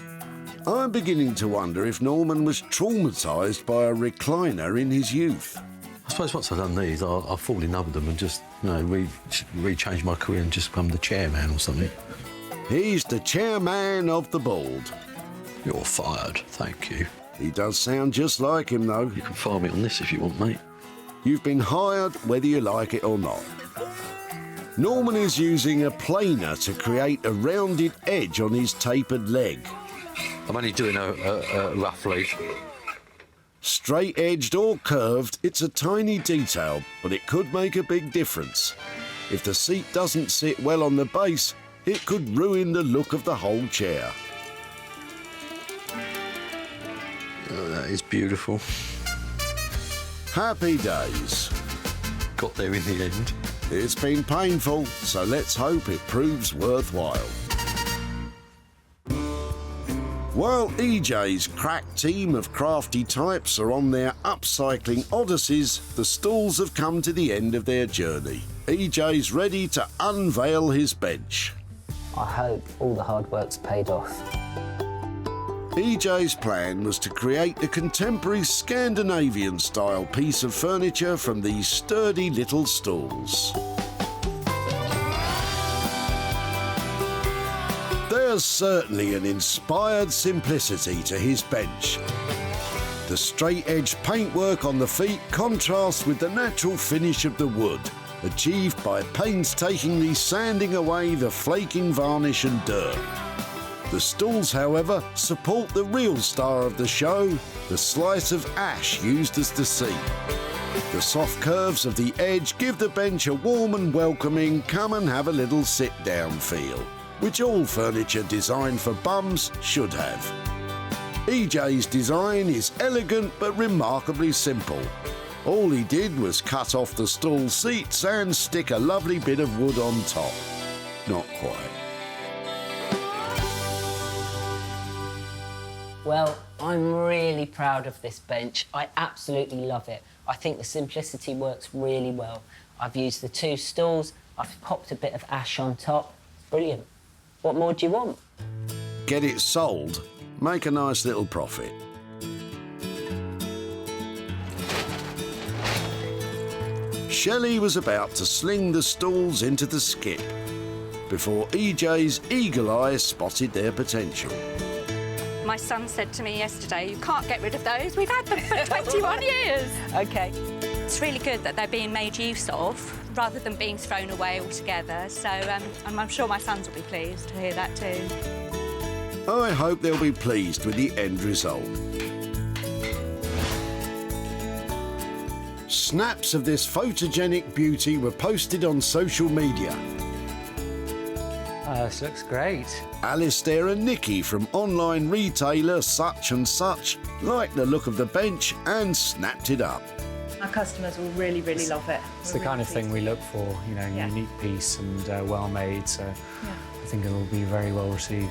I'm beginning to wonder if Norman was traumatised by a recliner in his youth. I suppose once I've done these, I'll fall in love with them and just, you know, rechange my career and just become the chairman or something. He's the chairman of the board. You're fired, thank you. He does sound just like him, though. You can fire me on this if you want, mate. You've been hired whether you like it or not. Norman is using a planer to create a rounded edge on his tapered leg. I'm only doing a roughly. Straight-edged or curved, it's a tiny detail, but it could make a big difference. If the seat doesn't sit well on the base, it could ruin the look of the whole chair. Oh, that is beautiful. Happy days. Got there in the end. It's been painful, so let's hope it proves worthwhile. While EJ's crack team of crafty types are on their upcycling odysseys, the stalls have come to the end of their journey. EJ's ready to unveil his bench. I hope all the hard work's paid off. EJ's plan was to create a contemporary Scandinavian-style piece of furniture from these sturdy little stools. There's certainly an inspired simplicity to his bench. The straight-edge paintwork on the feet contrasts with the natural finish of the wood, achieved by painstakingly sanding away the flaking varnish and dirt. The stools, however, support the real star of the show, the slice of ash used as the seat. The soft curves of the edge give the bench a warm and welcoming come and have a little sit-down feel, which all furniture designed for bums should have. EJ's design is elegant but remarkably simple. All he did was cut off the stool seats and stick a lovely bit of wood on top. Not quite. Well, I'm really proud of this bench. I absolutely love it. I think the simplicity works really well. I've used the 2 stools, I've popped a bit of ash on top. Brilliant. What more do you want? Get it sold, make a nice little profit. Shelley was about to sling the stools into the skip before EJ's eagle eye spotted their potential. My son said to me yesterday, you can't get rid of those. We've had them for 21 years. OK. It's really good that they're being made use of rather than being thrown away altogether. So and I'm sure my sons will be pleased to hear that too. I hope they'll be pleased with the end result. Snaps of this photogenic beauty were posted on social media. This looks great. Alistair and Nikki from online retailer Such and Such liked the look of the bench and snapped it up. Our customers will really, really love it. It's the kind of thing we look for, you know, unique piece and well made, so I think it will be very well received.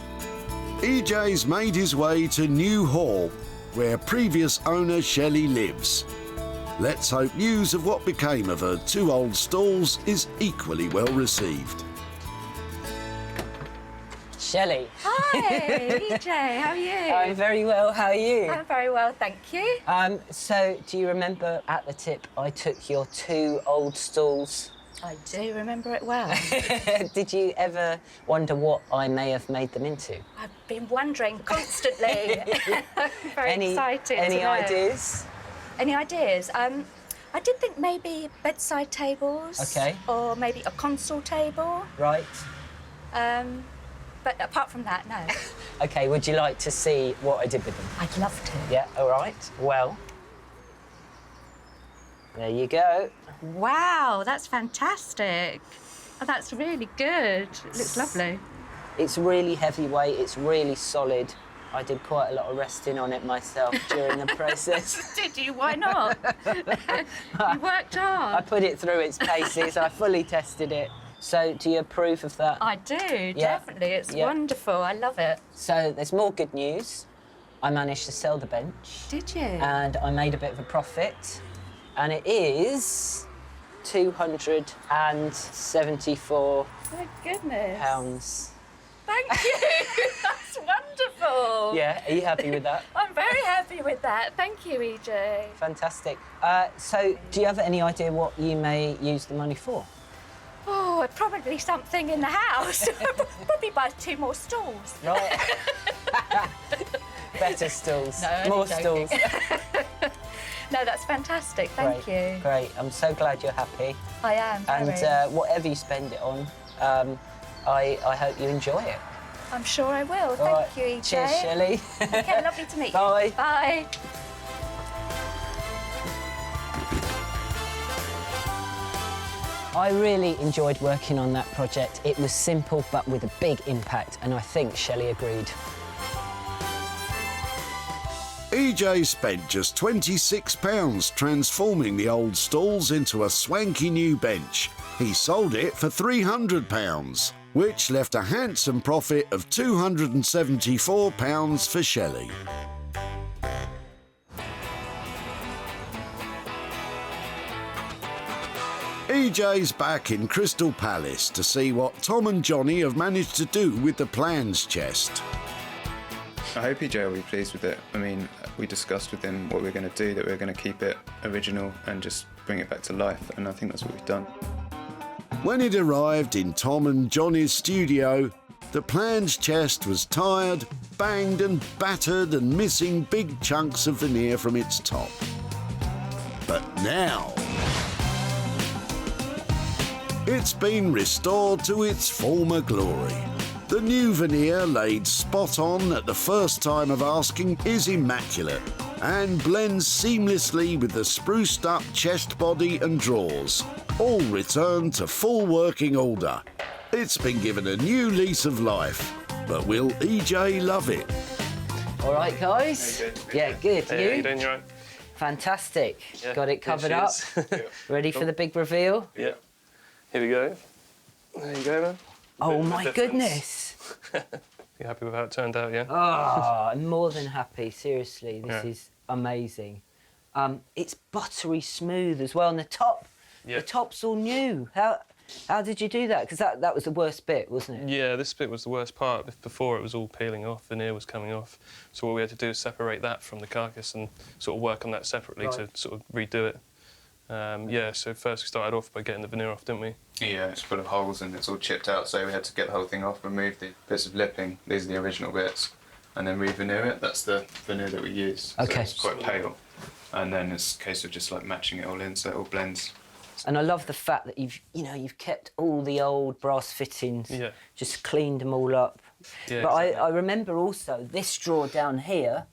EJ's made his way to New Hall, where previous owner Shelley lives. Let's hope news of what became of her 2 old stalls is equally well received. Shelley. Hi, EJ, how are you? I'm very well, how are you? I'm very well, thank you. So, do you remember at the tip I took your 2 old stalls? I do remember it well. Did you ever wonder what I may have made them into? I've been wondering constantly. Very excited Any to know. ideas? Any ideas? I did think maybe bedside tables. OK. Or maybe a console table. Right. But apart from that, no. OK, would you like to see what I did with them? I'd love to. Yeah, all right. Well, there you go. Wow, that's fantastic. Oh, that's really good. It looks lovely. It's really heavyweight, it's really solid. I did quite a lot of resting on it myself during the process. Did you? Why not? You worked hard. I put it through its paces, I fully tested it. So, do you approve of that? I do, definitely. It's wonderful. I love it. So, there's more good news. I managed to sell the bench. Did you? And I made a bit of a profit. And it is £274. My goodness. Pounds. Thank you. That's wonderful. Yeah, are you happy with that? I'm very happy with that. Thank you, EJ. Fantastic. So, do you have any idea what you may use the money for? Oh, probably something in the house. Probably buy 2 more stools. Right. Better stools. No, more only joking. stools. No, that's fantastic. Thank you. Great. I'm so glad you're happy. I am. And Very. whatever you spend it on, I hope you enjoy it. I'm sure I will. All right. Thank you, EJ. Cheers, Shelley. Okay, lovely to meet you. Bye. Bye. I really enjoyed working on that project. It was simple but with a big impact, and I think Shelley agreed. EJ spent just £26 transforming the old stalls into a swanky new bench. He sold it for £300, which left a handsome profit of £274 for Shelley. EJ's back in Crystal Palace to see what Tom and Johnny have managed to do with the plans chest. I hope EJ will be pleased with it. I mean, we discussed with him what we're going to do, that we're going to keep it original and just bring it back to life, and I think that's what we've done. When it arrived in Tom and Johnny's studio, the plans chest was tired, banged and battered and missing big chunks of veneer from its top. But now, it's been restored to its former glory. The new veneer, laid spot on at the first time of asking, is immaculate and blends seamlessly with the spruced up chest body and drawers, all returned to full working order. It's been given a new lease of life, but will EJ love it? All right, guys? Yeah, good. Hey, you? how you doing? You all right? Fantastic. Yeah, Got it covered here up. she is. Ready for the big reveal? Yeah. Here we go. There you go, man. Oh, Bit of my difference. goodness. You happy with how it turned out, yeah? Oh, I'm more than happy, seriously. This Yeah. is amazing. It's buttery smooth as well, and the top's all new. How did you do that? Because that was the worst bit, wasn't it? Yeah, this bit was the worst part. Before it was all peeling off, veneer was coming off. So what we had to do is separate that from the carcass and sort of work on that separately to sort of redo it. Yeah, so first we started off by getting the veneer off, didn't we? Yeah, it's full of holes and it's all chipped out, so we had to get the whole thing off, remove the bits of lipping, these are the original bits, and then re-veneer it. That's the veneer that we use. Okay. So it's quite pale. And then it's a case of just like matching it all in so it all blends. And I love the fact that you've kept all the old brass fittings, just cleaned them all up. Yeah, but exactly. I remember also this drawer down here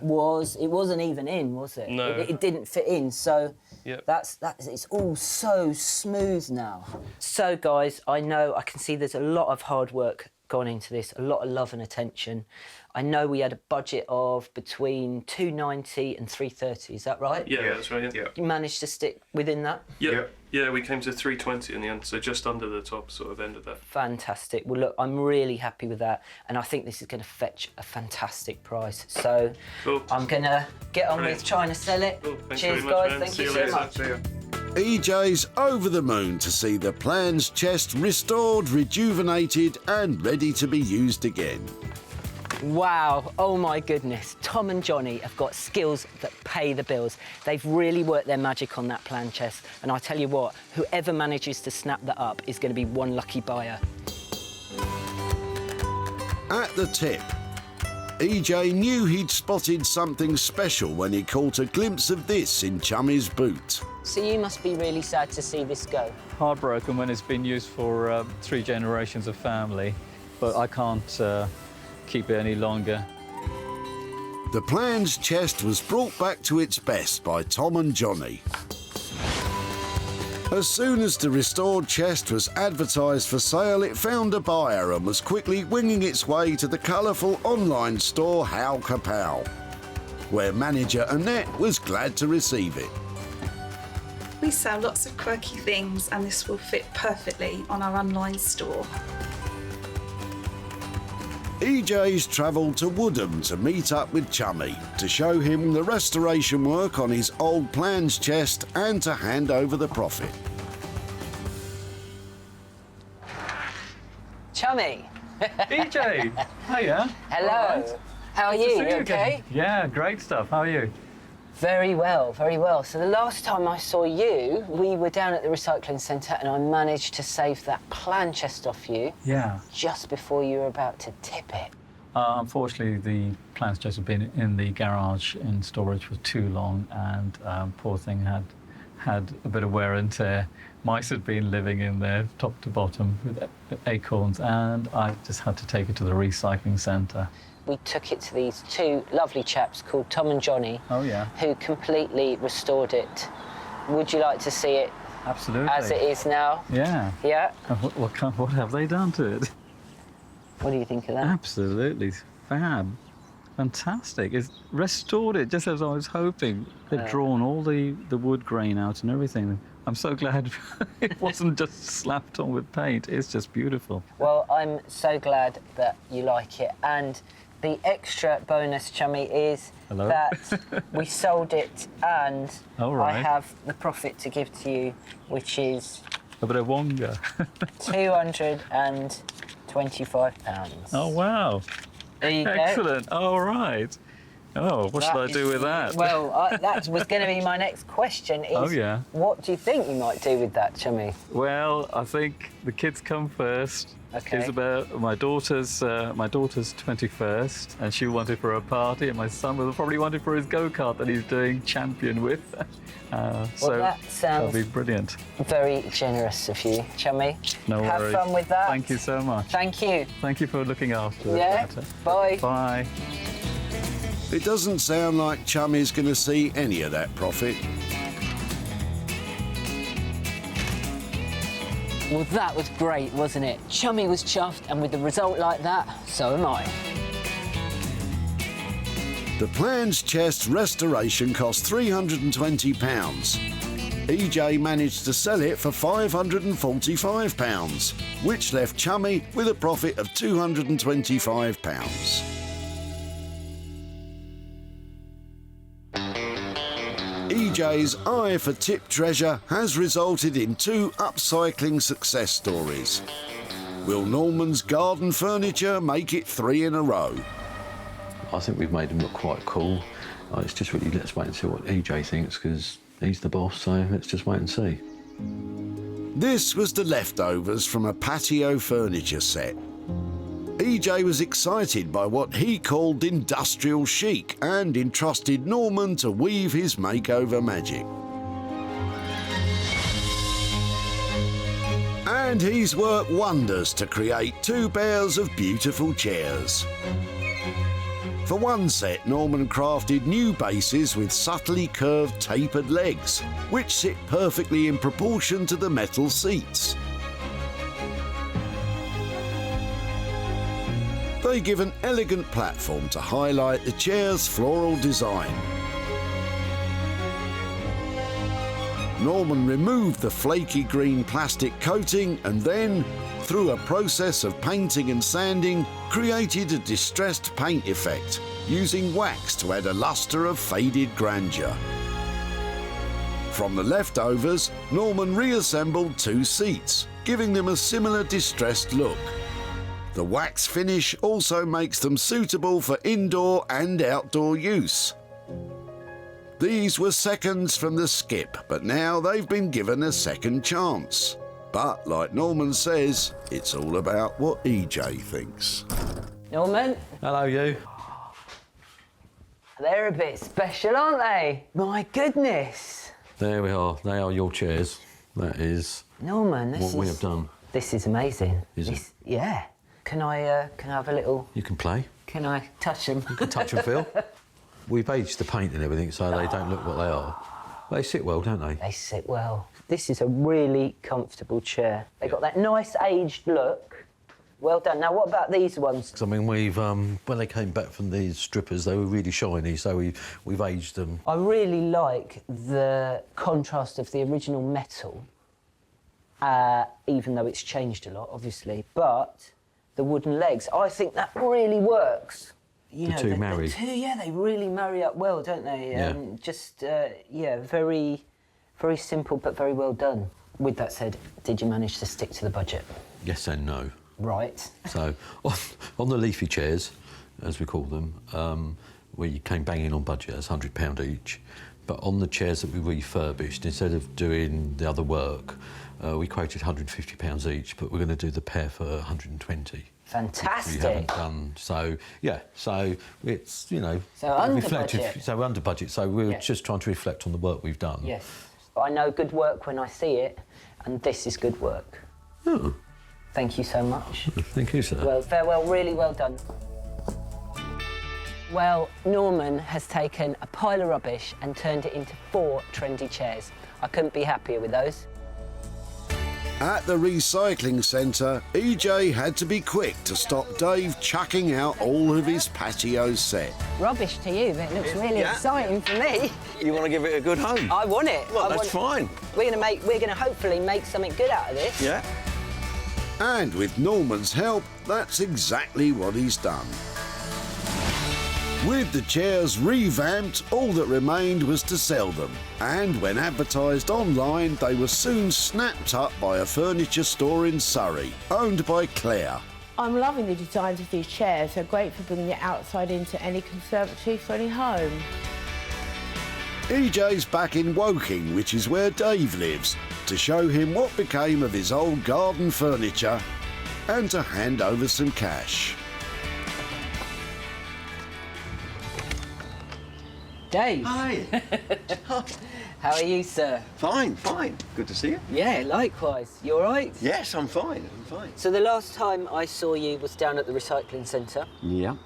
wasn't even in, was it? No. It didn't fit in, so Yep. it's all so smooth now. So guys, I can see there's a lot of hard work gone into this, a lot of love and attention. I know we had a budget of between $290 and $330, is that right? Yeah, that's right, yeah. You managed to stick within that? Yeah, we came to 320 in the end, so just under the top sort of end of that. Fantastic. Well, look, I'm really happy with that, and I think this is going to fetch a fantastic price. So I'm going to get on with trying to sell it. Cheers, guys. Thank you so much. EJ's over the moon to see the plans chest restored, rejuvenated and ready to be used again. Wow, oh my goodness. Tom and Johnny have got skills that pay the bills. They've really worked their magic on that plan chest, and I tell you what, whoever manages to snap that up is going to be one lucky buyer. At the tip, EJ knew he'd spotted something special when he caught a glimpse of this in Chummy's boot. So you must be really sad to see this go. Heartbroken when it's been used for 3 generations of family, but I can't keep it any longer. The plans chest was brought back to its best by Tom and Johnny. As soon as the restored chest was advertised for sale, it found a buyer and was quickly winging its way to the colourful online store How Kapow, where manager Annette was glad to receive it. We sell lots of quirky things, and this will fit perfectly on our online store. EJ's travelled to Woodham to meet up with Chummy to show him the restoration work on his old plans chest and to hand over the profit. Chummy! EJ! Hiya! Hello! Right. How are Nice to you? see You again. okay? Yeah, great stuff. How are you? Very well, very well. So the last time I saw you, we were down at the recycling centre and I managed to save that plan chest off you. Yeah. Just before you were about to tip it. Unfortunately, the plans chest had been in the garage in storage for too long, and poor thing had a bit of wear and tear. Mice had been living in there, top to bottom, with acorns, and I just had to take it to the recycling centre. We took it to these 2 lovely chaps called Tom and Johnny. Oh, yeah. Who completely restored it. Would you like to see it Absolutely. as it is now? Yeah. Yeah? And what have they done to it? What do you think of that? Absolutely fab. Fantastic. It's restored it just as I was hoping. They've drawn all the wood grain out and everything. I'm so glad it wasn't just slapped on with paint. It's just beautiful. Well, I'm so glad that you like it. And the extra bonus, Chummy, is Hello? that we sold it and All right. I have the profit to give to you, which is A bit of wonga. £225. Oh, wow. There you go. Excellent. All right. Oh, what should I do with that? Well, that was going to be my next question. Is, Oh, yeah. What do you think you might do with that, Chummy? Well, I think the kids come first. Okay. It's my daughter's 21st, and she wanted for a party, and my son will probably want it for his go-kart that he's doing champion with. So that sounds that'll be brilliant. Very generous of you, Chummy. No Have worries. fun with that. Thank you so much. Thank you. Thank you for looking after it. Yeah. Bye. Bye. It doesn't sound like Chummy's going to see any of that profit. Well, that was great, wasn't it? Chummy was chuffed, and with the result like that, so am I. The plans chest restoration cost £320. EJ managed to sell it for £545, which left Chummy with a profit of £225. EJ's eye for tip treasure has resulted in 2 upcycling success stories. Will Norman's garden furniture make it 3 in a row? I think we've made them look quite cool. It's just really, let's wait and see what EJ thinks, because he's the boss, so let's just wait and see. This was the leftovers from a patio furniture set. EJ was excited by what he called industrial chic and entrusted Norman to weave his makeover magic. And he's worked wonders to create 2 pairs of beautiful chairs. For one set, Norman crafted new bases with subtly curved tapered legs, which sit perfectly in proportion to the metal seats. They give an elegant platform to highlight the chair's floral design. Norman removed the flaky green plastic coating and then, through a process of painting and sanding, created a distressed paint effect, using wax to add a lustre of faded grandeur. From the leftovers, Norman reassembled 2 seats, giving them a similar distressed look. The wax finish also makes them suitable for indoor and outdoor use. These were seconds from the skip, but now they've been given a second chance. But, like Norman says, it's all about what EJ thinks. Norman? Hello, you. They're a bit special, aren't they? My goodness. There we are. They are your chairs. That is Norman, this what we have done. This is amazing. Is it? Yeah. Can I have a little... You can play. Can I touch them? You can touch and feel. We've aged the paint and everything so they don't look what they are. They sit well, don't they? They sit well. This is a really comfortable chair. They've got that nice aged look. Well done. Now, what about these ones? I mean, we've when they came back from these strippers, they were really shiny, so we've aged them. I really like the contrast of the original metal, even though it's changed a lot, obviously, but the wooden legs, I think that really works. You know, the two marry. The two, yeah, they really marry up well, don't they? Yeah. Yeah, very, very simple, but very well done. With that said, did you manage to stick to the budget? Yes and no. Right. So, on the leafy chairs, as we call them, we came banging on budget as £100 each. But on the chairs that we refurbished, instead of doing the other work, we quoted £150 each, but we're going to do the pair for £120. Fantastic. We haven't done, so, yeah, so it's, you know... So under reflective. budget. So we're under budget, so we're just trying to reflect on the work we've done. Yes. But I know good work when I see it, and this is good work. Oh. Thank you so much. Thank you, sir. Well, farewell, really well done. Well, Norman has taken a pile of rubbish and turned it into 4 trendy chairs. I couldn't be happier with those. At the recycling centre, EJ had to be quick to stop Dave chucking out all of his patio set. Rubbish to you, but it looks really exciting for me. You want to give it a good home? I want it. Well, that's fine. We're gonna hopefully make something good out of this. Yeah. And with Norman's help, that's exactly what he's done. With the chairs revamped, all that remained was to sell them. And when advertised online, they were soon snapped up by a furniture store in Surrey, owned by Claire. I'm loving the designs of these chairs. They're great for bringing it outside into any conservatory for any home. EJ's back in Woking, which is where Dave lives, to show him what became of his old garden furniture and to hand over some cash. Dave. Hi. How are you, sir? Fine, fine. Good to see you. Yeah, likewise. You all right? Yes, I'm fine. I'm fine. So the last time I saw you was down at the recycling centre. Yeah.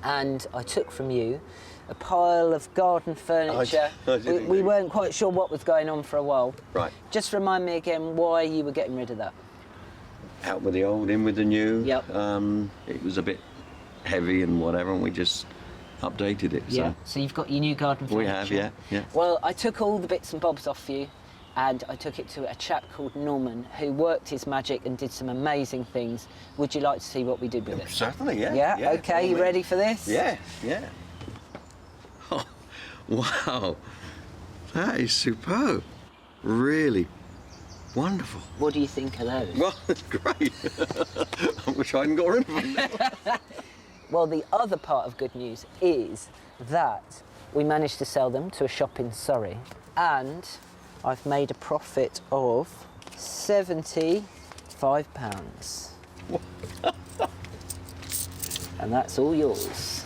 And I took from you a pile of garden furniture. I did we weren't quite sure what was going on for a while. Right. Just remind me again why you were getting rid of that. Out with the old, in with the new. Yep. It was a bit heavy and whatever, and we just updated it. Yeah. So you've got your new garden furniture. We have, yeah. Well, I took all the bits and bobs off you, and I took it to a chap called Norman who worked his magic and did some amazing things. Would you like to see what we did with it? Certainly, yeah. Yeah? OK, you ready for this? Yeah, yeah. Oh, wow. That is superb. Really wonderful. What do you think of those? Well, that's great. I wish I hadn't got rid of them. Well, the other part of good news is that we managed to sell them to a shop in Surrey, and I've made a profit of £75. And that's all yours.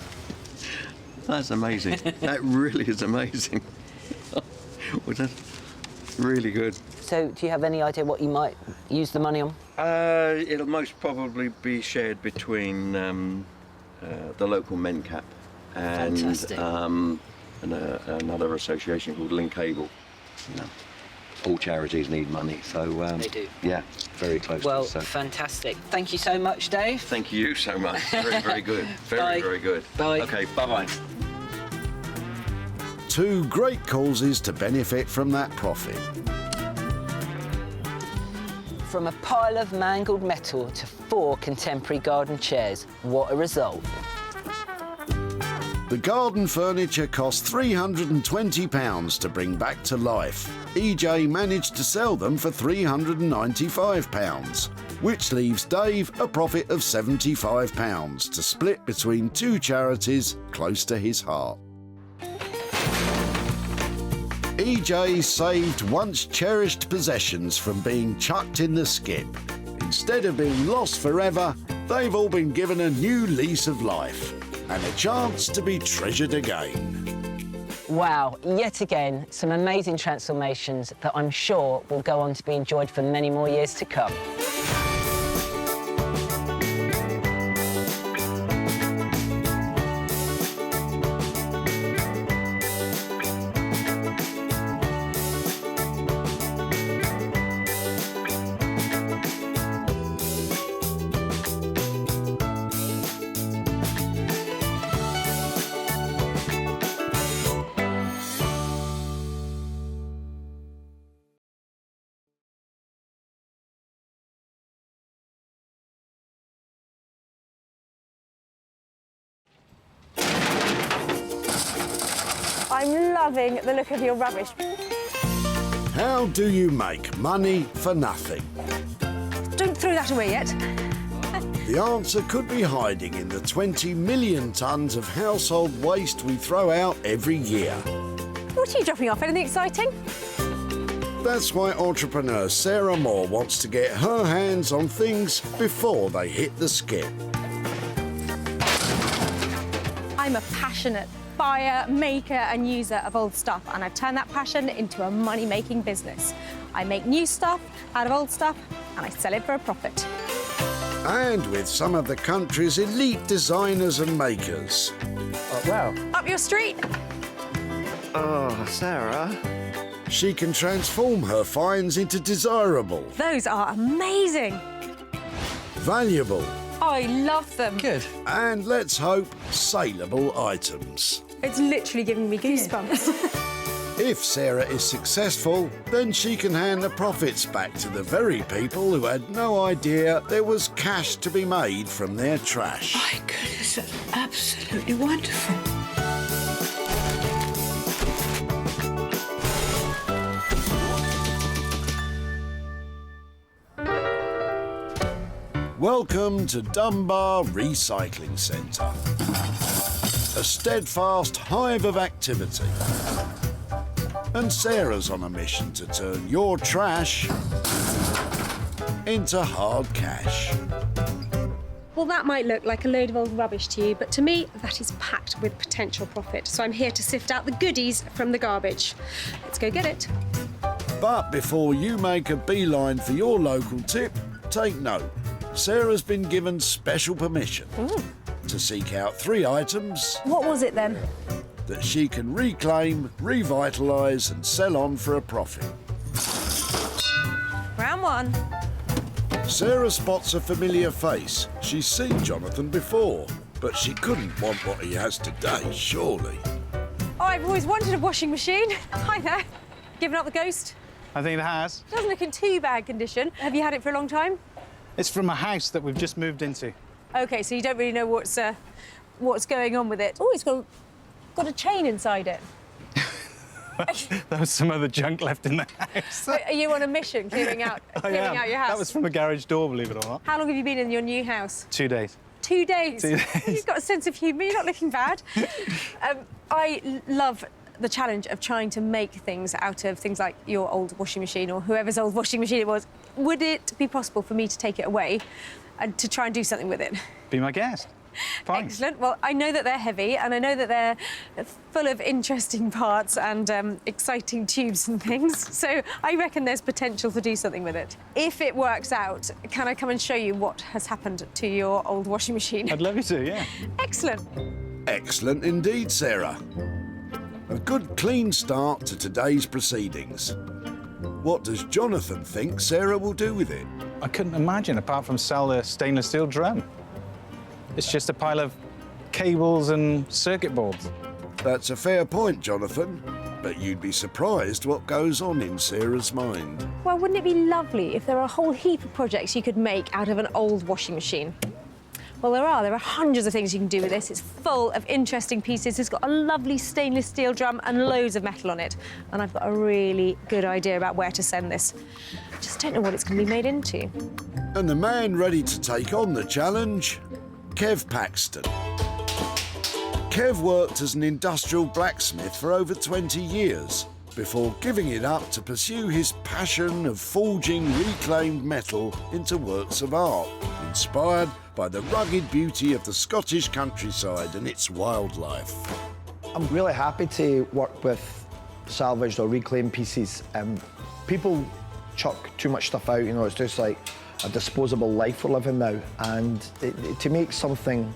That's amazing. That really is amazing. Well, that's really good. So, do you have any idea what you might use the money on? It'll most probably be shared between the local men cap and another association called Link Able. You know, all charities need money, so they do. Yeah, very close. Well, to fantastic. Thank you so much, Dave. Thank you so much. Very, very good. Very, Bye. very good. Bye. Okay, bye-bye. Two great causes to benefit from that profit. From a pile of mangled metal to 4 contemporary garden chairs. What a result. The garden furniture cost £320 to bring back to life. EJ managed to sell them for £395, which leaves Dave a profit of £75 to split between 2 charities close to his heart. EJ saved once cherished possessions from being chucked in the skip. Instead of being lost forever, they've all been given a new lease of life and a chance to be treasured again. Wow, yet again, some amazing transformations that I'm sure will go on to be enjoyed for many more years to come. I'm loving the look of your rubbish. How do you make money for nothing? Don't throw that away yet. The answer could be hiding in the 20 million tonnes of household waste we throw out every year. What are you dropping off? Anything exciting? That's why entrepreneur Sarah Moore wants to get her hands on things before they hit the skip. I'm a passionate buyer, maker and user of old stuff, and I've turned that passion into a money-making business. I make new stuff out of old stuff and I sell it for a profit. And with some of the country's elite designers and makers. Oh, wow. Up your street. Oh, Sarah. She can transform her finds into desirable, Those are amazing. valuable, I love them. Good. and let's hope, saleable items. It's literally giving me goosebumps. If Sarah is successful, then she can hand the profits back to the very people who had no idea there was cash to be made from their trash. My goodness, that's absolutely wonderful. Welcome to Dunbar Recycling Centre. A steadfast hive of activity. And Sarah's on a mission to turn your trash into hard cash. Well, that might look like a load of old rubbish to you, but to me, that is packed with potential profit. So I'm here to sift out the goodies from the garbage. Let's go get it. But before you make a beeline for your local tip, take note. Sarah's been given special permission to seek out 3 items. What was it then? That she can reclaim, revitalise and sell on for a profit. Round 1. Sarah spots a familiar face. She's seen Jonathan before, but she couldn't want what he has today, surely. Oh, I've always wanted a washing machine. Hi there. Giving up the ghost? I think it has. Doesn't look in too bad condition. Have you had it for a long time? It's from a house that we've just moved into. OK, so you don't really know what's going on with it. Oh, it's got a chain inside it. There was some other junk left in the house. Are you on a mission clearing out your house? That was from a garage door, believe it or not. How long have you been in your new house? 2 days. 2 days? 2 days. You've got a sense of humour, you're not looking bad. I love the challenge of trying to make things out of things like your old washing machine or whoever's old washing machine it was. Would it be possible for me to take it away and to try and do something with it? Be my guest. Fine. Excellent. Well, I know that they're heavy and I know that they're full of interesting parts and exciting tubes and things, so I reckon there's potential to do something with it. If it works out, can I come and show you what has happened to your old washing machine? I'd love you to, yeah. Excellent. Excellent indeed, Sarah. A good, clean start to today's proceedings. What does Jonathan think Sarah will do with it? I couldn't imagine, apart from sell the stainless steel drum. It's just a pile of cables and circuit boards. That's a fair point, Jonathan, but you'd be surprised what goes on in Sarah's mind. Well, wouldn't it be lovely if there were a whole heap of projects you could make out of an old washing machine? Well, there are hundreds of things you can do with this. It's full of interesting pieces. It's got a lovely stainless steel drum and loads of metal on it. And I've got a really good idea about where to send this. I just don't know what it's going to be made into. And the man ready to take on the challenge, Kev Paxton. Kev worked as an industrial blacksmith for over 20 years before giving it up to pursue his passion of forging reclaimed metal into works of art, inspired by the rugged beauty of the Scottish countryside and its wildlife. I'm really happy to work with salvaged or reclaimed pieces. People chuck too much stuff out, you know, it's just like a disposable life we're living now, and to make something,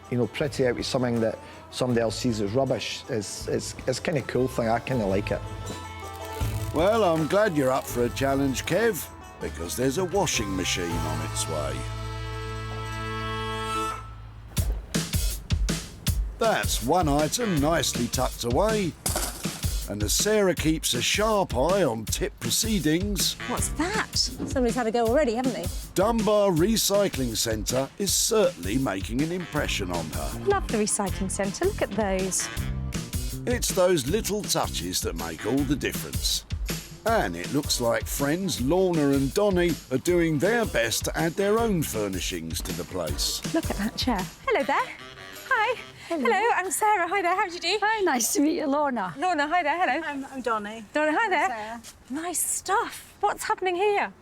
you know, pretty out of something that somebody else sees as rubbish is kind of a cool thing. I kind of like it. Well, I'm glad you're up for a challenge, Kev, because there's a washing machine on its way. That's one item nicely tucked away. And as Sarah keeps a sharp eye on tip proceedings... What's that? Somebody's had a go already, haven't they? Dunbar Recycling Center is certainly making an impression on her. Love the recycling centre. Look at those. It's those little touches that make all the difference. And it looks like friends Lorna and Donnie are doing their best to add their own furnishings to the place. Look at that chair. Hello there. Hi. Hello, I'm Sarah. Hi there, how do you do? Hi, nice to meet you, Lorna. Lorna, hi there, hello. I'm Donnie. Donna, hi there. Sarah. Nice stuff. What's happening here?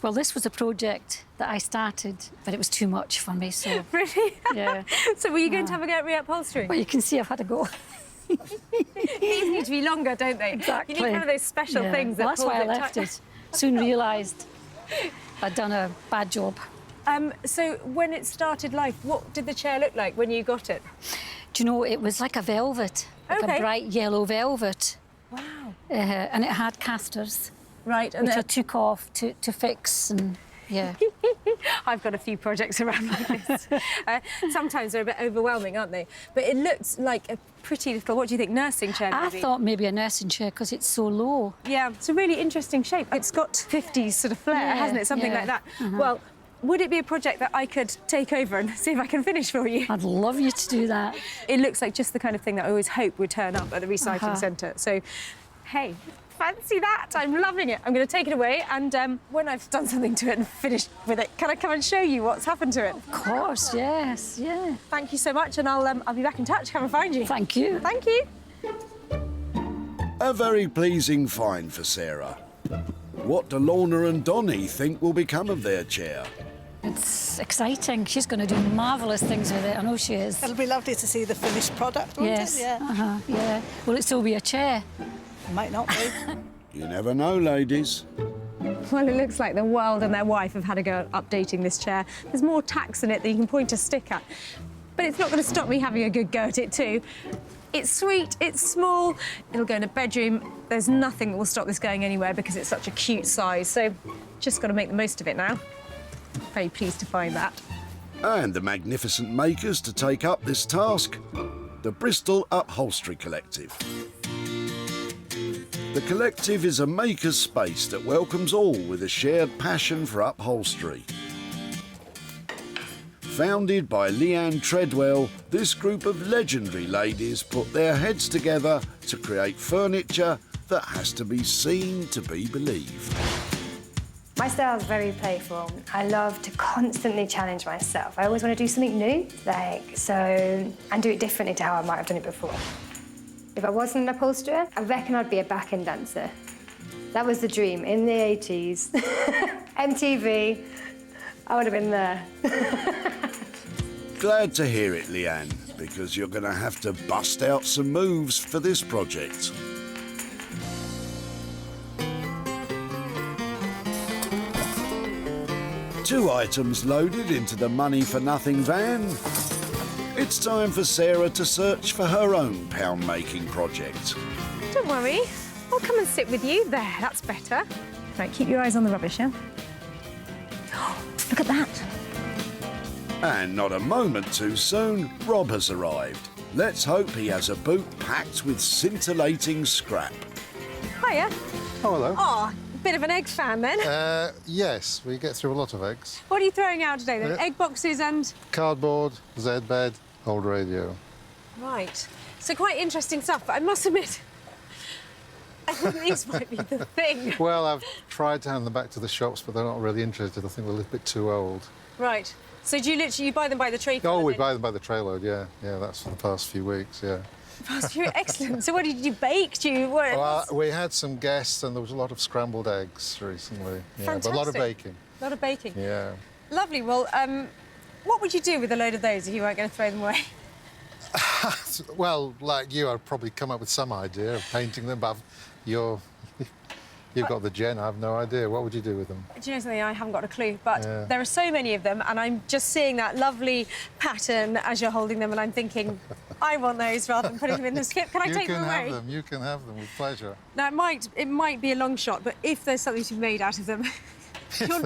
Well, this was a project that I started, but it was too much for me, so... Really? Yeah. So were you going to have a go at re-upholstery? Well, you can see I've had a go. These need to be longer, don't they? Exactly. You need one of those special things that well, that's why I left it. Soon realised I'd done a bad job. So when it started life, what did the chair look like when you got it? Do you know, it was like a velvet, like a bright yellow velvet. Wow. And it had casters. Right. And which I took off to fix and, yeah. I've got a few projects around like this. Sometimes they're a bit overwhelming, aren't they? But it looks like a pretty little, what do you think, nursing chair maybe? I thought maybe a nursing chair because it's so low. Yeah, it's a really interesting shape. It's got 50s sort of flair, hasn't it? Something like that. Well, would it be a project that I could take over and see if I can finish for you? I'd love you to do that. It looks like just the kind of thing that I always hope would turn up at the recycling centre. So, hey, fancy that? I'm loving it. I'm going to take it away, and when I've done something to it and finished with it, can I come and show you what's happened to it? Of course, yes, yeah. Thank you so much, and I'll be back in touch. Come and find you. Thank you. Thank you. A very pleasing find for Sarah. What do Lorna and Donnie think will become of their chair? It's exciting. She's going to do marvellous things with it. I know she is. It'll be lovely to see the finished product, won't yes. it? Yeah. Yeah. Will it still be a chair? It might not be. You never know, ladies. Well, it looks like the world and their wife have had a go at updating this chair. There's more tacks in it than you can point a stick at. But it's not going to stop me having a good go at it too. It's sweet, it's small, it'll go in a bedroom. There's nothing that will stop this going anywhere because it's such a cute size. So just got to make the most of it now. Very pleased to find that. And the magnificent makers to take up this task, the Bristol Upholstery Collective. The collective is a maker's space that welcomes all with a shared passion for upholstery. Founded by Leanne Treadwell, this group of legendary ladies put their heads together to create furniture that has to be seen to be believed. My style is very playful. I love to constantly challenge myself. I always want to do something new, and do it differently to how I might have done it before. If I wasn't an upholsterer, I reckon I'd be a back-end dancer. That was the dream in the 80s. MTV, I would have been there. Glad to hear it, Leanne, because you're going to have to bust out some moves for this project. Two items loaded into the money-for-nothing van. It's time for Sarah to search for her own pound-making project. Don't worry, I'll come and sit with you. There, that's better. Right, keep your eyes on the rubbish, yeah? Look at that. And not a moment too soon, Rob has arrived. Let's hope he has a boot packed with scintillating scrap. Hiya. Oh, hello. Oh, bit of an egg fan then. Yes, we get through a lot of eggs. What are you throwing out today then? Egg boxes and... Cardboard, Z-bed, old radio. Right. So quite interesting stuff, but I must admit, I think these might be the thing. Well, I've tried to hand them back to the shops, but they're not really interested. I think they're a little bit too old. Right. So do you buy them by the tray? Oh, we buy them by the tray load, yeah. Yeah, that's for the past few weeks, yeah. Past few, excellent. So what did you bake? Well, we had some guests and there was a lot of scrambled eggs recently. Yeah, fantastic. But a lot of baking. A lot of baking. Yeah. Lovely. Well, what would you do with a load of those if you weren't going to throw them away? Well, like you, I'd probably come up with some idea of painting them, but you've got the gen, I have no idea. What would you do with them? Do you know something? I haven't got a clue, but there are so many of them, and I'm just seeing that lovely pattern as you're holding them, and I'm thinking, I want those rather than putting them in the skip. Can I take them away? You can have them with pleasure. Now, it might be a long shot, but if there's something to be made out of them, do you want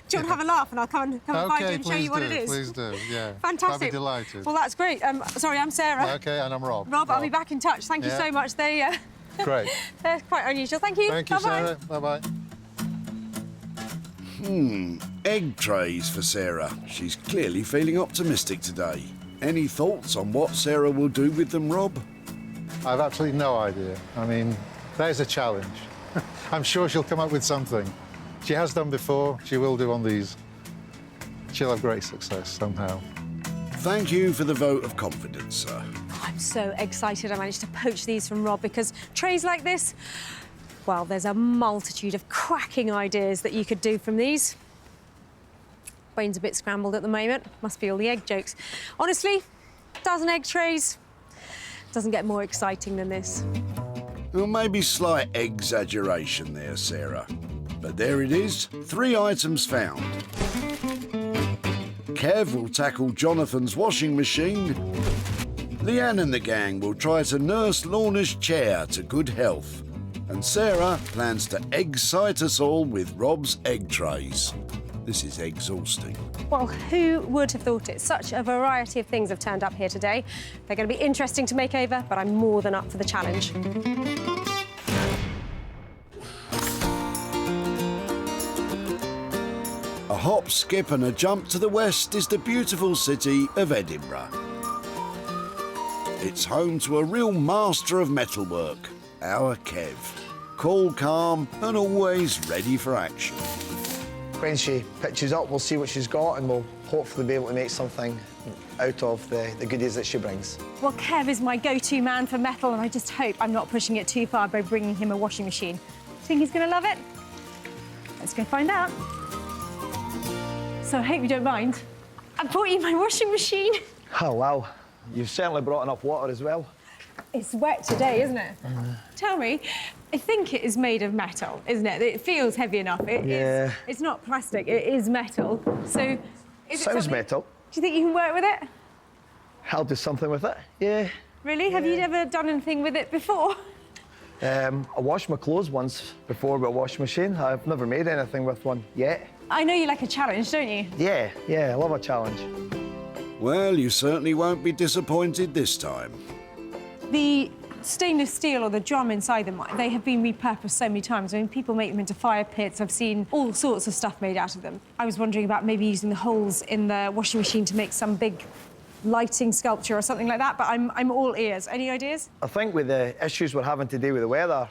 to have a laugh, and I'll come and find you and show you what it is? Please do, yeah. Fantastic. I'll be delighted. Well, that's great. Sorry, I'm Sarah. OK, and I'm Rob. Rob, I'll be back in touch. Thank you so much. Great. They're quite unusual. Thank you. Thank you, Sarah. Bye-bye. Egg trays for Sarah. She's clearly feeling optimistic today. Any thoughts on what Sarah will do with them, Rob? I've absolutely no idea. I mean, there's a challenge. I'm sure she'll come up with something. She has done before. She will do on these. She'll have great success somehow. Thank you for the vote of confidence, sir. I'm so excited I managed to poach these from Rob, because trays like this, well, there's a multitude of cracking ideas that you could do from these. Brain's a bit scrambled at the moment. Must be all the egg jokes. Honestly, a dozen egg trays doesn't get more exciting than this. Well, maybe slight exaggeration there, Sarah. But there it is, 3 items found. Kev will tackle Jonathan's washing machine. Leanne and the gang will try to nurse Lorna's chair to good health. And Sarah plans to excite us all with Rob's egg trays. This is exhausting. Well, who would have thought it? Such a variety of things have turned up here today. They're going to be interesting to make over, but I'm more than up for the challenge. A hop, skip and a jump to the west is the beautiful city of Edinburgh. It's home to a real master of metalwork, our Kev. Cool, calm and always ready for action. When she pitches up, we'll see what she's got and we'll hopefully be able to make something out of the goodies that she brings. Well, Kev is my go-to man for metal, and I just hope I'm not pushing it too far by bringing him a washing machine. Think he's going to love it? Let's go find out. So I hope you don't mind. I brought you my washing machine. Oh, wow. You've certainly brought enough water as well. It's wet today, isn't it? Tell me, I think it is made of metal, isn't it? It feels heavy enough. It's not plastic, it is metal. So, is it Sounds metal. Do you think you can work with it? I'll do something with it, yeah. Really? Have you ever done anything with it before? I washed my clothes once before with a washing machine. I've never made anything with one yet. I know you like a challenge, don't you? Yeah, I love a challenge. Well, you certainly won't be disappointed this time. The stainless steel or the drum inside them, they have been repurposed so many times. I mean, people make them into fire pits. I've seen all sorts of stuff made out of them. I was wondering about maybe using the holes in the washing machine to make some big lighting sculpture or something like that, but I'm all ears. Any ideas? I think with the issues we're having to do with the weather,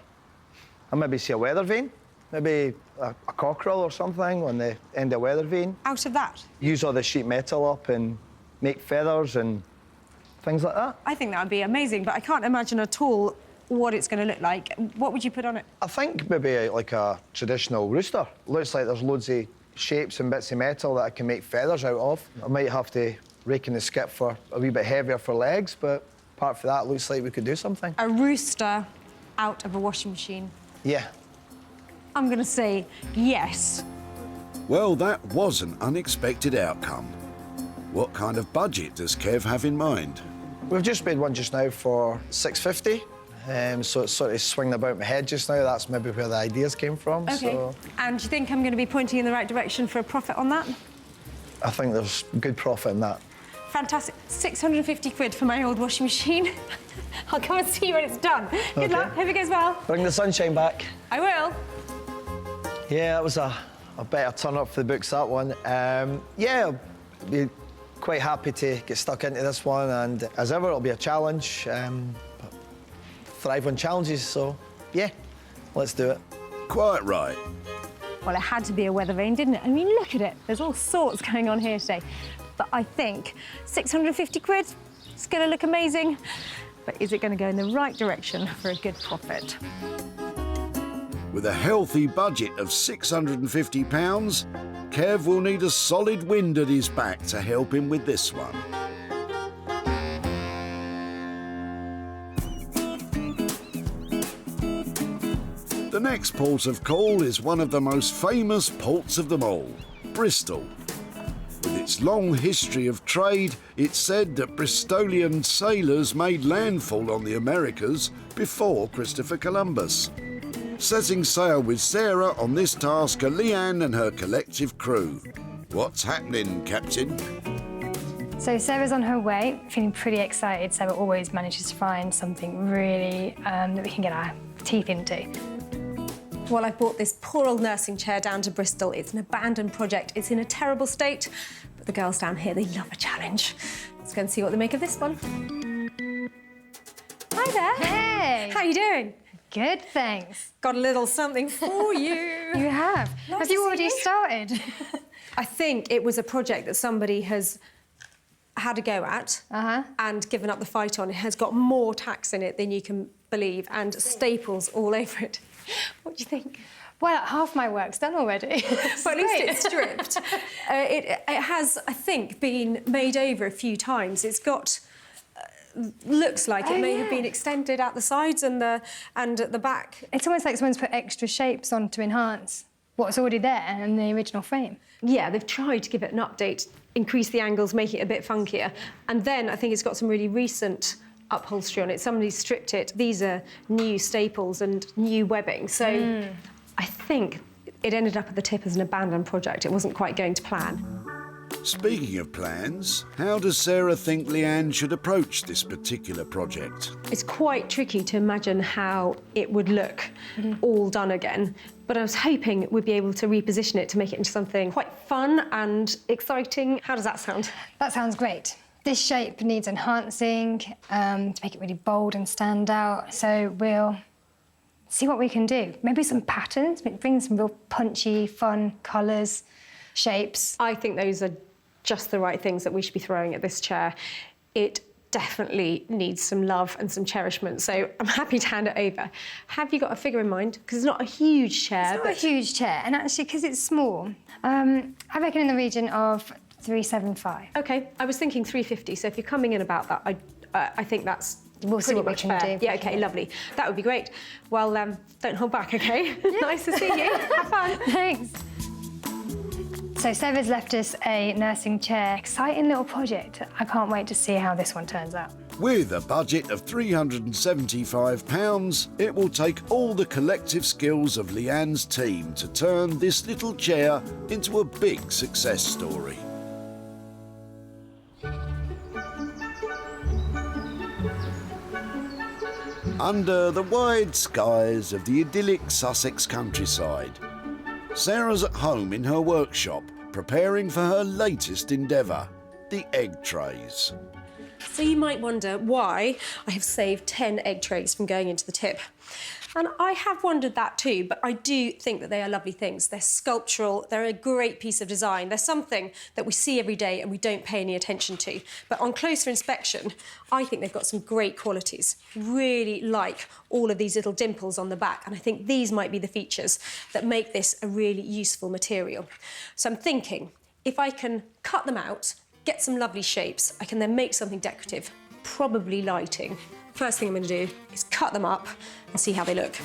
I maybe see a weather vane, maybe a cockerel or something on the end of a weather vane. Out of that? Use all the sheet metal up and make feathers and things like that. I think that would be amazing, but I can't imagine at all what it's going to look like. What would you put on it? I think maybe like a traditional rooster. Looks like there's loads of shapes and bits of metal that I can make feathers out of. I might have to rake in the skip for a wee bit heavier for legs, but apart from that, it looks like we could do something. A rooster out of a washing machine. Yeah. I'm going to say yes. Well, that was an unexpected outcome. What kind of budget does Kev have in mind? We've just made one just now for $650. So it's sort of swinging about my head just now. That's maybe where the ideas came from. OK. So And do you think I'm going to be pointing in the right direction for a profit on that? I think there's good profit in that. Fantastic. 650 quid for my old washing machine. I'll come and see you when it's done. Good luck. Hope it goes well. Bring the sunshine back. I will. Yeah, that was a better turn up for the books, that one. Yeah, I'll be quite happy to get stuck into this one, and as ever, it'll be a challenge. But thrive on challenges, so yeah, let's do it. Quite right. Well, it had to be a weather vane, didn't it? I mean, look at it. There's all sorts going on here today. But I think 650 quid, it's going to look amazing. But is it going to go in the right direction for a good profit? With a healthy budget of £650, Kev will need a solid wind at his back to help him with this one. The next port of call is one of the most famous ports of them all, Bristol. With its long history of trade, it's said that Bristolian sailors made landfall on the Americas before Christopher Columbus. Setting sail with Sarah on this task are Leanne and her collective crew. What's happening, Captain? So Sarah's on her way, feeling pretty excited. Sarah always manages to find something really that we can get our teeth into. Well, I brought this poor old nursing chair down to Bristol. It's an abandoned project. It's in a terrible state. But the girls down here, they love a challenge. Let's go and see what they make of this one. Hi there. Hey. How you doing? Good, thanks. Got a little something for you. You have? Nice Have to you see already started? I think it was a project that somebody has had a go at and given up the fight on. It has got more tacks in it than you can believe and staples all over it. What do you think? Well, half my work's done already. Well, at least it's stripped. It has, I think, been made over a few times. It's got... looks like it may have been extended at the sides and at the back. It's almost like someone's put extra shapes on to enhance what's already there in the original frame. Yeah, they've tried to give it an update, increase the angles, make it a bit funkier. And then I think it's got some really recent upholstery on it. Somebody's stripped it. These are new staples and new webbing. So I think it ended up at the tip as an abandoned project. It wasn't quite going to plan. Speaking of plans, how does Sarah think Leanne should approach this particular project? It's quite tricky to imagine how it would look all done again, but I was hoping we'd be able to reposition it to make it into something quite fun and exciting. How does that sound? That sounds great. This shape needs enhancing to make it really bold and stand out, so we'll see what we can do. Maybe some patterns, bring some real punchy, fun colours, shapes. I think those are just the right things that we should be throwing at this chair. It definitely needs some love and some cherishment, so I'm happy to hand it over. Have you got a figure in mind? Because it's not a huge chair. It's not a huge chair, and actually, because it's small, I reckon in the region of 375. OK, I was thinking 350, so if you're coming in about that, I think that's We'll see what we can do. Yeah, OK, lovely. That would be great. Well, don't hold back, OK? Nice to see you. Have fun. Thanks. So Sarah's left us a nursing chair. Exciting little project. I can't wait to see how this one turns out. With a budget of £375, it will take all the collective skills of Leanne's team to turn this little chair into a big success story. Under the wide skies of the idyllic Sussex countryside, Sarah's at home in her workshop, preparing for her latest endeavour, the egg trays. So you might wonder why I have saved 10 egg trays from going into the tip. And I have wondered that too, but I do think that they are lovely things. They're sculptural, they're a great piece of design. They're something that we see every day and we don't pay any attention to. But on closer inspection, I think they've got some great qualities. Really like all of these little dimples on the back, and I think these might be the features that make this a really useful material. So I'm thinking, if I can cut them out, get some lovely shapes, I can then make something decorative, probably lighting. First thing I'm going to do is cut them up and see how they look.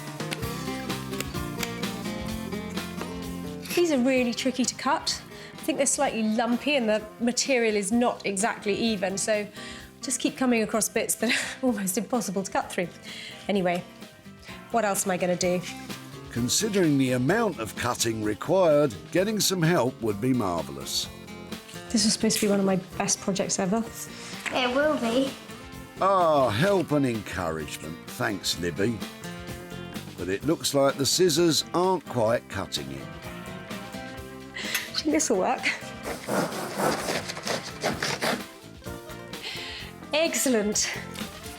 These are really tricky to cut. I think they're slightly lumpy and the material is not exactly even, so just keep coming across bits that are almost impossible to cut through. Anyway, what else am I going to do? Considering the amount of cutting required, getting some help would be marvellous. This is supposed to be one of my best projects ever. It will be. Ah, help and encouragement. Thanks, Libby. But it looks like the scissors aren't quite cutting it. I think this will work. Excellent.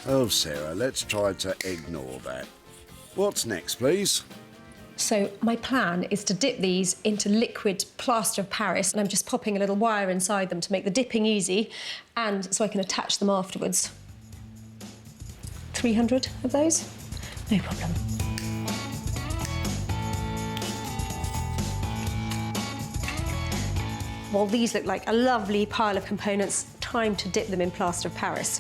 Oh, Sarah, let's try to ignore that. What's next, please? So my plan is to dip these into liquid plaster of Paris, and I'm just popping a little wire inside them to make the dipping easy and so I can attach them afterwards. 300 of those? No problem. Well, these look like a lovely pile of components. Time to dip them in plaster of Paris,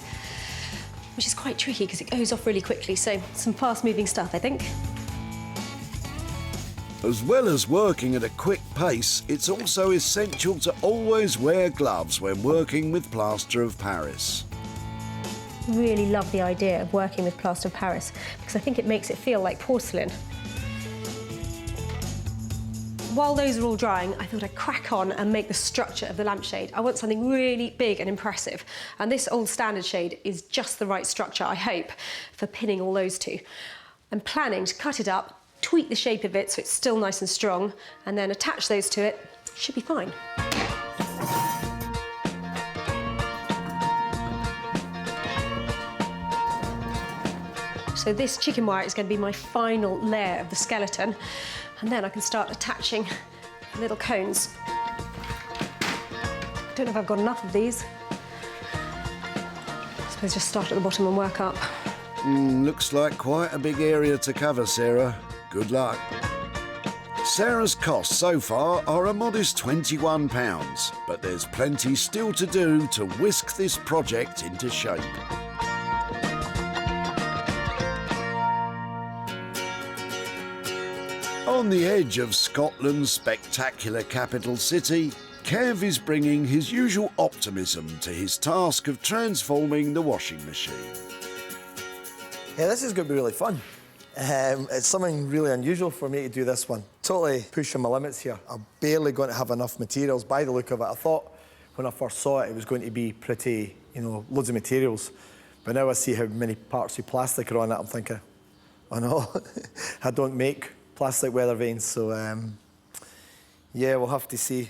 which is quite tricky because it goes off really quickly, so some fast-moving stuff, I think. As well as working at a quick pace, it's also essential to always wear gloves when working with plaster of Paris. Really love the idea of working with plaster of Paris because I think it makes it feel like porcelain. While those are all drying, I thought I'd crack on and make the structure of the lampshade. I want something really big and impressive, and this old standard shade is just the right structure, I hope, for pinning all those to. I'm planning to cut it up, tweak the shape of it so it's still nice and strong, and then attach those to it. Should be fine. So this chicken wire is going to be my final layer of the skeleton, and then I can start attaching little cones. I don't know if I've got enough of these. I suppose just start at the bottom and work up. Looks like quite a big area to cover, Sarah. Good luck. Sarah's costs so far are a modest £21, but there's plenty still to do to whisk this project into shape. On the edge of Scotland's spectacular capital city, Kev is bringing his usual optimism to his task of transforming the washing machine. Yeah, this is going to be really fun. It's something really unusual for me to do this one. Totally pushing my limits here. I'm barely going to have enough materials by the look of it. I thought when I first saw it, it was going to be pretty, you know, loads of materials. But now I see how many parts of plastic are on it, I'm thinking, oh no, I don't make plastic weather vanes, so yeah, we'll have to see.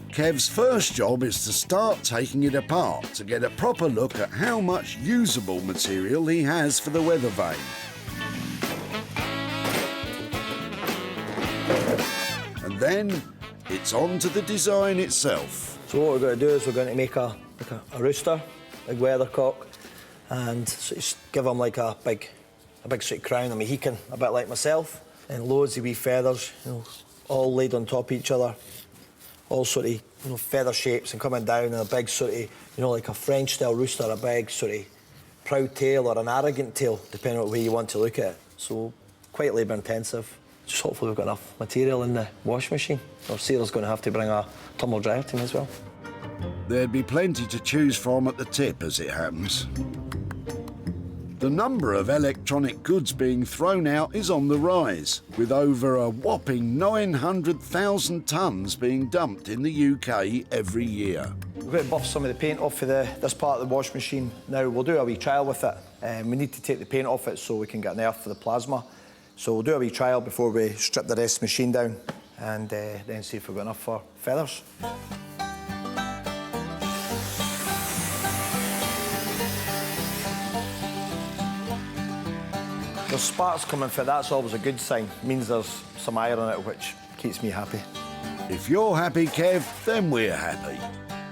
Kev's first job is to start taking it apart to get a proper look at how much usable material he has for the weather vane. And then it's on to the design itself. So what we're going to do is we're going to make a rooster, big weathercock, and so just give him like a big sort of crown, a Mohican, a bit like myself, and loads of wee feathers, you know, all laid on top of each other, all sort of, you know, feather shapes and coming down, and a big sort of, you know, like a French-style rooster, a big sort of proud tail or an arrogant tail, depending on the way you want to look at it. So quite labour-intensive. Just hopefully we've got enough material in the wash machine. Or Sarah's going to have to bring a tumble dryer to me as well. There'd be plenty to choose from at the tip, as it happens. The number of electronic goods being thrown out is on the rise, with over a whopping 900,000 tonnes being dumped in the UK every year. We're going to buff some of the paint off of this part of the wash machine. Now, we'll do a wee trial with it. We need to take the paint off it so we can get an earth for the plasma. So we'll do a wee trial before we strip the rest of the machine down and then see if we've got enough for feathers. There's sparks coming for it, that's always a good sign. It means there's some iron on it, which keeps me happy. If you're happy, Kev, then we're happy.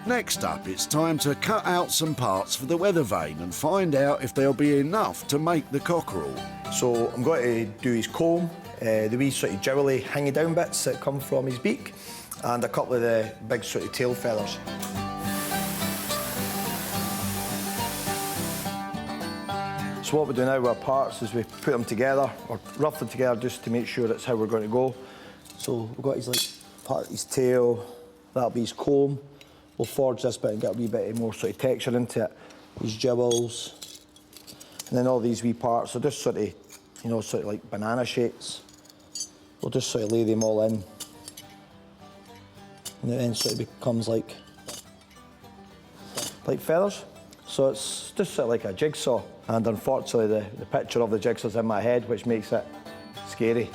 Next up, it's time to cut out some parts for the weather vane and find out if there'll be enough to make the cockerel. So I'm going to do his comb, the wee sort of jowly hanging down bits that come from his beak, and a couple of the big sort of tail feathers. So what we do now with our parts is we put them together, or rough them together just to make sure that's how we're going to go. So we've got his part of his tail, that'll be his comb. We'll forge this bit and get a wee bit more sort of texture into it. These jewels, and then all these wee parts are just sort of, you know, sort of like banana shapes. We'll just sort of lay them all in, and it then sort of becomes like feathers. So it's just sort of like a jigsaw. And unfortunately, the picture of the jigsaw's in my head, which makes it scary.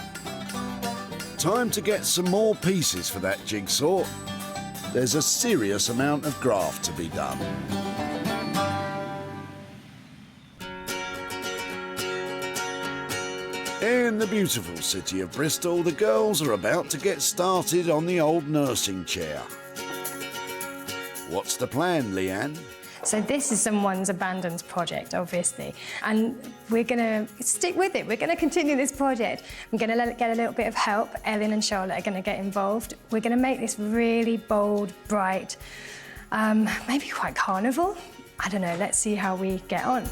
Time to get some more pieces for that jigsaw. There's a serious amount of graft to be done. In the beautiful city of Bristol, the girls are about to get started on the old nursing chair. What's the plan, Leanne? So this is someone's abandoned project, obviously, and we're going to stick with it. We're going to continue this project. I'm going to get a little bit of help. Ellen and Charlotte are going to get involved. We're going to make this really bold, bright, maybe quite carnival. I don't know, let's see how we get on.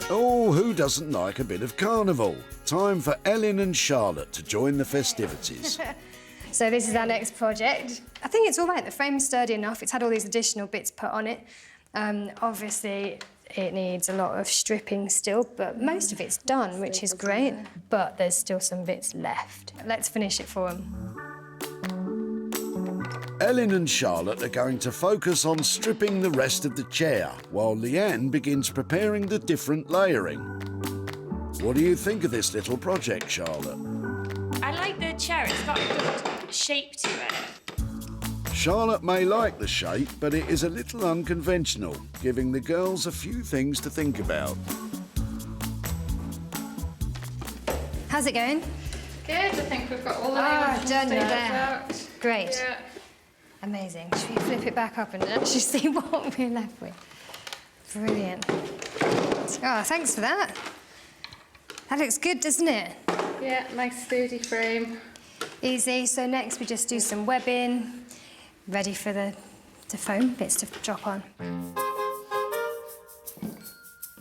Oh, who doesn't like a bit of carnival? Time for Ellen and Charlotte to join the festivities. So this is our next project. I think it's all right. The frame's sturdy enough. It's had all these additional bits put on it. Obviously, it needs a lot of stripping still, but most of it's done, which is great. But there's still some bits left. Let's finish it for them. Ellen and Charlotte are going to focus on stripping the rest of the chair, while Leanne begins preparing the different layering. What do you think of this little project, Charlotte? I like the chair. It's got a good shape to it. Charlotte may like the shape, but it is a little unconventional, giving the girls a few things to think about. How's it going? Good, I think we've got all the done there. that. Great. Yeah. Amazing. Should we flip it back up and actually see what we're left with? Brilliant. Oh, thanks for that. That looks good, doesn't it? Yeah, nice sturdy frame. Easy. So next we just do some webbing. Ready for the foam bits to drop on.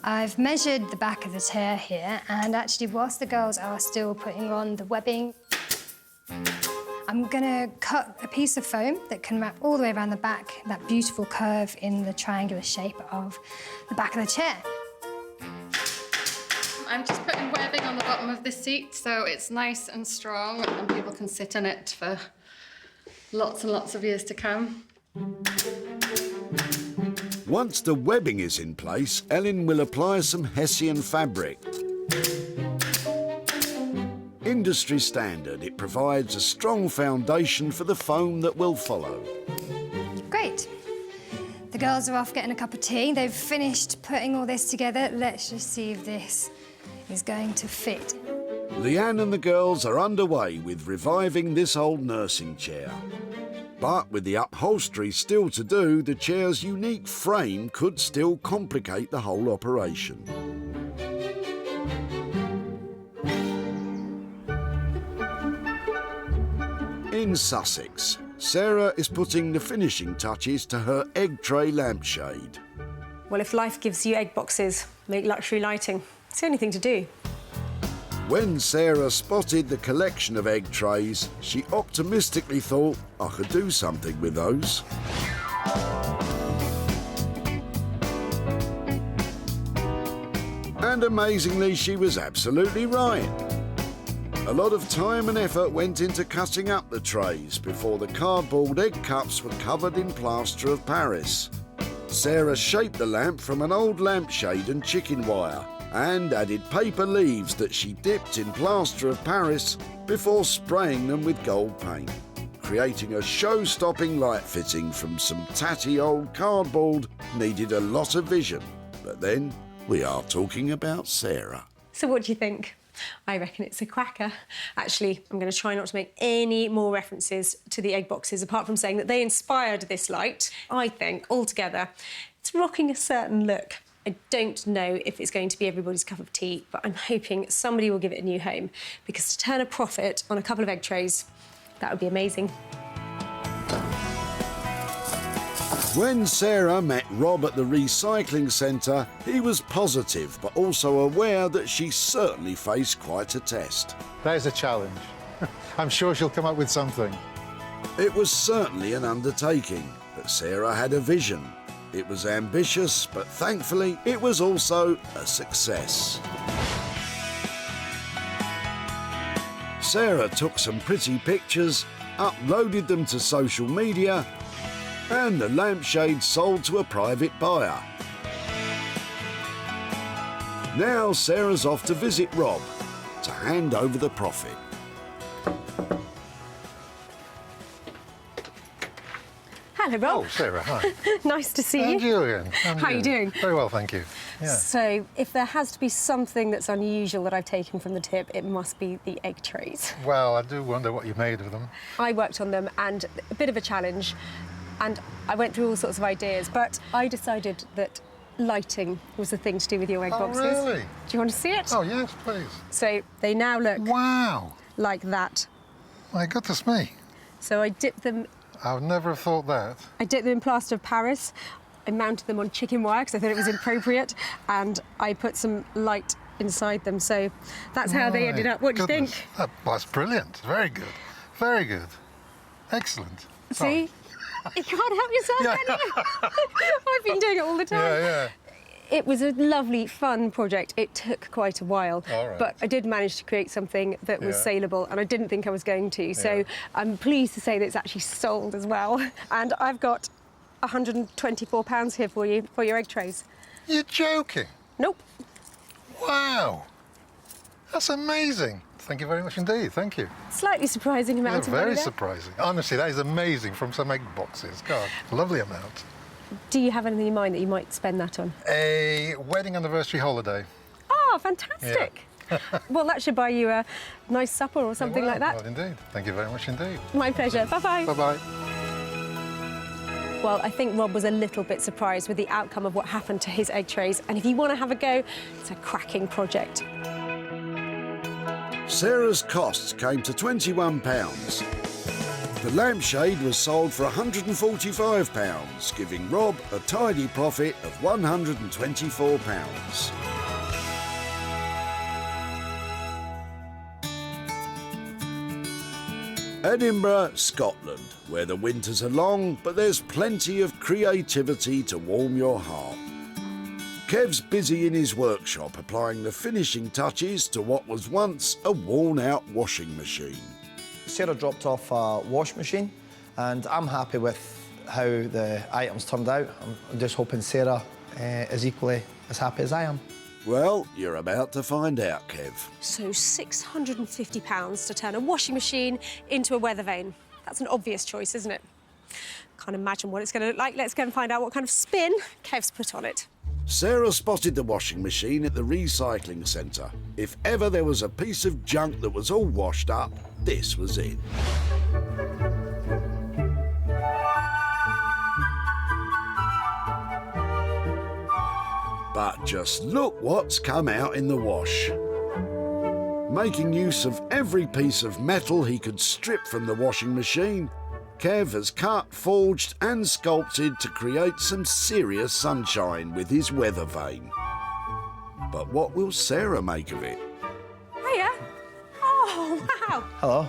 I've measured the back of the chair here, and actually whilst the girls are still putting on the webbing, I'm gonna cut a piece of foam that can wrap all the way around the back, that beautiful curve in the triangular shape of the back of the chair. I'm just putting webbing on the bottom of the seat so it's nice and strong and people can sit in it for lots and lots of years to come. Once the webbing is in place, Ellen will apply some Hessian fabric. Industry standard, it provides a strong foundation for the foam that will follow. Great. The girls are off getting a cup of tea. They've finished putting all this together. Let's just see if this is going to fit. Leanne and the girls are underway with reviving this old nursing chair. But with the upholstery still to do, the chair's unique frame could still complicate the whole operation. In Sussex, Sarah is putting the finishing touches to her egg tray lampshade. Well, if life gives you egg boxes, make luxury lighting. It's the only thing to do. When Sarah spotted the collection of egg trays, she optimistically thought, I could do something with those. And amazingly, she was absolutely right. A lot of time and effort went into cutting up the trays before the cardboard egg cups were covered in plaster of Paris. Sarah shaped the lamp from an old lampshade and chicken wire and added paper leaves that she dipped in plaster of Paris before spraying them with gold paint, creating a show-stopping light fitting from some tatty old cardboard needed a lot of vision. But then we are talking about Sarah. So what do you think? I reckon it's a cracker. Actually, I'm going to try not to make any more references to the egg boxes, apart from saying that they inspired this light. I think, altogether, it's rocking a certain look. I don't know if it's going to be everybody's cup of tea, but I'm hoping somebody will give it a new home, because to turn a profit on a couple of egg trays, that would be amazing. When Sarah met Rob at the recycling centre, he was positive, but also aware that she certainly faced quite a test. There's a challenge. I'm sure she'll come up with something. It was certainly an undertaking, but Sarah had a vision. It was ambitious, but thankfully it was also a success. Sarah took some pretty pictures, uploaded them to social media, and the lampshade sold to a private buyer. Now Sarah's off to visit Rob to hand over the profit. Hello, Rob. Oh, Sarah, hi. Nice to see you. And you again. How are you doing? Very well, thank you. Yeah. So, if there has to be something that's unusual that I've taken from the tip, it must be the egg trays. Well, I do wonder what you made of them. I worked on them, and a bit of a challenge, and I went through all sorts of ideas, but I decided that lighting was the thing to do with your egg boxes. Really? Do you want to see it? Oh, yes, please. So, they now look... Wow! ...like that. My goodness me. So I dipped them... I would never have thought that. I dipped them in plaster of Paris. I mounted them on chicken wire because I thought it was appropriate, and I put some light inside them. So that's how they ended up. What do you think? That was brilliant. Very good. Very good. Excellent. See? You can't help yourself, can you? I've been doing it all the time. Yeah. It was a lovely, fun project. It took quite a while, but I did manage to create something that was saleable, and I didn't think I was going to. So I'm pleased to say that it's actually sold as well. And I've got £124 here for you, for your egg trays. You're joking? Nope. Wow. That's amazing. Thank you very much indeed. Thank you. Slightly surprising amount of money Very there. surprising. Honestly, that is amazing from some egg boxes. God, lovely amount. Do you have anything in mind that you might spend that on? A wedding anniversary holiday. Oh, fantastic. Yeah. Well, that should buy you a nice supper or something like that. Well, indeed. Thank you very much indeed. My pleasure. Bye-bye. Bye-bye. Well, I think Rob was a little bit surprised with the outcome of what happened to his egg trays, and if you want to have a go, it's a cracking project. Sarah's costs came to £21. The lampshade was sold for £145, giving Rob a tidy profit of £124. Edinburgh, Scotland, where the winters are long, but there's plenty of creativity to warm your heart. Kev's busy in his workshop applying the finishing touches to what was once a worn-out washing machine. Sarah dropped off a wash machine, and I'm happy with how the items turned out. I'm just hoping Sarah is equally as happy as I am. Well, you're about to find out, Kev. So £650 to turn a washing machine into a weather vane. That's an obvious choice, isn't it? Can't imagine what it's going to look like. Let's go and find out what kind of spin Kev's put on it. Sarah spotted the washing machine at the recycling centre. If ever there was a piece of junk that was all washed up, this was it. But just look what's come out in the wash. Making use of every piece of metal he could strip from the washing machine, Kev has cut, forged and sculpted to create some serious sunshine with his weather vane. But what will Sarah make of it? Hiya. Oh, wow. Hello.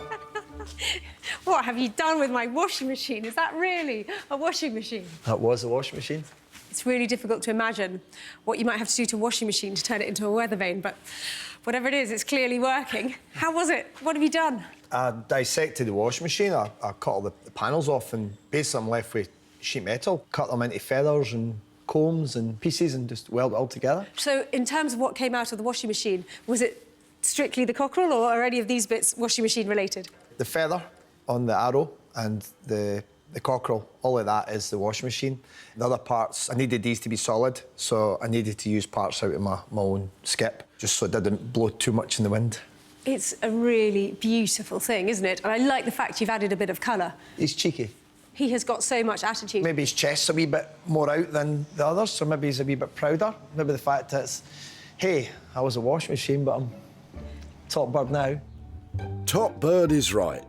What have you done with my washing machine? Is that really a washing machine? That was a washing machine. It's really difficult to imagine what you might have to do to a washing machine to turn it into a weather vane, but whatever it is, it's clearly working. How was it? What have you done? I dissected the washing machine. I cut all the panels off, and basically I'm left with sheet metal. Cut them into feathers and combs and pieces and just weld it all together. So, in terms of what came out of the washing machine, was it strictly the cockerel, or are any of these bits washing machine related? The feather on the arrow and the cockerel, all of that is the washing machine. The other parts, I needed these to be solid, so I needed to use parts out of my own skip, just so it didn't blow too much in the wind. It's a really beautiful thing, isn't it? And I like the fact you've added a bit of colour. He's cheeky. He has got so much attitude. Maybe his chest's a wee bit more out than the others, so maybe he's a wee bit prouder. Maybe the fact that it's, hey, I was a washing machine, but I'm top bird now. Top bird is right.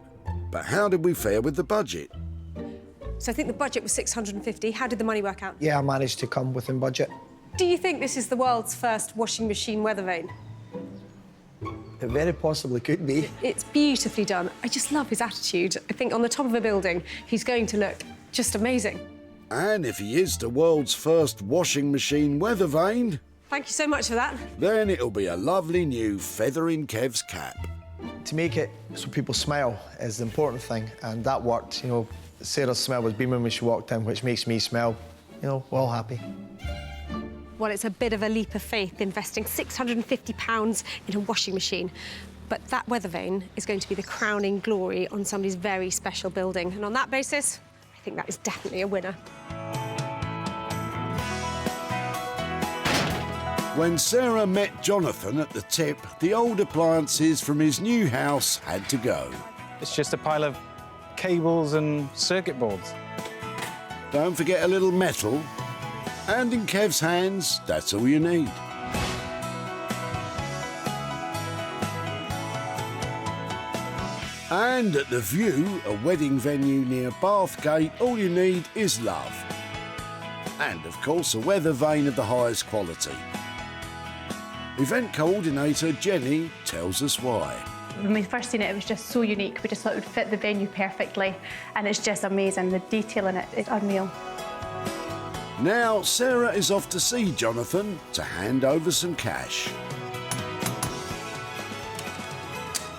But how did we fare with the budget? So I think the budget was 650. How did the money work out? Yeah, I managed to come within budget. Do you think this is the world's first washing machine weather vane? It very possibly could be. It's beautifully done. I just love his attitude. I think on the top of a building, he's going to look just amazing. And if he is the world's first washing machine weather vane, Thank you so much for that. then it'll be a lovely new feather in Kev's cap. To make it so people smile is the important thing, and that worked. You know, Sarah's smell was beaming when she walked in, which makes me smell, you know, we're all happy. Well, it's a bit of a leap of faith investing £650 in a washing machine. But that weather vane is going to be the crowning glory on somebody's very special building. And on that basis, I think that is definitely a winner. When Sarah met Jonathan at the tip, the old appliances from his new house had to go. It's just a pile of cables and circuit boards. Don't forget a little metal. And in Kev's hands, that's all you need. And at The View, a wedding venue near Bathgate, all you need is love. And, of course, a weather vane of the highest quality. Event coordinator Jenny tells us why. When we first seen it, it was just so unique. We just thought it would fit the venue perfectly, and it's just amazing. The detail in it is unreal. Now, Sarah is off to see Jonathan to hand over some cash.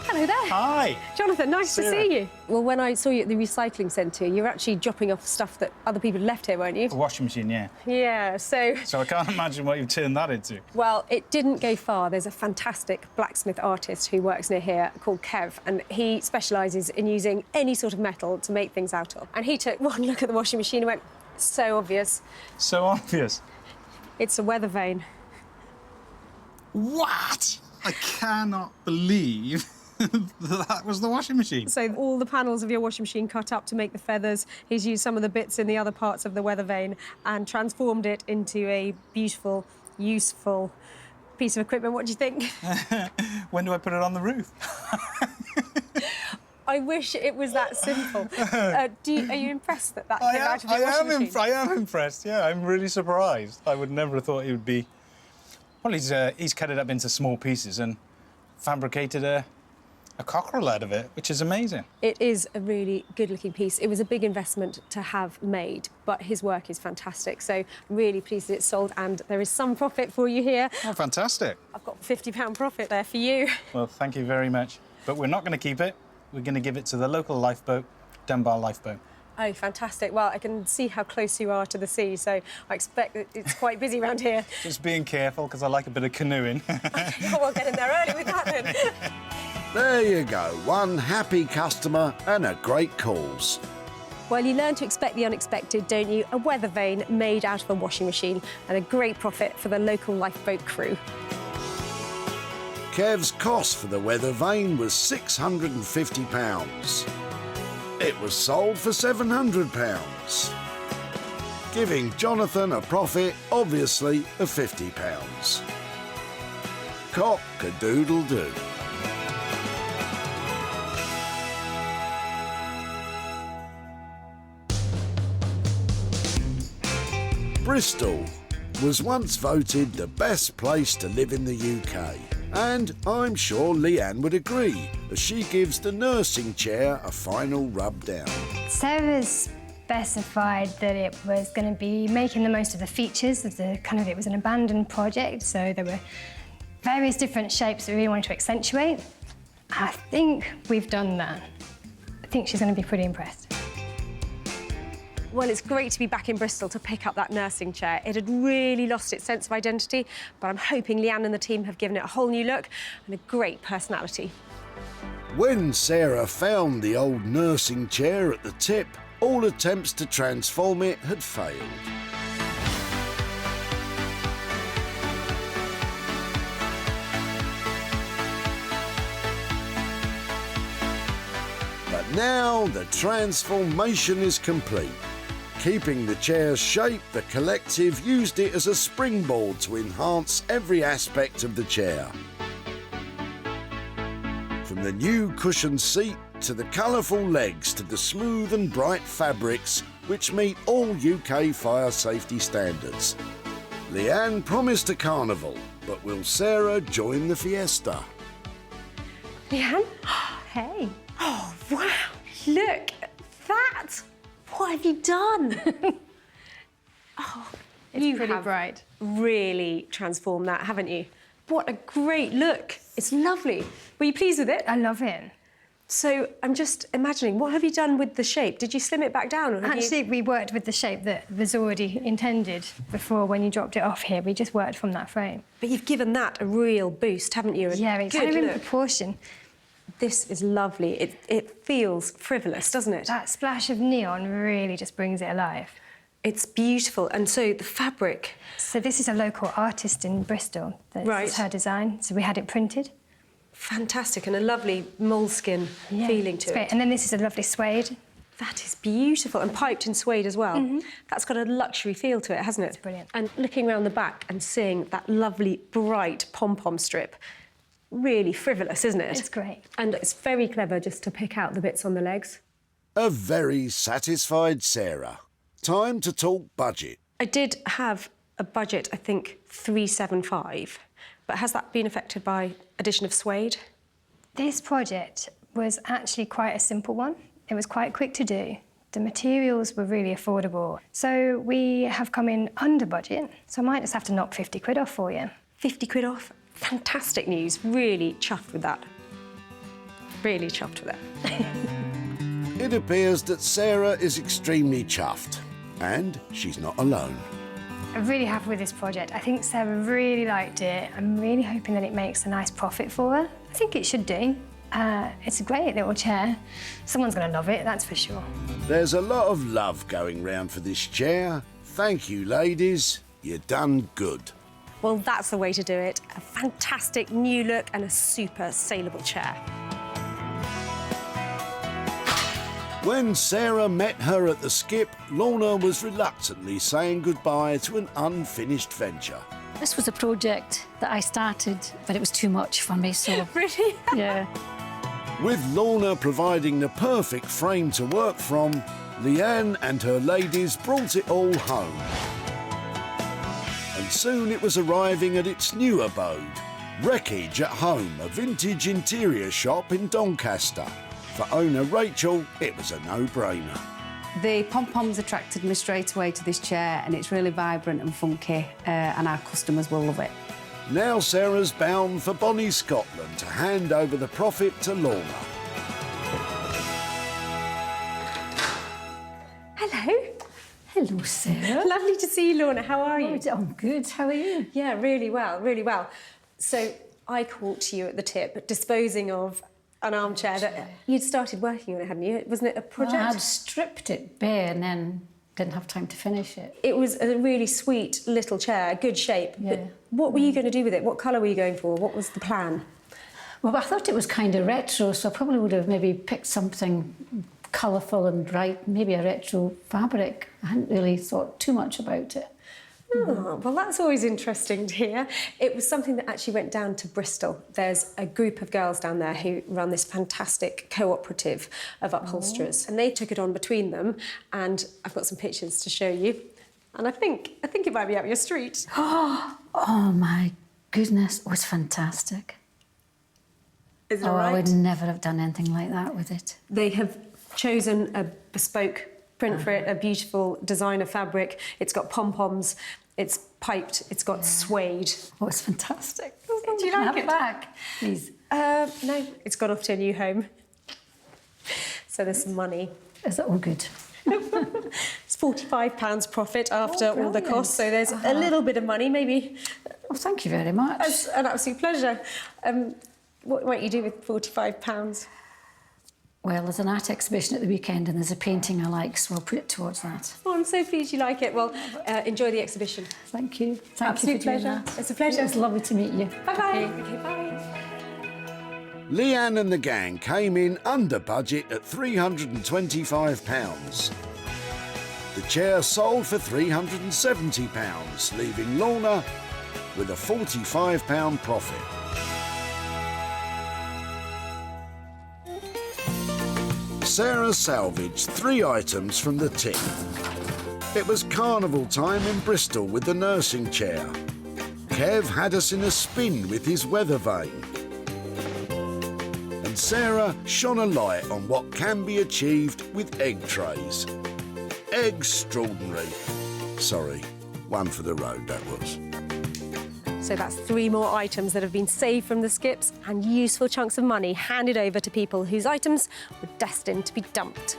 Hello there. Hi. Jonathan, nice Sarah. to see you. Well, when I saw you at the recycling centre, you were actually dropping off stuff that other people had left here, weren't you? A washing machine, yeah. Yeah, so... So I can't imagine what you've turned that into. Well, it didn't go far. There's a fantastic blacksmith artist who works near here called Kev, and he specialises in using any sort of metal to make things out of. And he took one look at the washing machine and went, so obvious. So obvious. It's a weather vane. What? I cannot believe that was the washing machine. So all the panels of your washing machine cut up to make the feathers. He's used some of the bits in the other parts of the weather vane and transformed it into a beautiful, useful piece of equipment. What do you think? When do I put it on the roof? I wish it was that simple. Are you impressed that that came out of your washing machine? I am impressed, yeah. I'm really surprised. I would never have thought he would be... Well, he's cut it up into small pieces and fabricated a cockerel out of it, which is amazing. It is a really good-looking piece. It was a big investment to have made, but his work is fantastic. So really pleased that it's sold, and there is some profit for you here. Oh, fantastic. I've got £50 profit there for you. Well, thank you very much. But we're not going to keep it. We're going to give it to the local lifeboat, Dunbar Lifeboat. Oh, fantastic. Well, I can see how close you are to the sea, so I expect that it's quite busy around here. Just being careful, because I like a bit of canoeing. Oh, I'll get in there early with that then. There you go, one happy customer and a great cause. Well, you learn to expect the unexpected, don't you? A weather vane made out of a washing machine, and a great profit for the local lifeboat crew. Kev's cost for the weather vane was £650. It was sold for £700, giving Jonathan a profit, obviously, of £50. Cock-a-doodle-doo. Bristol was once voted the best place to live in the UK. And I'm sure Leanne would agree, as she gives the nursing chair a final rub down. Sarah's specified that it was going to be making the most of the features of the it was an abandoned project, so there were various different shapes that we really wanted to accentuate. I think we've done that. I think she's going to be pretty impressed. Well, it's great to be back in Bristol to pick up that nursing chair. It had really lost its sense of identity, but I'm hoping Leanne and the team have given it a whole new look and a great personality. When Sarah found the old nursing chair at the tip, all attempts to transform it had failed. But now the transformation is complete. Keeping the chair's shape, the collective used it as a springboard to enhance every aspect of the chair. From the new cushioned seat to the colourful legs to the smooth and bright fabrics which meet all UK fire safety standards. Leanne promised a carnival, but will Sarah join the fiesta? Leanne? Hey. Oh, wow. Look at that. What have you done? Oh, it's pretty bright. Really transformed that, haven't you? What a great look. It's lovely. Were you pleased with it? I love it. So I'm just imagining, what have you done with the shape? Did you slim it back down? Or Actually, we worked with the shape that was already intended before when you dropped it off here. We just worked from that frame. But you've given that a real boost, haven't you? Yeah, it's kind of in proportion. This is lovely. It feels frivolous, doesn't it? That splash of neon really just brings it alive. It's beautiful. And so the fabric... So this is a local artist in Bristol. That's her design. So we had it printed. Fantastic, and a lovely moleskin feeling to it. And then this is a lovely suede. That is beautiful, and piped in suede as well. Mm-hmm. That's got a luxury feel to it, hasn't it? It's brilliant. And looking around the back and seeing that lovely, bright pom-pom strip, really frivolous, isn't it? It's great. And it's very clever just to pick out the bits on the legs. A very satisfied Sarah. Time to talk budget. I did have a budget, I think, 375, but has that been affected by addition of suede? This project was actually quite a simple one. It was quite quick to do. The materials were really affordable. So we have come in under budget, so I might just have to knock 50 quid off for you. 50 quid off? Fantastic news. Really chuffed with that. Really chuffed with it. It appears that Sarah is extremely chuffed, and she's not alone. I'm really happy with this project. I think Sarah really liked it. I'm really hoping that it makes a nice profit for her. I think it should do. It's a great little chair. Someone's going to love it, that's for sure. There's a lot of love going round for this chair. Thank you, ladies. You done good. Well, that's the way to do it. A fantastic new look and a super saleable chair. When Sarah met her at the skip, Lorna was reluctantly saying goodbye to an unfinished venture. This was a project that I started, but it was too much for me, so... Really? Yeah. With Lorna providing the perfect frame to work from, Leanne and her ladies brought it all home. And soon it was arriving at its new abode, Wreckage at Home, a vintage interior shop in Doncaster. For owner Rachel, it was a no-brainer. The pom-poms attracted me straight away to this chair, and it's really vibrant and funky, and our customers will love it. Now Sarah's bound for Bonnie, Scotland, to hand over the profit to Lorna. Hello. Hello, Sarah. Lovely to see you, Lorna. How are you? I'm good. How are you? Yeah, really well, really well. So I caught you at the tip, disposing of an armchair that you'd started working on it, hadn't you? Wasn't it a project? Well, I'd stripped it bare and then didn't have time to finish it. It was a really sweet little chair, good shape. Yeah. But what were you going to do with it? What colour were you going for? What was the plan? Well, I thought it was kind of retro, so I probably would have maybe picked something colourful and bright, maybe a retro fabric. I hadn't really thought too much about it. Oh, well, that's always interesting to hear. It was something that actually went down to Bristol. There's a group of girls down there who run this fantastic cooperative of upholsterers, and they took it on between them, and I've got some pictures to show you. And I think it might be up your street. Oh, my goodness, it was fantastic. Is it all right? I would never have done anything like that with it. They have chosen a bespoke print for it, a beautiful designer fabric. It's got pom-poms, it's piped, it's got suede. Oh, it's fantastic. Do you like it? Back, please. No, it's gone off to a new home. So there's some money. Is it all good? It's £45 profit after all the brilliant. costs, so there's a little bit of money, maybe. Well, thank you very much. It's an absolute pleasure. What might you do with £45? Well, there's an art exhibition at the weekend and there's a painting I like, so I'll put it towards that. Oh, I'm so pleased you like it. Well, enjoy the exhibition. Thank you. Absolute pleasure. It's a pleasure. It's lovely to meet you. Bye-bye. Okay, bye. Leanne and the gang came in under budget at £325. The chair sold for £370, leaving Lorna with a £45 profit. Sarah salvaged 3 items from the tip. It was carnival time in Bristol with the nursing chair. Kev had us in a spin with his weather vane. And Sarah shone a light on what can be achieved with egg trays. Extraordinary. Sorry, one for the road, that was. So that's 3 more items that have been saved from the skips and useful chunks of money handed over to people whose items were destined to be dumped.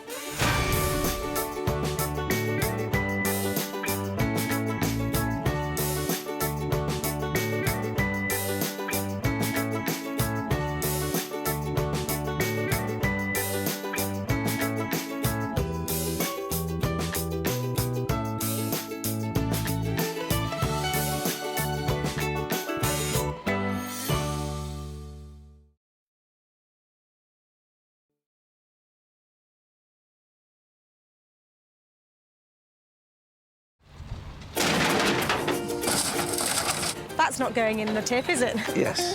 That's not going in the tip, is it? Yes.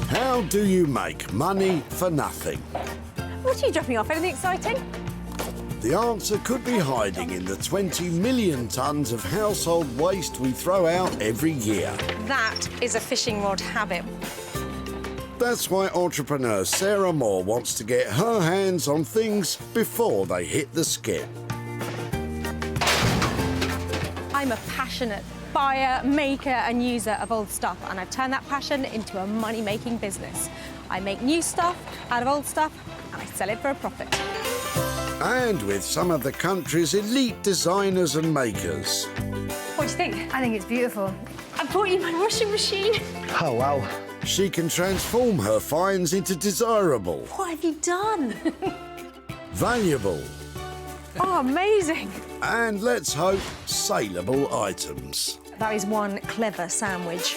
How do you make money for nothing? What are you dropping off? Anything exciting? The answer could be hiding in the 20 million tonnes of household waste we throw out every year. That is a fishing rod habit. That's why entrepreneur Sarah Moore wants to get her hands on things before they hit the skip. I'm a passionate buyer, maker and user of old stuff, and I've turned that passion into a money-making business. I make new stuff out of old stuff and I sell it for a profit. And with some of the country's elite designers and makers. What do you think? I think it's beautiful. I bought you my washing machine. Oh, wow. She can transform her finds into desirable, What have you done? valuable, Oh, amazing. and let's hope, saleable items. That is one clever sandwich.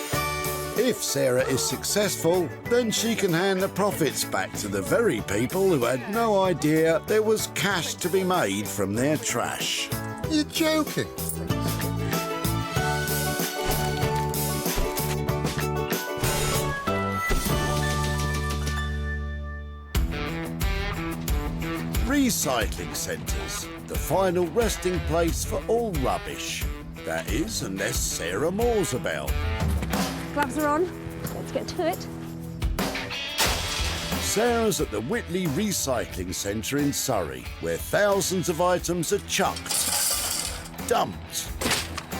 If Sarah is successful, then she can hand the profits back to the very people who had no idea there was cash to be made from their trash. You're joking. Recycling centres, the final resting place for all rubbish. That is, unless Sarah Moore's about. Gloves are on. Let's get to it. Sarah's at the Whitley Recycling Centre in Surrey, where thousands of items are chucked, dumped,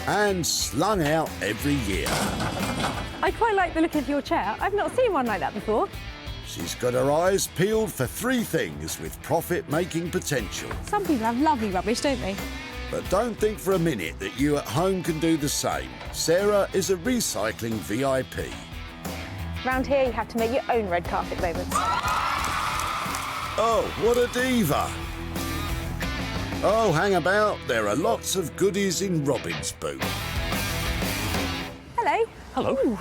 and slung out every year. I quite like the look of your chair. I've not seen one like that before. She's got her eyes peeled for 3 things with profit-making potential. Some people have lovely rubbish, don't they? But don't think for a minute that you at home can do the same. Sarah is a recycling VIP. Round here, you have to make your own red carpet moments. Oh, what a diva! Oh, hang about. There are lots of goodies in Robin's boot. Hello. Hello. Ooh,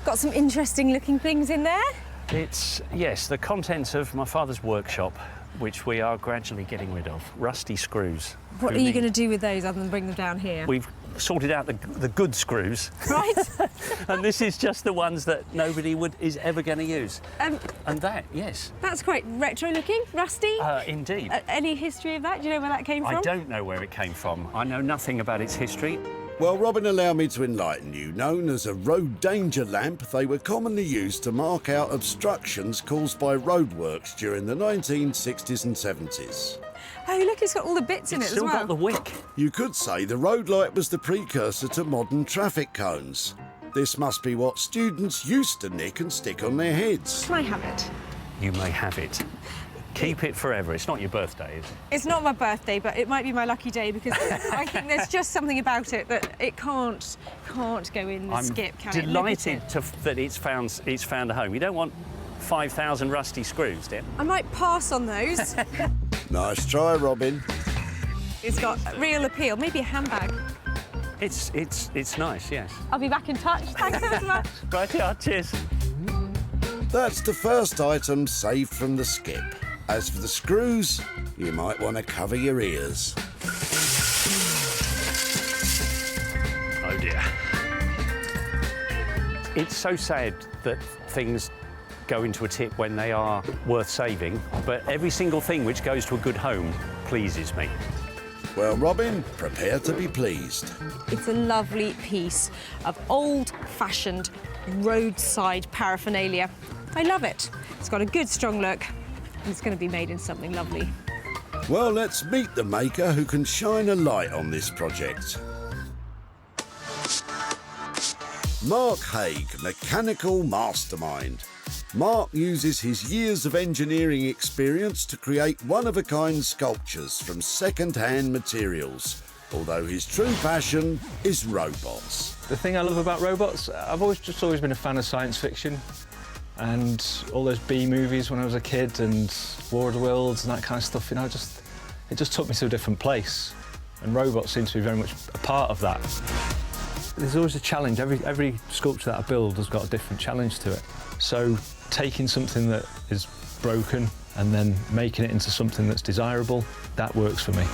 got some interesting looking things in there. It's, yes, the contents of my father's workshop, which we are gradually getting rid of. Rusty screws. What are you going to do with those other than bring them down here? We've sorted out the good screws. Right. And this is just the ones that nobody is ever going to use. And that, yes. That's quite retro looking, rusty. Indeed. Any history of that? Do you know where that came from? I don't know where it came from. I know nothing about its history. Well, Robin, allow me to enlighten you. Known as a road danger lamp, they were commonly used to mark out obstructions caused by roadworks during the 1960s and 70s. Oh, look, it's got all the bits in it as well. It's still got the wick. You could say the road light was the precursor to modern traffic cones. This must be what students used to nick and stick on their heads. Can I have it? You may have it. Keep it forever. It's not your birthday, is it? It's not my birthday, but it might be my lucky day because I think there's just something about it that it can't go in the skip, can it? I'm delighted that it's found a home. You don't want 5,000 rusty screws, dear. I might pass on those. Nice try, Robin. It's got real appeal. Maybe a handbag. It's nice, yes. I'll be back in touch. Thanks ever so much. Right, yeah, cheers. That's the first item saved from the skip. As for the screws, you might want to cover your ears. Oh dear. It's so sad that things go into a tip when they are worth saving, but every single thing which goes to a good home pleases me. Well, Robin, prepare to be pleased. It's a lovely piece of old-fashioned roadside paraphernalia. I love it. It's got a good, strong look, and it's going to be made in something lovely. Well, let's meet the maker who can shine a light on this project. Mark Haig, mechanical mastermind. Mark uses his years of engineering experience to create one-of-a-kind sculptures from second-hand materials, although his true passion is robots. The thing I love about robots, I've always been a fan of science fiction and all those B movies when I was a kid and War of the Worlds and that kind of stuff, you know, it just took me to a different place, and robots seem to be very much a part of that. There's always a challenge. Every sculpture that I build has got a different challenge to it. So taking something that is broken and then making it into something that's desirable, that works for me.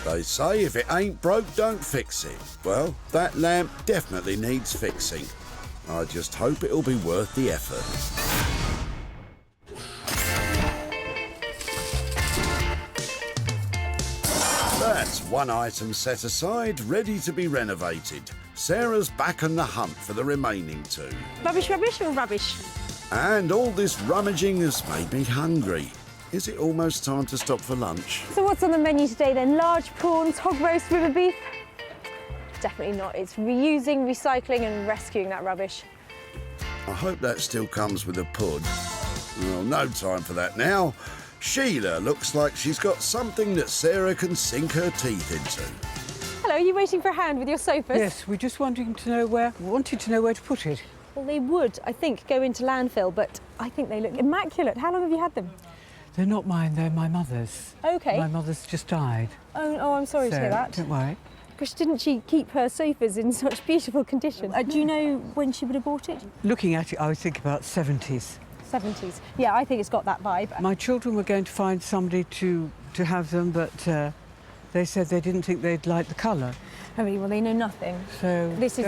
They say if it ain't broke, don't fix it. Well, that lamp definitely needs fixing. I just hope it'll be worth the effort. That's one item set aside, ready to be renovated. Sarah's back on the hunt for the remaining two. Rubbish, rubbish or rubbish? And all this rummaging has made me hungry. Is it almost time to stop for lunch? So what's on the menu today then? Large prawns, hog roast, river beef? Definitely not. It's reusing, recycling and rescuing that rubbish. I hope that still comes with a pud. Well, no time for that now. Sheila looks like she's got something that Sarah can sink her teeth into. Hello, are you waiting for a hand with your sofas? Yes, we're just wanted to know where to put it. Well, they would, I think, go into landfill, but I think they look immaculate. How long have you had them? They're not mine, they're my mother's. OK. My mother's just died. Oh, I'm sorry to hear that. Don't worry. Gosh, didn't she keep her sofas in such beautiful condition? Do you know when she would have bought it? Looking at it, I would think about 70s. 70s. Yeah, I think it's got that vibe. My children were going to find somebody to have them, but they said they didn't think they'd like the colour. I mean, well, they know nothing. So this is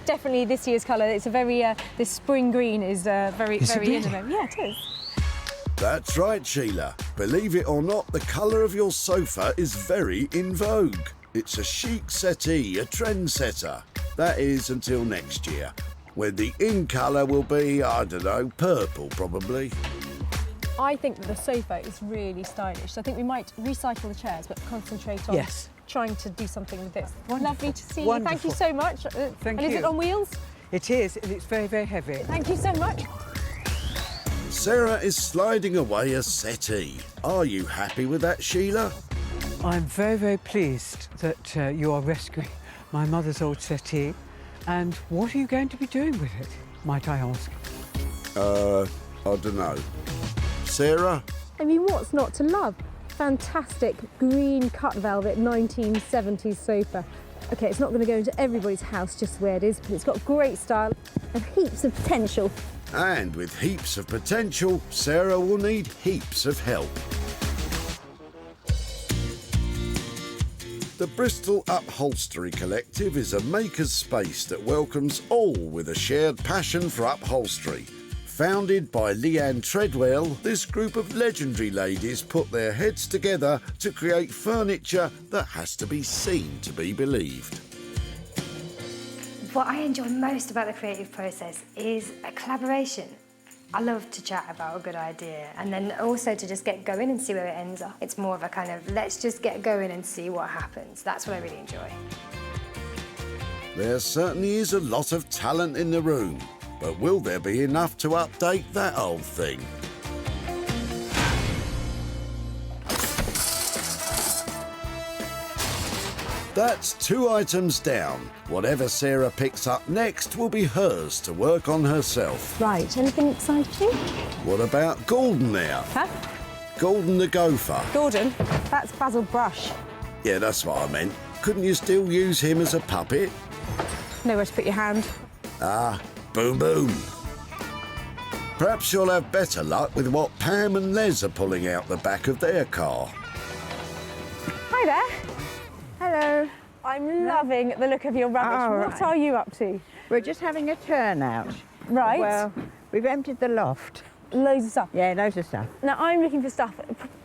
definitely this year's colour. It's a very this spring green is very in them. Yeah, it is. That's right, Sheila. Believe it or not, the colour of your sofa is very in vogue. It's a chic settee, a trendsetter. That is until next year, when the in colour will be, I don't know, purple probably. I think that the sofa is really stylish. So I think we might recycle the chairs, but concentrate on trying to do something with this. Wonderful. Lovely to see you. Wonderful. Thank you so much. Thank you. Is it on wheels? It is, and it's very, very heavy. Thank you so much. Sarah is sliding away a settee. Are you happy with that, Sheila? I'm very, very pleased that you are rescuing my mother's old settee. And what are you going to be doing with it, might I ask? I don't know. Sarah? I mean, what's not to love? Fantastic green cut velvet 1970s sofa. OK, it's not going to go into everybody's house just where it is, but it's got great style and heaps of potential. And with heaps of potential, Sarah will need heaps of help. The Bristol Upholstery Collective is a maker's space that welcomes all with a shared passion for upholstery. Founded by Leanne Treadwell, this group of legendary ladies put their heads together to create furniture that has to be seen to be believed. What I enjoy most about the creative process is a collaboration. I love to chat about a good idea and then also to just get going and see where it ends up. It's more of a kind of, let's just get going and see what happens. That's what I really enjoy. There certainly is a lot of talent in the room, but will there be enough to update that old thing? That's 2 items down. Whatever Sarah picks up next will be hers to work on herself. Right, anything exciting? What about Gordon there? Huh? Gordon the gopher. Gordon? That's Basil Brush. Yeah, that's what I meant. Couldn't you still use him as a puppet? Nowhere to put your hand. Ah, boom boom. Perhaps you'll have better luck with what Pam and Les are pulling out the back of their car. Hi there. Hello. I'm loving the look of your rubbish. What are you up to? We're just having a turnout. Right. Well, we've emptied the loft. Loads of stuff? Yeah, loads of stuff. Now, I'm looking for stuff,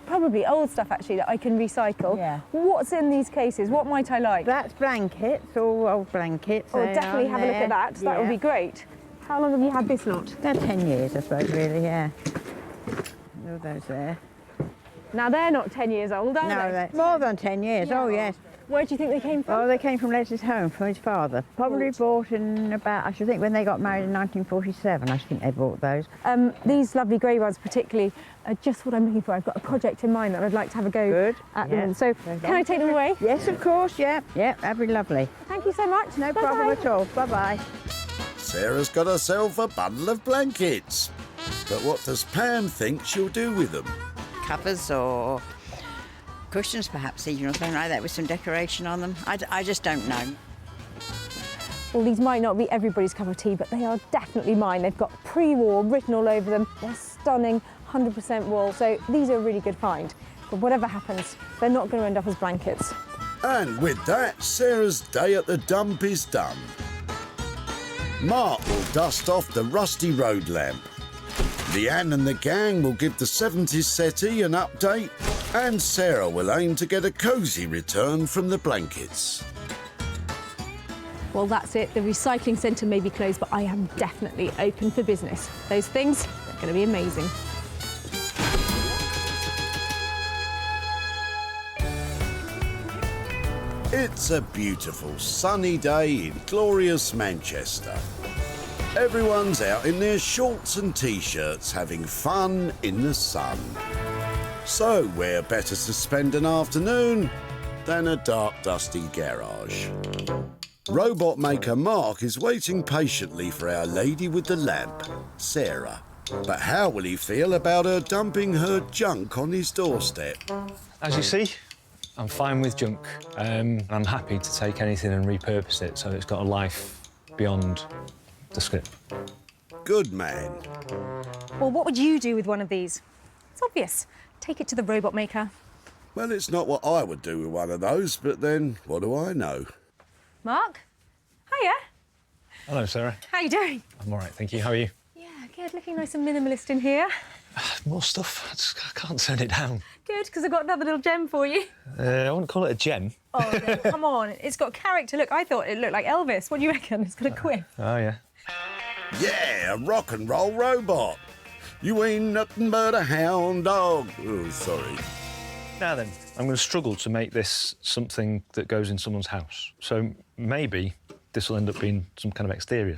probably old stuff, actually, that I can recycle. Yeah. What's in these cases? What might I like? That's blankets, all old blankets. Oh, definitely have a look at that. That would be great. How long have you had this lot? About 10 years, I suppose, really, yeah. All those there. Now, they're not 10 years old, are they? No, they're more than 10 years, Yeah. oh, yes. Where do you think they came from? Oh, they came from Leslie's home, from his father. Probably bought in about, I should think, when they got married in 1947, I think they bought those. These lovely grey ones particularly are just what I'm looking for. I've got a project in mind that I'd like to have a go at them. So, can I take them away? Yes, of course, yeah. Yeah, that'd be lovely. Thank you so much. No problem at all. Bye-bye. Sarah's got herself a bundle of blankets. But what does Pam think she'll do with them? Covers or cushions, perhaps, even, or something like that with some decoration on them. I just don't know. Well, these might not be everybody's cup of tea, but they are definitely mine. They've got pre-war written all over them. They're stunning, 100% wool, so these are a really good find. But whatever happens, they're not going to end up as blankets. And with that, Sarah's day at the dump is done. Mark will dust off the rusty road lamp. Leanne and the gang will give the 70s settee an update, and Sarah will aim to get a cosy return from the blankets. Well, that's it. The recycling centre may be closed, but I am definitely open for business. Those things are going to be amazing. It's a beautiful sunny day in glorious Manchester. Everyone's out in their shorts and t-shirts having fun in the sun. So where better to spend an afternoon than a dark, dusty garage? Robot maker Mark is waiting patiently for our lady with the lamp, Sarah. But how will he feel about her dumping her junk on his doorstep? As you see, I'm fine with junk. I'm happy to take anything and repurpose it so it's got a life beyond the script. Good man. Well, what would you do with one of these? It's obvious. Take it to the robot maker. Well, it's not what I would do with one of those, but then what do I know? Mark? Hiya. Hello, Sarah. How you doing? I'm all right, thank you. How are you? Yeah, good. Looking nice and minimalist in here. More stuff. I can't turn it down. Good, because I've got another little gem for you. I wouldn't call it a gem. Oh, no, come on. It's got character. Look, I thought it looked like Elvis. What do you reckon? It's got a quiff. Oh, yeah. Yeah, a rock and roll robot. You ain't nothing but a hound dog. Oh, sorry. Now then, I'm going to struggle to make this something that goes in someone's house. So maybe this will end up being some kind of exterior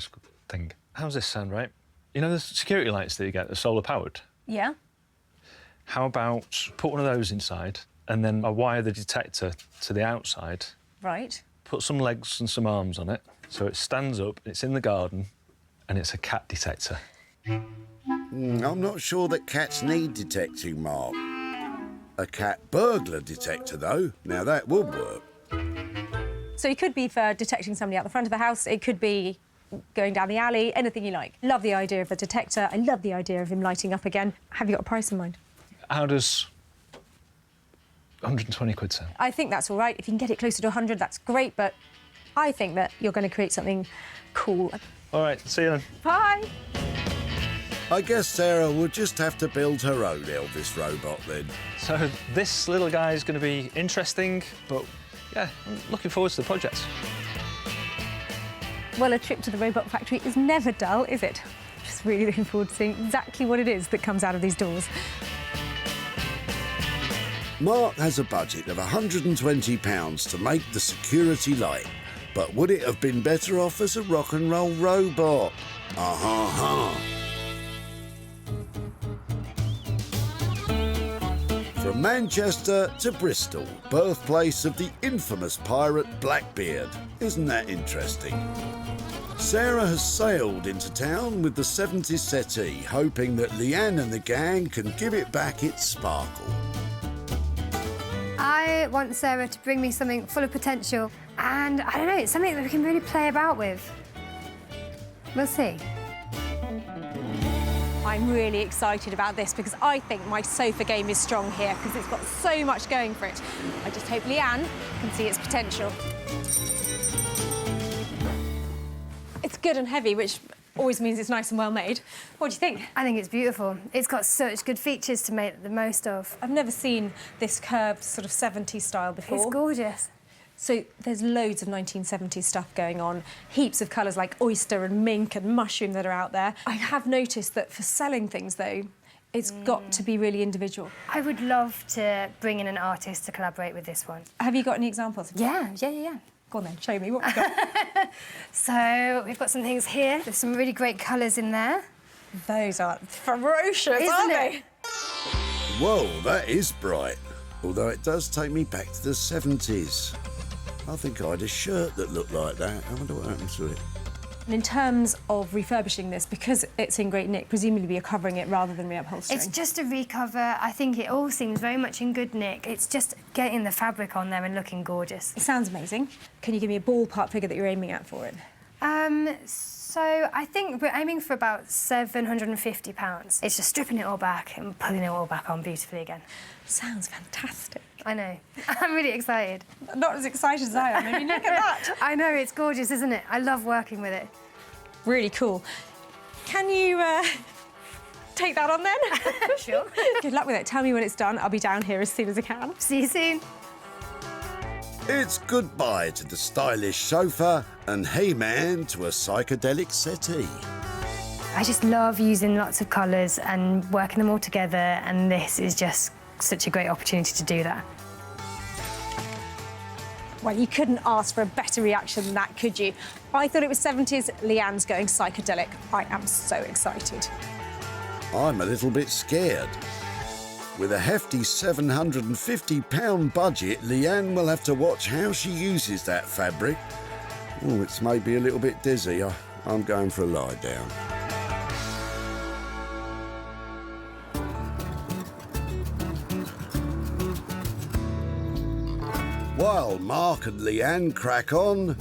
thing. How's this sound, right? You know the security lights that you get, the solar powered? Yeah? How about put one of those inside and then I wire the detector to the outside, Right. put some legs and some arms on it so it stands up, it's in the garden and it's a cat detector. I'm not sure that cats need detecting, Mark. A cat burglar detector, though. Now, that would work. So it could be for detecting somebody out the front of the house. It could be going down the alley, anything you like. Love the idea of a detector. I love the idea of him lighting up again. Have you got a price in mind? How does 120 quid sound? I think that's all right. If you can get it closer to 100, that's great, but I think that you're going to create something cool. All right, see you then. Bye. I guess Sarah will just have to build her own Elvis robot then. So this little guy is going to be interesting, but yeah, I'm looking forward to the project. Well, a trip to the robot factory is never dull, is it? Just just really looking forward to seeing exactly what it is that comes out of these doors. Mark has a budget of £120 to make the security light, but would it have been better off as a rock and roll robot? From Manchester to Bristol, birthplace of the infamous pirate Blackbeard. Isn't that interesting? Sarah has sailed into town with the 70s settee, hoping that Leanne and the gang can give it back its sparkle. I want Sarah to bring me something full of potential, and I don't know, it's something that we can really play about with. We'll see. I'm really excited about this because I think my sofa game is strong here because it's got so much going for it. I just hope Leanne can see its potential. It's good and heavy, which always means it's nice and well made. What do you think? I think it's beautiful. It's got such good features to make the most of. I've never seen this curved sort of 70s style before. It's gorgeous. So there's loads of 1970s stuff going on, heaps of colours like oyster and mink and mushroom that are out there. I have noticed that for selling things, though, it's got to be really individual. I would love to bring in an artist to collaborate with this one. Have you got any examples? Yeah. Go on then, show me what we've got. So we've got some things here. There's some really great colours in there. Those are ferocious, Isn't aren't it? they? Whoa, that is bright. Although it does take me back to the 70s. I think I had a shirt that looked like that. I wonder what happened to it. And in terms of refurbishing this, because it's in great nick, presumably you're covering it rather than reupholstering. It's just a recover. I think it all seems very much in good nick. It's just getting the fabric on there and looking gorgeous. It sounds amazing. Can you give me a ballpark figure that you're aiming at for it? So I think we're aiming for about £750. It's just stripping it all back and pulling it all back on beautifully again. Sounds fantastic. I know. I'm really excited. Not as excited as I am. I mean, look at that. I know, it's gorgeous, isn't it? I love working with it. Really cool. Can you take that on then? Sure. Good luck with it. Tell me when it's done. I'll be down here as soon as I can. See you soon. It's goodbye to the stylish sofa and hey man to a psychedelic settee. I just love using lots of colours and working them all together, and this is just such a great opportunity to do that. Well, you couldn't ask for a better reaction than that, could you? I thought it was 70s. Leanne's going psychedelic. I am so excited. I'm a little bit scared. With a hefty £750 budget, Leanne will have to watch how she uses that fabric. Oh, it's maybe a little bit dizzy. I'm going for a lie down. While Mark and Leanne crack on,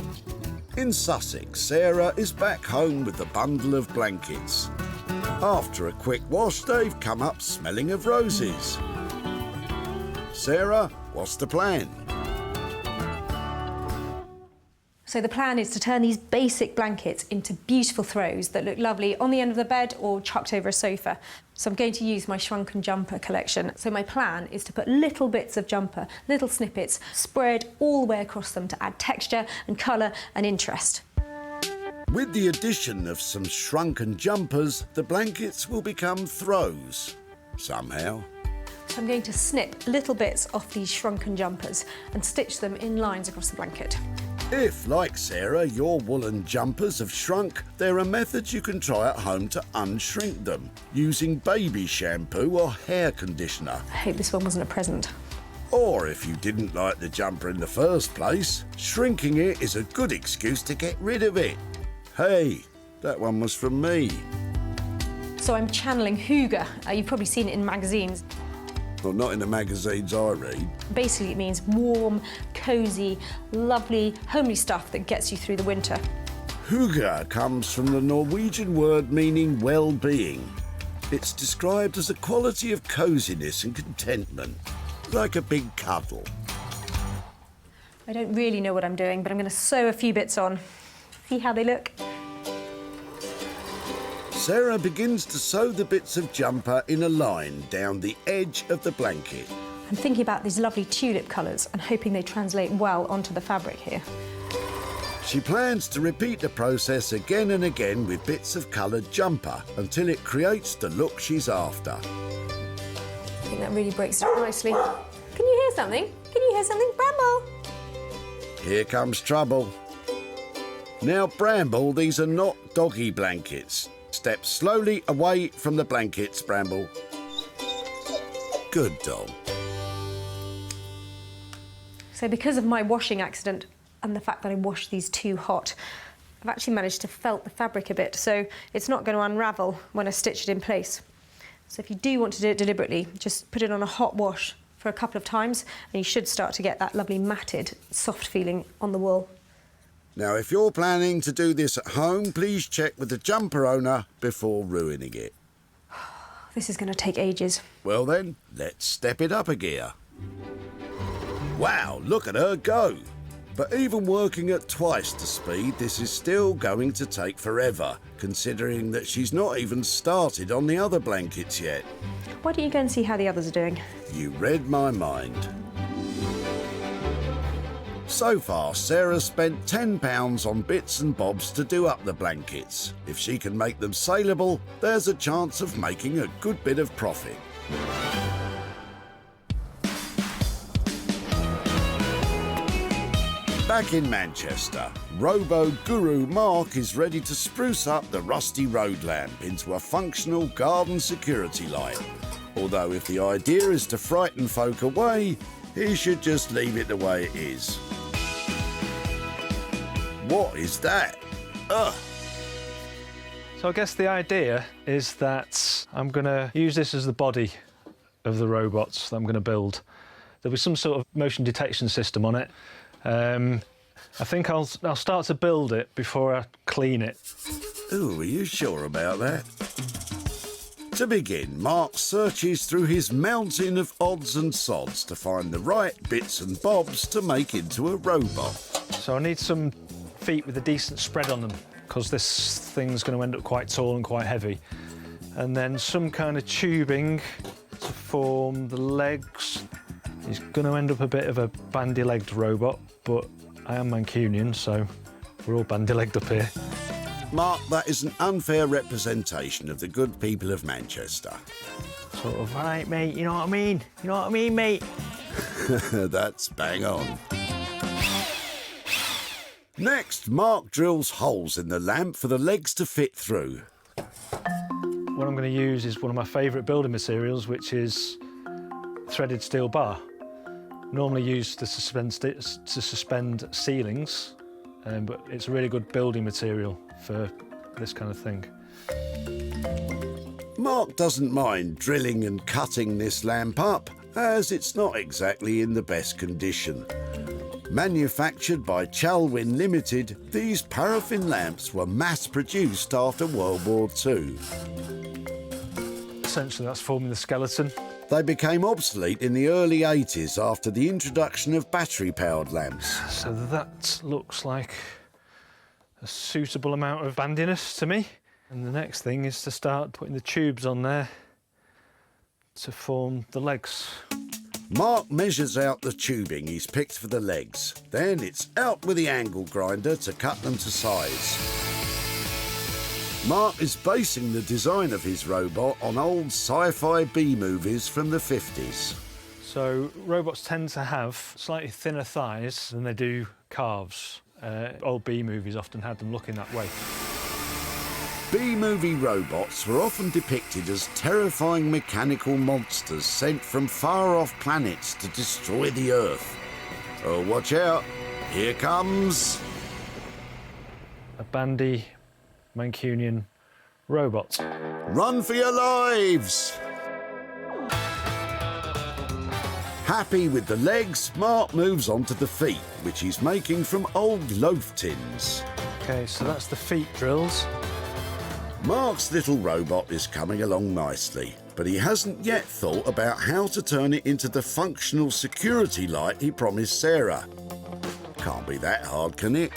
in Sussex, Sarah is back home with the bundle of blankets. After a quick wash, they've come up smelling of roses. Sarah, what's the plan? So the plan is to turn these basic blankets into beautiful throws that look lovely on the end of the bed or chucked over a sofa. So I'm going to use my shrunken jumper collection. So my plan is to put little bits of jumper, little snippets, spread all the way across them to add texture and colour and interest. With the addition of some shrunken jumpers, the blankets will become throws, somehow. So I'm going to snip little bits off these shrunken jumpers and stitch them in lines across the blanket. If, like Sarah, your woolen jumpers have shrunk, there are methods you can try at home to unshrink them, using baby shampoo or hair conditioner. I hope this one wasn't a present. Or if you didn't like the jumper in the first place, shrinking it is a good excuse to get rid of it. Hey, that one was from me. So I'm channeling hygge. You've probably seen it in magazines. Well, not in the magazines I read. Basically, it means warm, cosy, lovely, homely stuff that gets you through the winter. Hygge comes from the Norwegian word meaning well-being. It's described as a quality of coziness and contentment, like a big cuddle. I don't really know what I'm doing, but I'm going to sew a few bits on. See how they look? Sarah begins to sew the bits of jumper in a line down the edge of the blanket. I'm thinking about these lovely tulip colours and hoping they translate well onto the fabric here. She plans to repeat the process again and again with bits of coloured jumper until it creates the look she's after. I think that really breaks it up nicely. Can you hear something? Can you hear something? Bramble! Here comes trouble. Now, Bramble, these are not doggy blankets. Step slowly away from the blankets, Bramble. Good dog. So because of my washing accident and the fact that I washed these too hot, I've actually managed to felt the fabric a bit, so it's not going to unravel when I stitch it in place. So if you do want to do it deliberately, just put it on a hot wash for a couple of times and you should start to get that lovely matted, soft feeling on the wool. Now, if you're planning to do this at home, please check with the jumper owner before ruining it. This is going to take ages. Well then, let's step it up a gear. Wow, look at her go! But even working at twice the speed, this is still going to take forever, considering that she's not even started on the other blankets yet. Why don't you go and see how the others are doing? You read my mind. So far, Sarah spent £10 on bits and bobs to do up the blankets. If she can make them saleable, there's a chance of making a good bit of profit. Back in Manchester, robo-guru Mark is ready to spruce up the rusty road lamp into a functional garden security light. Although if the idea is to frighten folk away, he should just leave it the way it is. What is that? Ugh! So I guess the idea is that I'm going to use this as the body of the robots that I'm going to build. There'll be some sort of motion detection system on it. I think I'll start to build it before I clean it. Ooh, are you sure about that? To begin, Mark searches through his mountain of odds and sods to find the right bits and bobs to make into a robot. So I need some feet with a decent spread on them, because this thing's going to end up quite tall and quite heavy. And then some kind of tubing to form the legs. He's going to end up a bit of a bandy-legged robot, but I am Mancunian, so we're all bandy-legged up here. Mark, that is an unfair representation of the good people of Manchester. Sort of, all right, mate, you know what I mean? You know what I mean, mate? That's bang on. Next, Mark drills holes in the lamp for the legs to fit through. What I'm going to use is one of my favourite building materials, which is threaded steel bar. Normally used to suspend ceilings, but it's a really good building material for this kind of thing. Mark doesn't mind drilling and cutting this lamp up, as it's not exactly in the best condition. Manufactured by Chalwin Limited, these paraffin lamps were mass-produced after World War II. Essentially, that's forming the skeleton. They became obsolete in the early 80s after the introduction of battery-powered lamps. So that looks like a suitable amount of bandiness to me. And the next thing is to start putting the tubes on there to form the legs. Mark measures out the tubing he's picked for the legs. Then it's out with the angle grinder to cut them to size. Mark is basing the design of his robot on old sci-fi B-movies from the 50s. So robots tend to have slightly thinner thighs than they do calves. Old B-movies often had them looking that way. B-movie robots were often depicted as terrifying mechanical monsters sent from far-off planets to destroy the Earth. Oh, watch out. Here comes... a bandy Mancunian robot. Run for your lives! Happy with the legs, Mark moves on to the feet, which he's making from old loaf tins. OK, so that's the feet drills. Mark's little robot is coming along nicely, but he hasn't yet thought about how to turn it into the functional security light he promised Sarah. Can't be that hard, can it?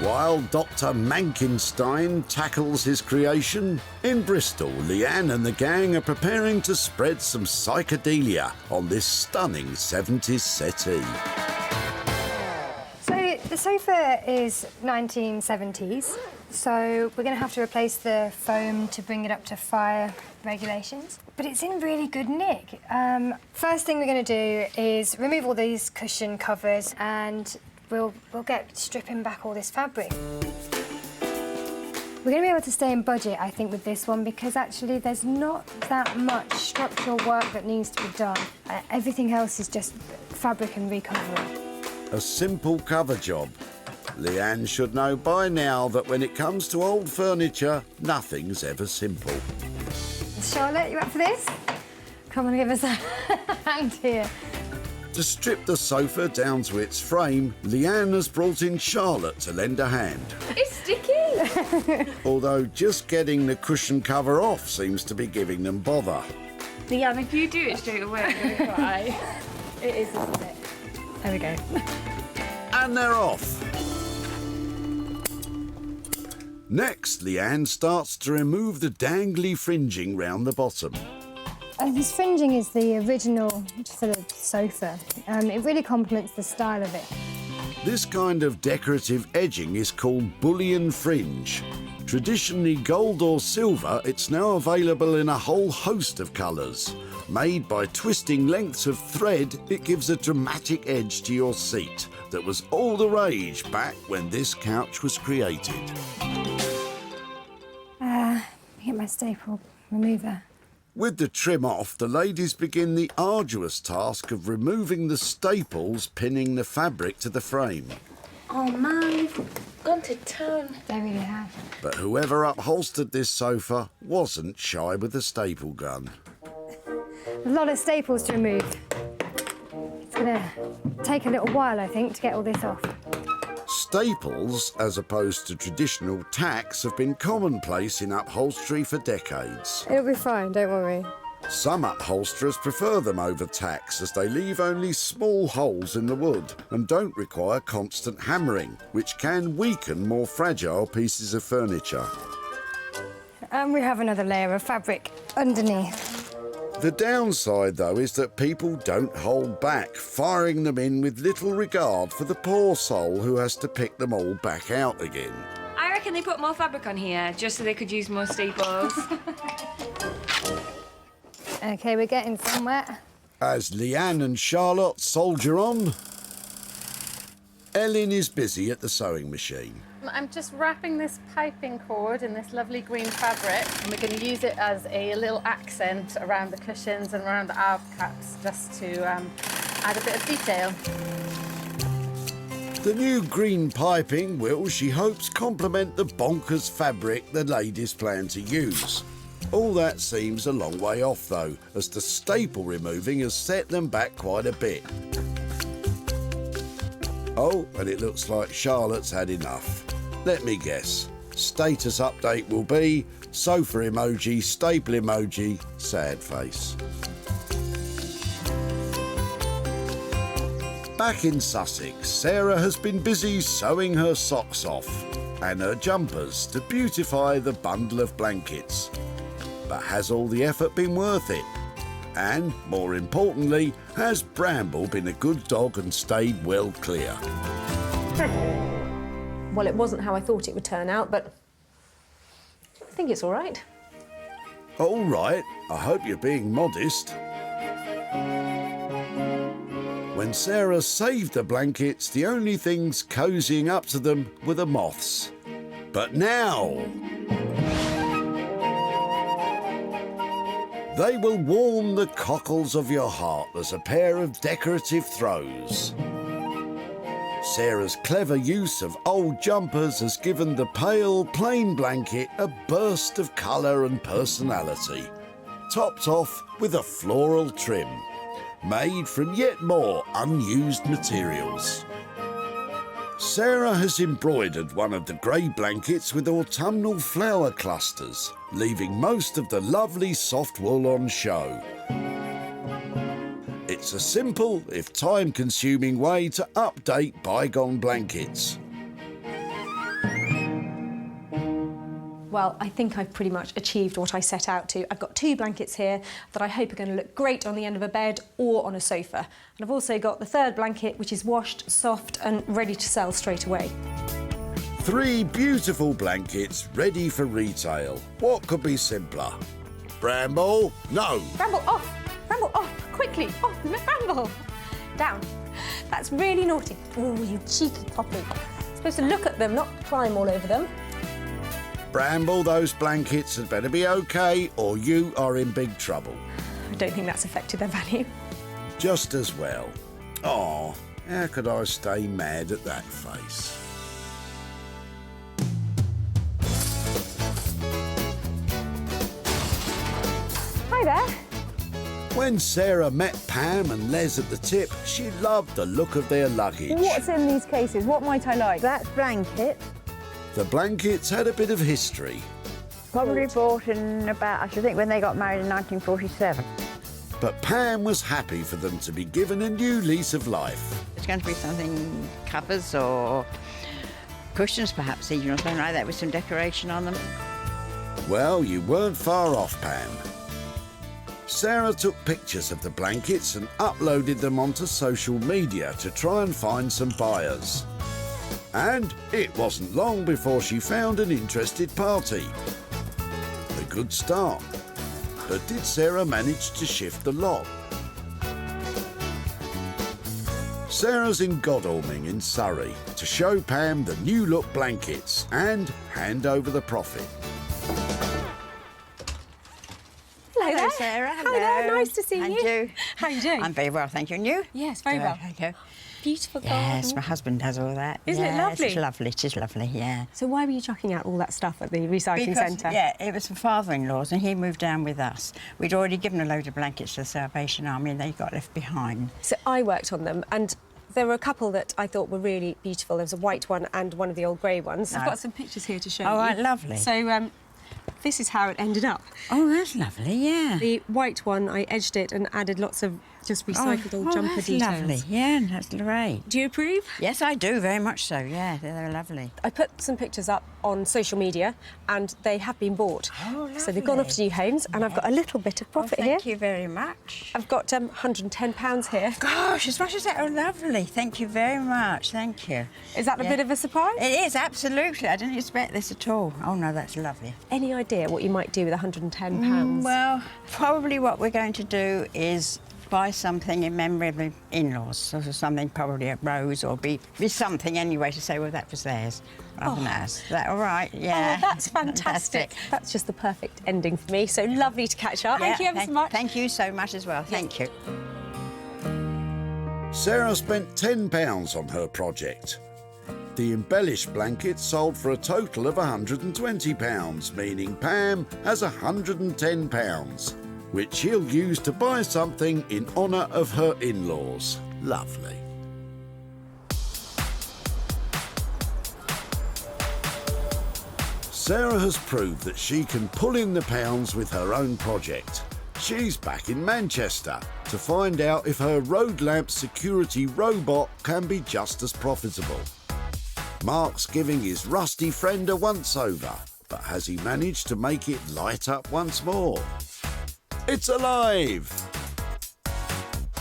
While Dr. Mankinstein tackles his creation, in Bristol, Leanne and the gang are preparing to spread some psychedelia on this stunning 70s settee. So the sofa is 1970s, so we're going to have to replace the foam to bring it up to fire regulations. But it's in really good nick. First thing we're going to do is remove all these cushion covers and we'll get stripping back all this fabric. We're going to be able to stay in budget, I think, with this one because actually there's not that much structural work that needs to be done. Everything else is just fabric and recovering. A simple cover job. Leanne should know by now that when it comes to old furniture, nothing's ever simple. Charlotte, you up for this? Come on, give us a hand here. To strip the sofa down to its frame, Leanne has brought in Charlotte to lend a hand. It's sticky! Although just getting the cushion cover off seems to be giving them bother. Leanne, if you do it straight away, I'm going to cry. It is, isn't it? There we go. And they're off. Next, Leanne starts to remove the dangly fringing round the bottom. This fringing is the original for the sofa. It really complements the style of it. This kind of decorative edging is called bullion fringe. Traditionally gold or silver, it's now available in a whole host of colours. Made by twisting lengths of thread, it gives a dramatic edge to your seat that was all the rage back when this couch was created. Get my staple remover. With the trim off, the ladies begin the arduous task of removing the staples pinning the fabric to the frame. Oh man, gone to town. They really have. But whoever upholstered this sofa wasn't shy with the staple gun. A lot of staples to remove. It's gonna take a little while, I think, to get all this off. Staples, as opposed to traditional tacks, have been commonplace in upholstery for decades. It'll be fine, don't worry. Some upholsterers prefer them over tacks as they leave only small holes in the wood and don't require constant hammering, which can weaken more fragile pieces of furniture. And we have another layer of fabric underneath. The downside, though, is that people don't hold back, firing them in with little regard for the poor soul who has to pick them all back out again. I reckon they put more fabric on here just so they could use more staples. OK, we're getting somewhere. As Leanne and Charlotte soldier on, Ellen is busy at the sewing machine. I'm just wrapping this piping cord in this lovely green fabric and we're going to use it as a little accent around the cushions and around the arm caps just to add a bit of detail. The new green piping will, she hopes, complement the bonkers fabric the ladies plan to use. All that seems a long way off, though, as the staple removing has set them back quite a bit. Oh, and it looks like Charlotte's had enough. Let me guess. Status update will be sofa emoji, staple emoji, sad face. Back in Sussex, Sarah has been busy sewing her socks off and her jumpers to beautify the bundle of blankets. But has all the effort been worth it? And, more importantly, has Bramble been a good dog and stayed well clear? Well, it wasn't how I thought it would turn out, but I think it's all right. All right, I hope you're being modest. When Sarah saved the blankets, the only things cozying up to them were the moths. But now they will warm the cockles of your heart as a pair of decorative throws. Sarah's clever use of old jumpers has given the pale, plain blanket a burst of colour and personality, topped off with a floral trim, made from yet more unused materials. Sarah has embroidered one of the grey blankets with autumnal flower clusters, leaving most of the lovely soft wool on show. It's a simple, if time-consuming way to update bygone blankets. Well, I think I've pretty much achieved what I set out to. I've got 2 blankets here that I hope are going to look great on the end of a bed or on a sofa. And I've also got the 3rd blanket, which is washed, soft and ready to sell straight away. 3 beautiful blankets ready for retail. What could be simpler? Bramble? No. Bramble off! Bramble off! Quickly! Off! Bramble! Down. That's really naughty. Oh, you cheeky poppy. You're supposed to look at them, not climb all over them. Bramble, those blankets had better be OK or you are in big trouble. I don't think that's affected their value. Just as well. Oh, how could I stay mad at that face? Hi there. When Sarah met Pam and Les at the tip, she loved the look of their luggage. What's in these cases? What might I like? That's blanket. The blankets had a bit of history. Probably bought in about, I should think, when they got married in 1947. But Pam was happy for them to be given a new lease of life. It's going to be something, covers or cushions perhaps, even, or something like that with some decoration on them. Well, you weren't far off, Pam. Sarah took pictures of the blankets and uploaded them onto social media to try and find some buyers. And it wasn't long before she found an interested party. A good start. But did Sarah manage to shift the lot? Sarah's in Godalming in Surrey to show Pam the new look blankets and hand over the profit. Hello, Sarah. Hello. Hi there, nice to see And you. How are you doing? I'm very well, thank you. And you? Yes, very well. Thank you. Beautiful garden. Yes, my husband does all that. Isn't it lovely? It's lovely, it is lovely, yeah. So why were you chucking out all that stuff at the recycling centre? Yeah, it was for father-in-law's and he moved down with us. We'd already given a load of blankets to the Salvation Army and they got left behind. So I worked on them and there were a couple that I thought were really beautiful. There was a white one and one of the old grey ones. I've got some pictures here to show you. Oh, right, lovely. So this is how it ended up. Oh, that's lovely, yeah. The white one, I edged it and added lots of just recycled old jumper that's details. Lovely, yeah, that's great. Do you approve? Yes, I do, very much so, yeah, they're lovely. I put some pictures up on social media and they have been bought. Oh, lovely. So they've gone off to new homes and I've got a little bit of profit here. Thank you very much. I've got £110 here. Gosh, as much as that, oh, lovely. Thank you very much, thank you. Is that a bit of a surprise? It is, absolutely. I didn't expect this at all. Oh, no, that's lovely. Any idea what you might do with £110? Well, probably what we're going to do is buy something in memory of the in-laws, sort of something, probably a rose or be something anyway to say, well, that was theirs, rather than ours. Is that all right? Yeah. Oh, that's fantastic. That's just the perfect ending for me. So lovely to catch up. Yeah, Thank you ever so much. Thank you so much as well. Thank you. Sarah spent £10 on her project. The embellished blanket sold for a total of £120, meaning Pam has £110, which he'll use to buy something in honour of her in-laws. Lovely. Sarah has proved that she can pull in the pounds with her own project. She's back in Manchester to find out if her road lamp security robot can be just as profitable. Mark's giving his rusty friend a once-over, but has he managed to make it light up once more? It's alive!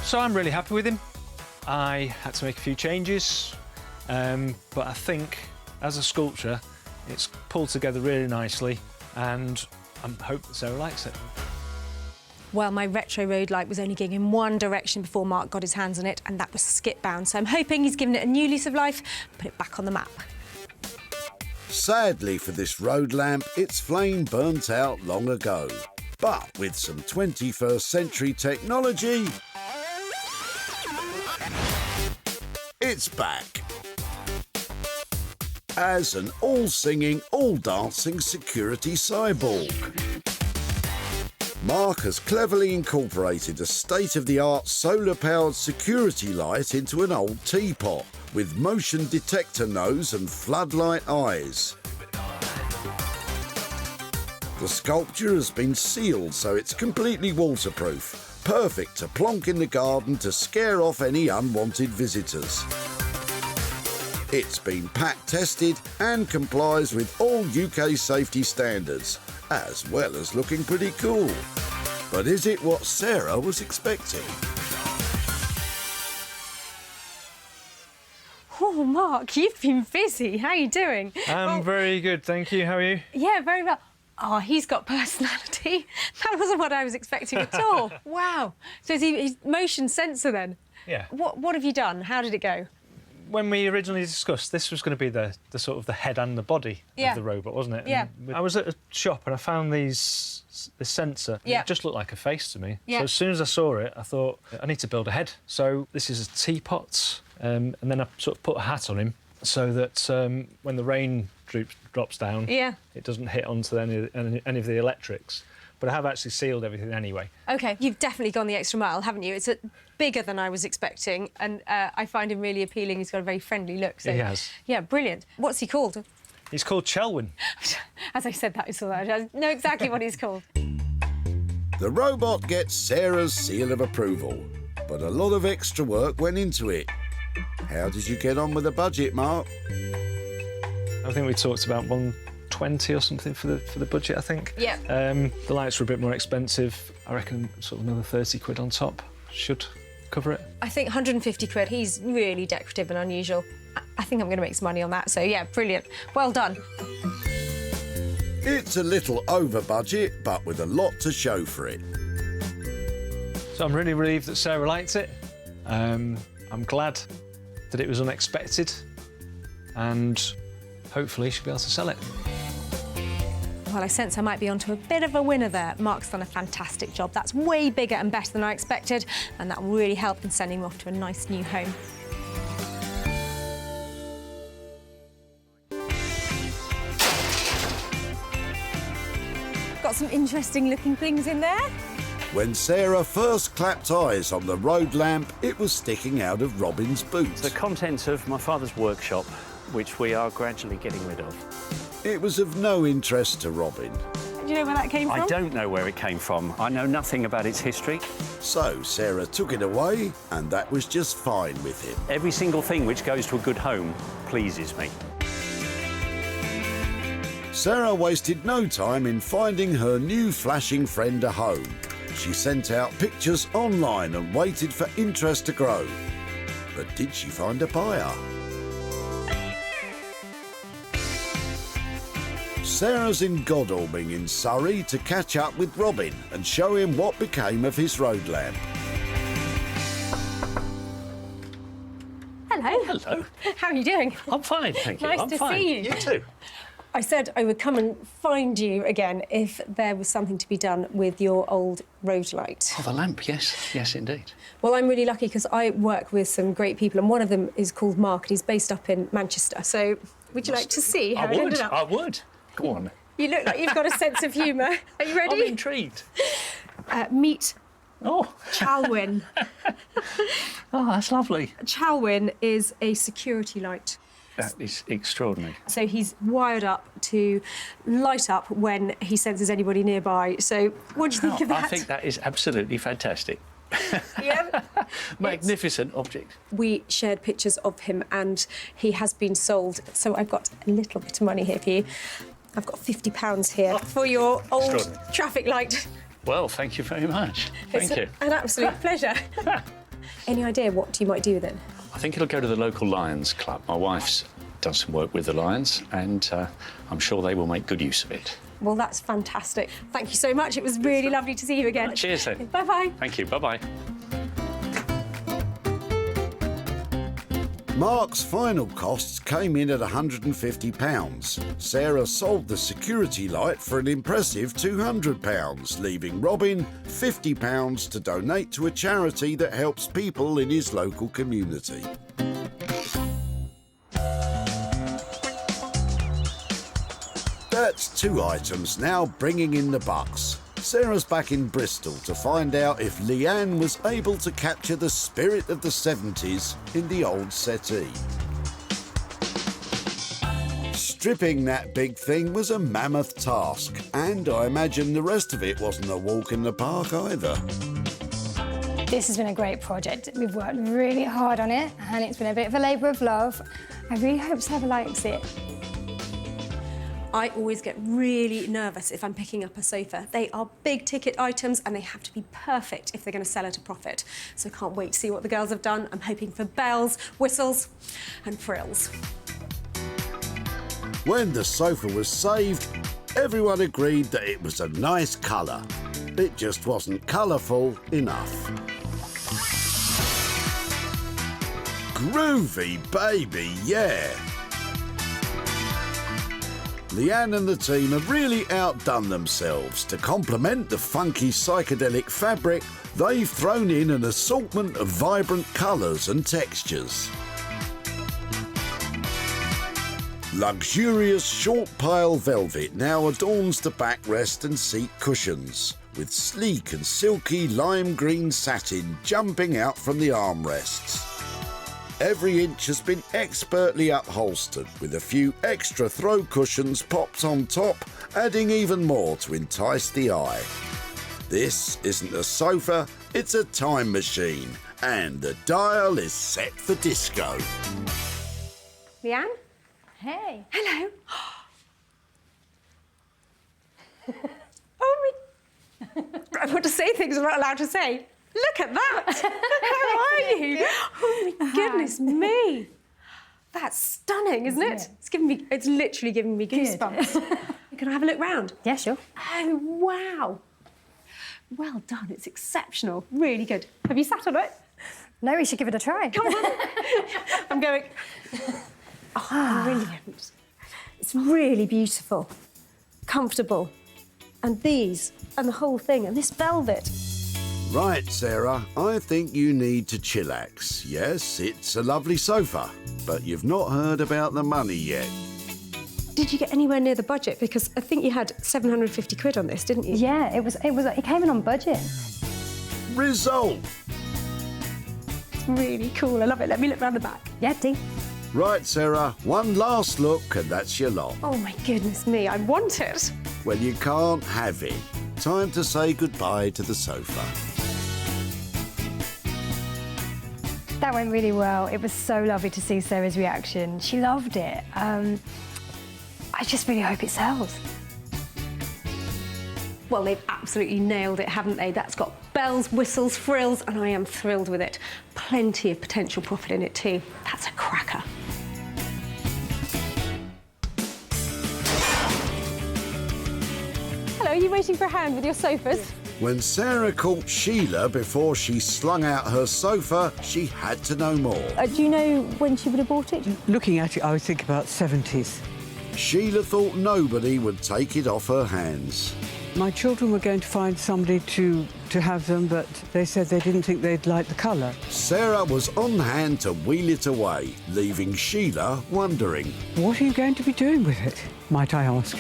So I'm really happy with him. I had to make a few changes, but I think as a sculpture, it's pulled together really nicely, and I hope that Sarah likes it. Well, my retro road light was only going in one direction before Mark got his hands on it, and that was skip bound. So I'm hoping he's given it a new lease of life, put it back on the map. Sadly for this road lamp, its flame burnt out long ago. But with some 21st century technology, it's back. As an all-singing, all-dancing security cyborg. Mark has cleverly incorporated a state-of-the-art solar-powered security light into an old teapot with motion detector nose and floodlight eyes. The sculpture has been sealed so it's completely waterproof, perfect to plonk in the garden to scare off any unwanted visitors. It's been pack tested and complies with all UK safety standards, as well as looking pretty cool. But is it what Sarah was expecting? Oh, Mark, you've been busy. How are you doing? I'm very good, thank you. How are you? Yeah, very well. Oh, he's got personality. That wasn't what I was expecting at all. Wow. So is he motion sensor then? Yeah. What have you done? How did it go? When we originally discussed, this was going to be the sort of the head and the body Yeah. of the robot, wasn't it? Yeah. And I was at a shop and I found this sensor. Yeah. It just looked like a face to me. Yeah. So as soon as I saw it, I thought, I need to build a head. So this is a teapot, and then I sort of put a hat on him so that when the rain drops down, Yeah. it doesn't hit onto any of the electrics. But I have actually sealed everything anyway. OK, you've definitely gone the extra mile, haven't you? It's bigger than I was expecting, and I find him really appealing. He's got a very friendly look. So, He has. Yeah, brilliant. What's he called? He's called Chelwyn. As I said that, I saw that. I know exactly what he's called. The robot gets Sarah's seal of approval, but a lot of extra work went into it. How did you get on with the budget, Mark? I think we talked about 120 or something for the budget, I think. Yeah. The lights were a bit more expensive. I reckon sort of another 30 quid on top should cover it. I think 150 quid. He's really decorative and unusual. I think I'm going to make some money on that. So, yeah, brilliant. Well done. It's a little over budget, but with a lot to show for it. So I'm really relieved that Sarah liked it. I'm glad that it was unexpected, and hopefully she'll be able to sell it. Well, I sense I might be onto a bit of a winner there. Mark's done a fantastic job. That's way bigger and better than I expected, and that will really help in sending him off to a nice new home. Got some interesting looking things in there. When Sarah first clapped eyes on the road lamp, it was sticking out of Robin's boot. The contents of my father's workshop, which we are gradually getting rid of. It was of no interest to Robin. Do you know where that came from? I don't know where it came from. I know nothing about its history. So Sarah took it away, and that was just fine with him. Every single thing which goes to a good home pleases me. Sarah wasted no time in finding her new flashing friend a home. She sent out pictures online and waited for interest to grow. But did she find a buyer? Sarah's in Godalming in Surrey to catch up with Robin and show him what became of his road lamp. Hello. Oh, hello. How are you doing? I'm fine, thank you. Nice I'm to fine. see you. You too. I said I would come and find you again if there was something to be done with your old road light. Oh, the lamp, yes. Yes, indeed. Well, I'm really lucky because I work with some great people, and one of them is called Mark, and he's based up in Manchester. So would you like to see how it ended up? I would. Go on. You look like you've got a sense of humour. Are you ready? I'm intrigued. Meet Oh. Chelwyn. Oh, that's lovely. Chelwyn is a security light. That is extraordinary. So he's wired up to light up when he senses anybody nearby. So what do you think of that? I think that is absolutely fantastic. Yeah. Magnificent object. We shared pictures of him and he has been sold. So I've got a little bit of money here for you. I've got £50 here for your old traffic light. Well, thank you very much. Thank you. An absolute pleasure. Any idea what you might do with it? I think it'll go to the local Lions Club. My wife's done some work with the Lions, and I'm sure they will make good use of it. Well, that's fantastic. Thank you so much. It was really lovely to see you again. Cheers, then. Bye-bye. Thank you. Bye-bye. Mark's final costs came in at £150. Sarah sold the security light for an impressive £200, leaving Robin £50 to donate to a charity that helps people in his local community. That's 2 items now bringing in the bucks. Sarah's back in Bristol to find out if Leanne was able to capture the spirit of the 70s in the old settee. Stripping that big thing was a mammoth task, and I imagine the rest of it wasn't a walk in the park either. This has been a great project. We've worked really hard on it, and it's been a bit of a labour of love. I really hope Sarah likes it. I always get really nervous if I'm picking up a sofa. They are big ticket items and they have to be perfect if they're going to sell at a profit. So I can't wait to see what the girls have done. I'm hoping for bells, whistles and frills. When the sofa was saved, everyone agreed that it was a nice colour. It just wasn't colourful enough. Groovy, baby, yeah. Leanne and the team have really outdone themselves. To complement the funky psychedelic fabric, they've thrown in an assortment of vibrant colours and textures. Luxurious short pile velvet now adorns the backrest and seat cushions, with sleek and silky lime green satin jumping out from the armrests. Every inch has been expertly upholstered, with a few extra throw cushions popped on top, adding even more to entice the eye. This isn't a sofa, it's a time machine, and the dial is set for disco. Leanne? Hey. Hello. Oh, I want to say things I'm not allowed to say. Look at that! How are you? Oh my goodness me! That's stunning, isn't it? It's literally giving me goosebumps. Can I have a look round? Yeah, sure. Oh wow! Well done. It's exceptional. Really good. Have you sat on it? No, we should give it a try. Come on. I'm going. Oh, brilliant! It's really beautiful, comfortable, and these, and the whole thing, and this velvet. Right, Sarah, I think you need to chillax. Yes, it's a lovely sofa, but you've not heard about the money yet. Did you get anywhere near the budget? Because I think you had 750 quid on this, didn't you? Yeah, it came in on budget. Result! It's really cool. I love it. Let me look round the back. Yeah, Dee. Right, Sarah, one last look and that's your lot. Oh my goodness me, I want it. Well, you can't have it. Time to say goodbye to the sofa. That went really well. It was so lovely to see Sarah's reaction. She loved it. I just really hope it sells. Well, they've absolutely nailed it, haven't they? That's got bells, whistles, frills, and I am thrilled with it. Plenty of potential profit in it too. That's a cracker. Hello, are you waiting for a hand with your sofas? When Sarah caught Sheila before she slung out her sofa, she had to know more. Do you know when she would have bought it? Looking at it, I would think about 70s. Sheila thought nobody would take it off her hands. My children were going to find somebody to have them, but they said they didn't think they'd like the colour. Sarah was on hand to wheel it away, leaving Sheila wondering. What are you going to be doing with it, might I ask?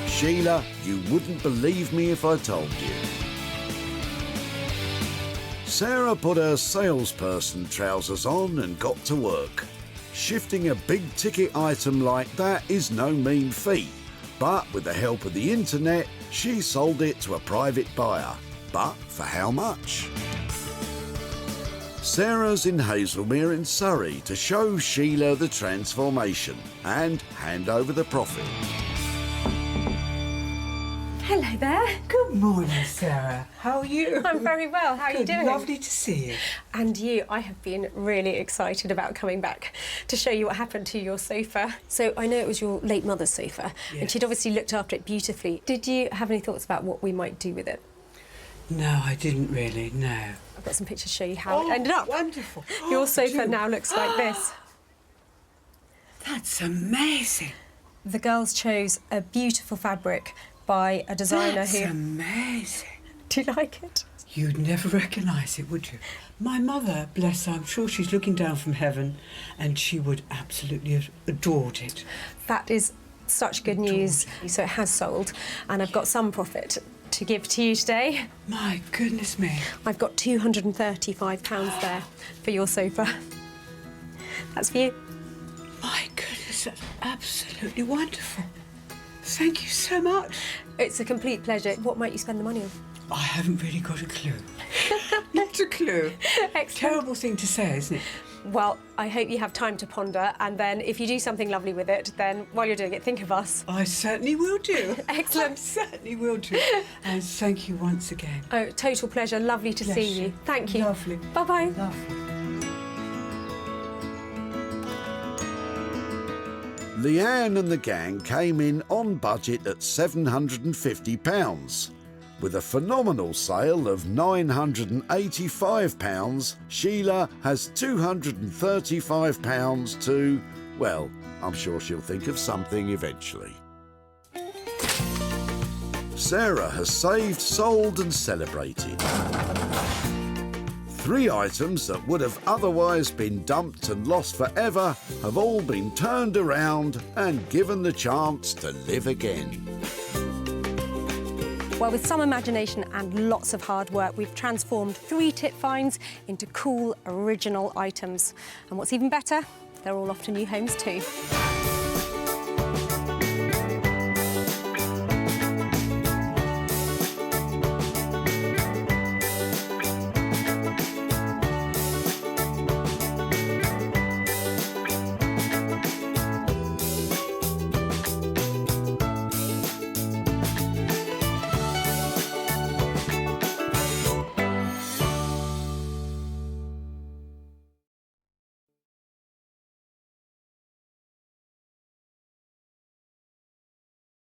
Sheila, you wouldn't believe me if I told you. Sarah put her salesperson trousers on and got to work. Shifting a big-ticket item like that is no mean feat, but with the help of the internet, she sold it to a private buyer. But for how much? Sarah's in Hazelmere in Surrey to show Sheila the transformation and hand over the profit. Hello there. Good morning, Sarah. How are you? I'm very well. How are you doing? Lovely to see you. And you. I have been really excited about coming back to show you what happened to your sofa. So I know it was your late mother's sofa, Yes. and she'd obviously looked after it beautifully. Did you have any thoughts about what we might do with it? No, I didn't really, no. I've got some pictures to show you how it ended up. Wonderful. Your sofa now looks like this. That's amazing. The girls chose a beautiful fabric by a designer That's who... amazing. Do you like it? You'd never recognise it, would you? My mother, bless her, I'm sure she's looking down from heaven, and she would absolutely have adored it. That is such good news. So it has sold, and I've got some profit to give to you today. My goodness me. I've got £235 there for your sofa. That's for you. My goodness, that's absolutely wonderful. Thank you so much. It's a complete pleasure. What might you spend the money on? I haven't really got a clue. Not a clue. Excellent. Terrible thing to say, isn't it? Well, I hope you have time to ponder, and then if you do something lovely with it, then while you're doing it, think of us. I certainly will do. Excellent. I certainly will do. And thank you once again. Oh, total pleasure. Lovely to Bless see you. you. Thank you. Lovely. Bye-bye. Lovely. Leanne and the gang came in on budget at £750. With a phenomenal sale of £985, Sheila has £235 to, well, I'm sure she'll think of something eventually. Sarah has saved, sold and celebrated. 3 items that would have otherwise been dumped and lost forever have all been turned around and given the chance to live again. Well, with some imagination and lots of hard work, we've transformed 3 tip finds into cool, original items. And what's even better, they're all off to new homes too.